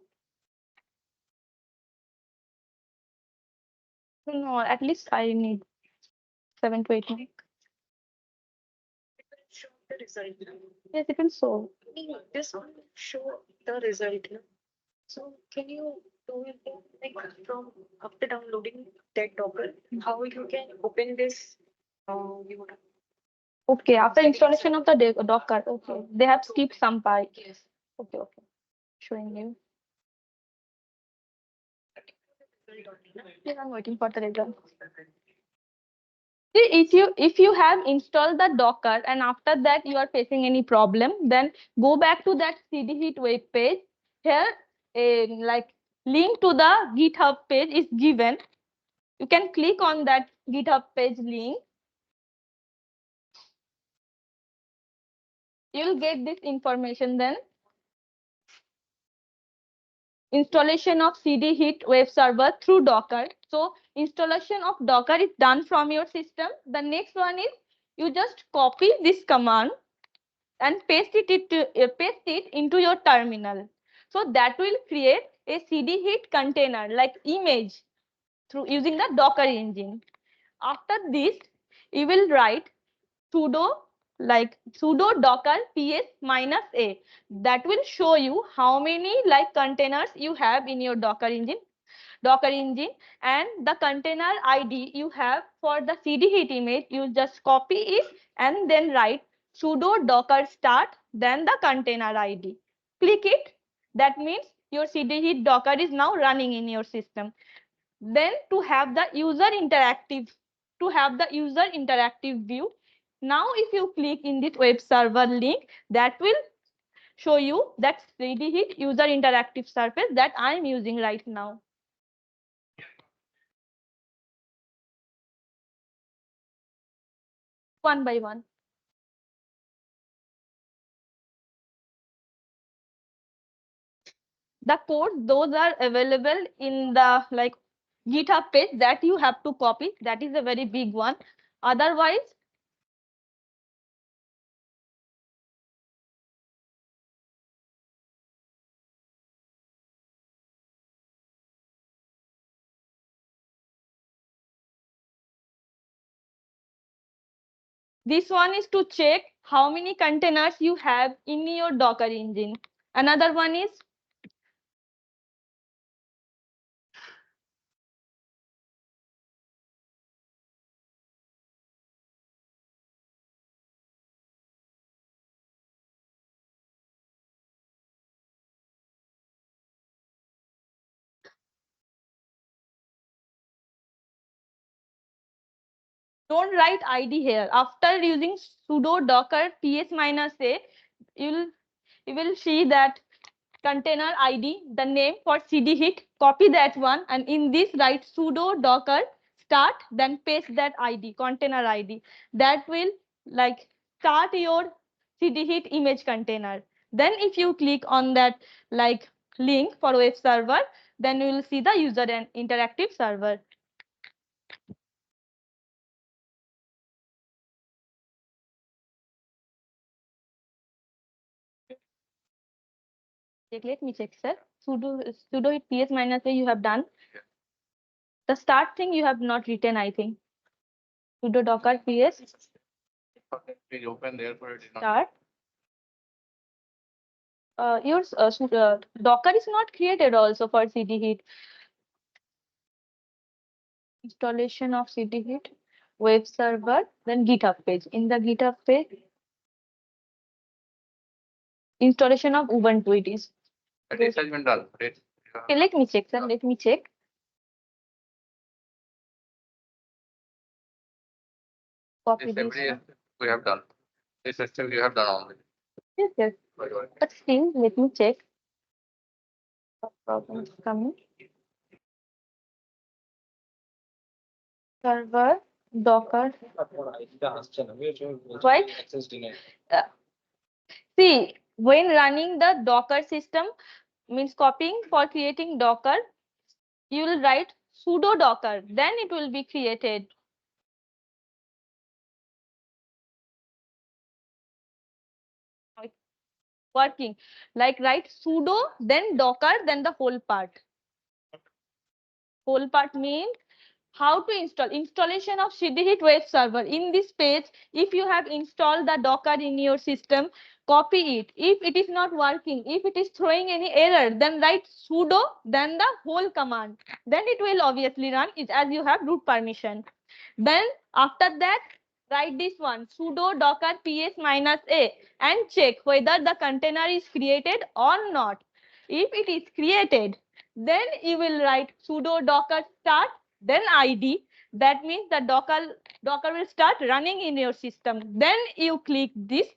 No, at least I need 7 to 8 minutes. It will show the result. Yes, it will show. This one will show the result. So can you do it like from after downloading that Docker, how you can open this? You would Okay, after installation of the Docker, okay, they have skipped some part. yes. Okay, okay, showing you. Yes, I'm waiting for the result. See, if you have installed the Docker and after that you are facing any problem, then go back to that CD hit web page. Here, a like link to the GitHub page is given. You can click on that GitHub page link. You'll get this information then. Installation of CD hit web server through Docker. So installation of Docker is done from your system. The next one is you just copy this command and paste it into your terminal. So that will create a CD hit container like image through using the Docker engine. After this, you will write sudo docker ps -a. That will show you how many like containers you have in your Docker engine, and the container ID you have for the CD hit image, you just copy it and then write sudo docker start, then the container ID. Click it. That means your CD hit Docker is now running in your system. Then to have the user interactive view, now if you click in this web server link, that will show you that CD hit user interactive surface that I am using right now. One by one. The codes, those are available in the like GitHub page that you have to copy. That is a very big one. Otherwise, this one is to check how many containers you have in your Docker engine. Another one is don't write ID here. After using sudo docker ps -a, you'll you will see that container ID, the name for CD hit, copy that one, and in this write sudo docker start, then paste that ID, container ID. That will like start your CD hit image container. Then if you click on that like link for web server, then you will see the user and interactive server. Let me check, sir. Sudo hit ps -a you have done. The start thing you have not written, I think. Sudo docker ps We open there for it. start. Docker is not created also for CD hit. Installation of CD hit, web server, then GitHub page. In the GitHub page, installation of Ubuntu it is. It has been done. Okay, let me check, sir. Let me check. Copy this. We have done. This system you have done already. Yes, yes. But still, let me check. What problem is coming? Server, Docker. Right? See, when running the Docker system, means copying for creating Docker, you will write sudo docker, then it will be created. working. Like write sudo, then docker, then the whole part. Whole part means how to install. Installation of cdhit web server. In this page, if you have installed the docker in your system, copy it. If it is not working, if it is throwing any error, then write sudo, then the whole command. Then it will obviously run it as you have root permission. Then after that, write this one sudo docker ps -a and check whether the container is created or not. If it is created, then you will write sudo docker start, then id. That means the docker will start running in your system. Then you click this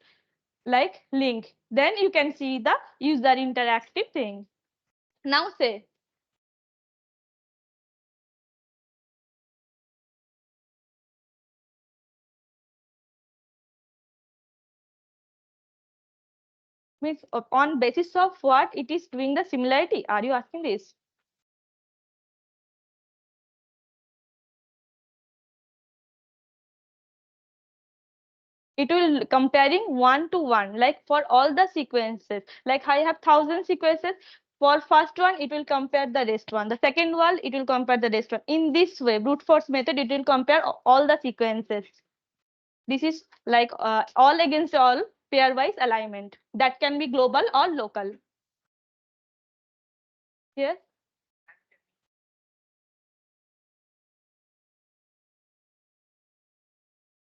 like link. Then you can see the user interactive thing. Now say means on basis of what it is doing the similarity. Are you asking this? It will comparing 1 to 1, like for all the sequences. Like I have 1,000 sequences. For first one, it will compare the rest one. The second one, it will compare the rest one. In this way, brute force method, it will compare all the sequences. This is like all against all pairwise alignment. That can be global or local. Yes.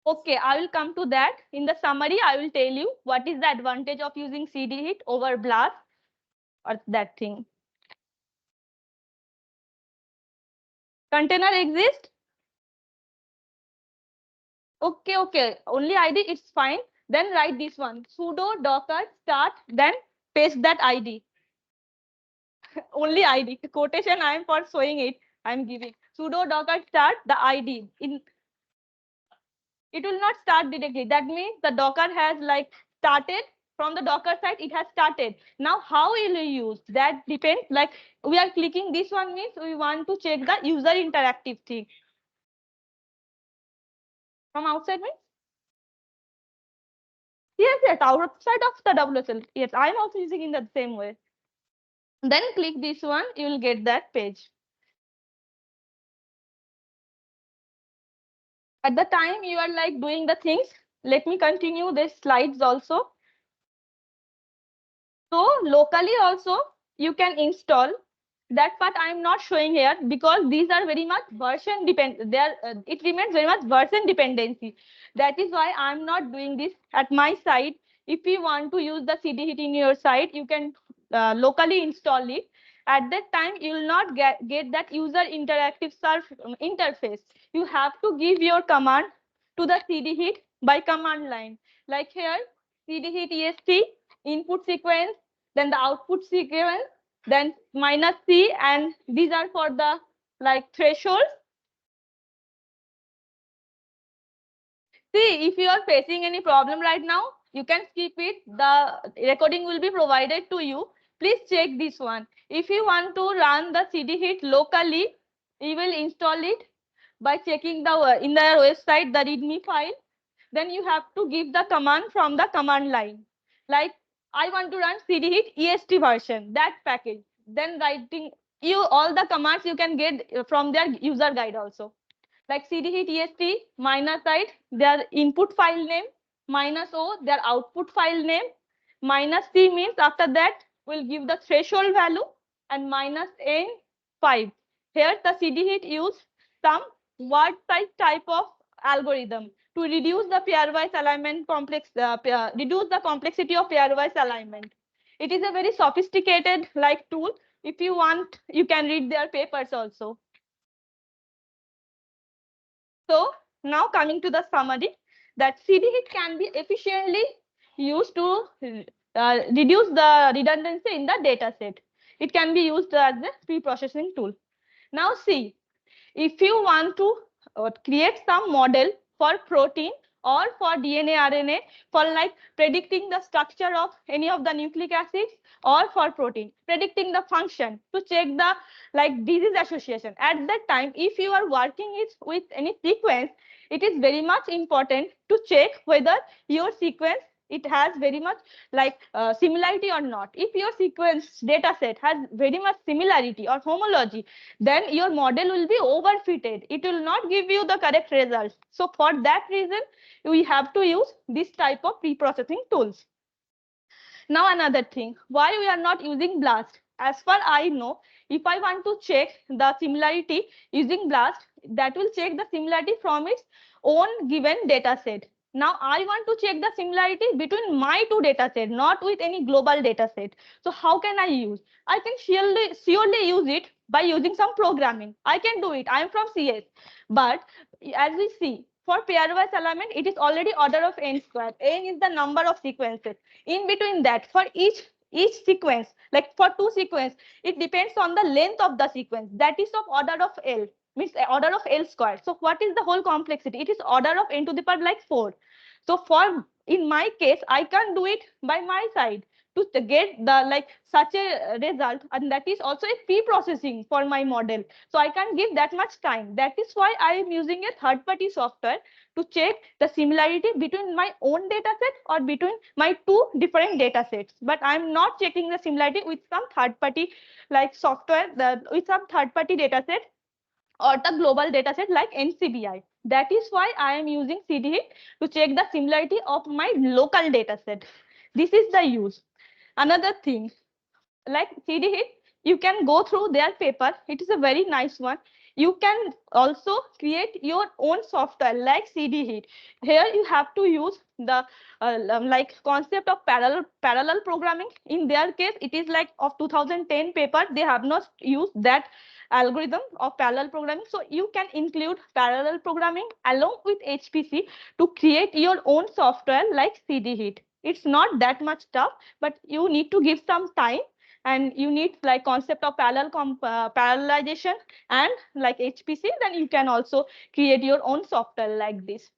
Okay, I will come to that. In the summary, I will tell you what is the advantage of using CD hit over blast or that thing. Container exists. Okay. Only ID, it's fine. Then write this one sudo docker start, then paste that ID. Only ID. Quotation I am for showing it. I am giving sudo docker start the ID. It will not start directly. That means the Docker has like started from the Docker side. It has started. Now, how will you use that depends. Like we are clicking this one means we want to check the user interactive thing. From outside means yes, outside of the WSL. Yes, I am also using in the same way. Then click this one, you will get that page. At the time you are like doing the things, let me continue the slides also. So locally also you can install. That part I am not showing here because these are very much version depend. It remains very much version dependency. That is why I am not doing this at my side. If you want to use the CD hit in your site, you can locally install it. At that time, you will not get that user interactive interface. You have to give your command to the CD hit by command line. Like here, CD hit est input sequence, then the output sequence, then -c, and these are for the like thresholds. See, if you are facing any problem right now, you can skip it. The recording will be provided to you. Please check this one. If you want to run the CD hit locally, you will install it by checking the in their website the readme file. Then you have to give the command from the command line. Like I want to run CD hit est version, that package. Then writing you all the commands you can get from their user guide also. Like cd hit est -site their input file name, -o their output file name, -c means after that will give the threshold value, and -n5. Here the cd hit use some word size type of algorithm to reduce the pairwise alignment reduce the complexity of pairwise alignment. It is a very sophisticated like tool. If you want, you can read their papers also. So now coming to the summary, that CD hit can be efficiently used to reduce the redundancy in the data set. It can be used as a pre-processing tool. Now see, if you want to create some model for protein or for DNA, RNA, for like predicting the structure of any of the nucleic acids, or for protein, predicting the function to check the like disease association. At that time, if you are working with any sequence, it is very much important to check whether your sequence it has very much like similarity or not. If your sequence data set has very much similarity or homology, then your model will be overfitted. It will not give you the correct results. So for that reason, we have to use this type of pre-processing tools. Now another thing, why we are not using BLAST? As far I know, if I want to check the similarity using BLAST, that will check the similarity from its own given data set. Now I want to check the similarity between my two data set, not with any global data set. So how can I use? I can surely use it by using some programming. I can do it. I am from CS. But as we see, for pairwise alignment, it is already order of n square. N is the number of sequences. In between that, for each sequence, like for two sequence, it depends on the length of the sequence. That is of order of L, means order of L square. So what is the whole complexity? It is order of n to the power like 4. So for in my case, I can do it by my side to get the like such a result, and that is also a pre-processing for my model. So I can give that much time. That is why I am using a third-party software to check the similarity between my own data set or between my two different data sets. But I'm not checking the similarity with some third-party like software, with some third-party data set or the global data set like NCBI. That is why I am using CDHIT to check the similarity of my local data set. This is the use. Another thing, like CDHIT, you can go through their paper. It is a very nice one. You can also create your own software like CDHIT. Here you have to use the like concept of parallel programming. In their case, it is like of 2010 paper. They have not used that algorithm of parallel programming. So you can include parallel programming along with HPC to create your own software like CDHIT. It's not that much tough, but you need to give some time, and you need like concept of parallelization and like HPC. Then you can also create your own software like this.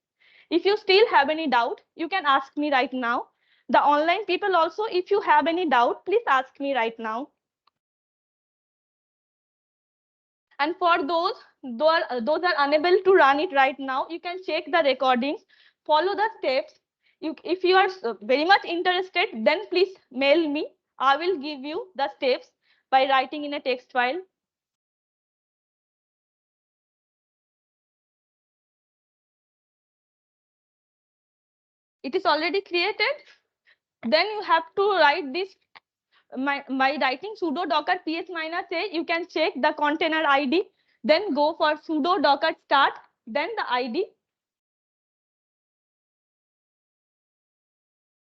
If you still have any doubt, you can ask me right now. The online people also, if you have any doubt, please ask me right now. And for those are unable to run it right now, you can check the recordings, follow the steps. If you are very much interested, then please mail me. I will give you the steps by writing in a text file. It is already created. Then you have to write this by writing sudo docker ps -a. You can check the container ID, then go for sudo docker start, then the ID.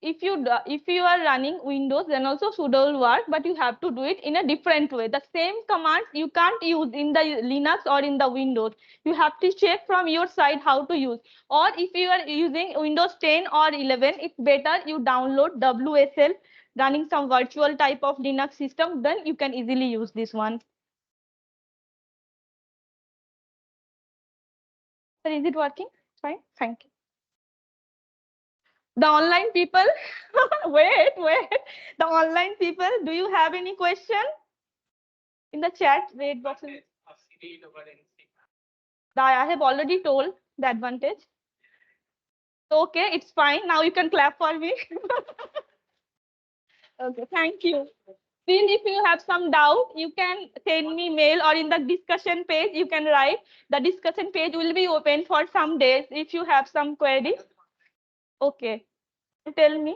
If you are running Windows, then also sudo will work, but you have to do it in a different way. The same commands you can't use in the Linux or in the Windows. You have to check from your side how to use. Or if you are using Windows 10 or 11, it's better you download WSL, running some virtual type of Linux system. Then you can easily use this one. So is it working? Fine. Thank you. The online people, wait. The online people, do you have any question in the chat? Wait box. I have already told the advantage. Okay, it's fine. Now you can clap for me. Okay, thank you. Still, if you have some doubt, you can send me mail, or in the discussion page, you can write. The discussion page will be open for some days if you have some query. Okay, tell me.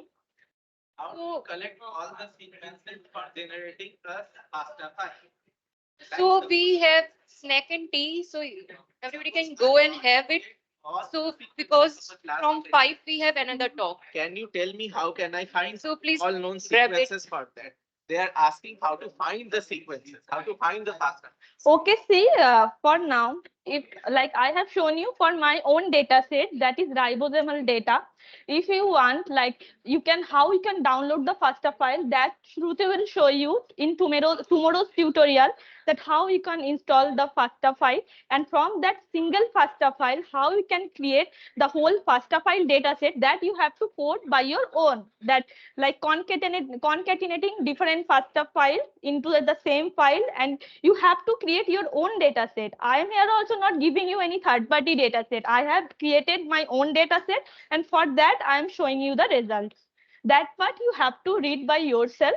How to collect all the sequences for generating the pasta file? So we have snack and tea, so everybody can go and have it. So because from 5 we have another talk. Can you tell me how can I find So please all known grab it. sequences for that? They are asking how to find the sequences, how to find the pasta. Okay, see, for now, if like I have shown you for my own data set, that is ribosomal data. If you want, like you can, how you can download the FASTA file, that Shruti will show you in tomorrow's tutorial, that how you can install the FASTA file, and from that single FASTA file, how you can create the whole FASTA file data set that you have to code by your own. That like concatenating different FASTA file into the same file, and you have to create your own data set. I am here also not giving you any third-party data set. I have created my own data set, and for that I am showing you the results. That part you have to read by yourself,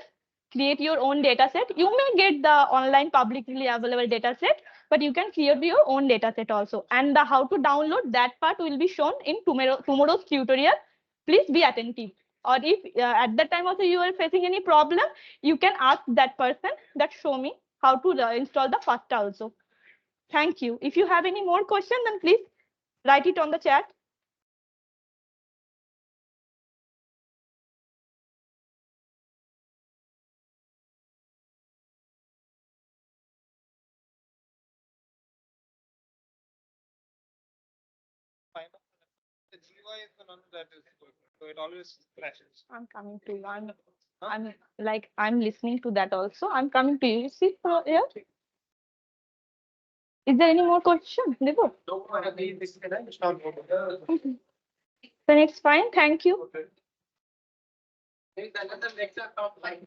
create your own data set. You may get the online publicly available data set, but you can create your own data set also. And the how to download, that part will be shown in tomorrow's tutorial. Please be attentive. Or if at that time also you are facing any problem, you can ask that person that show me how to install the FASTA also. Thank you. If you have any more questions, then please write it on the chat. The GUI is the one that is good. So it always crashes. I'm coming to you. I'm listening to that also. I'm coming to you. You see here? Is there any more question, Devo? Then it's fine. Thank you. Another lecture of like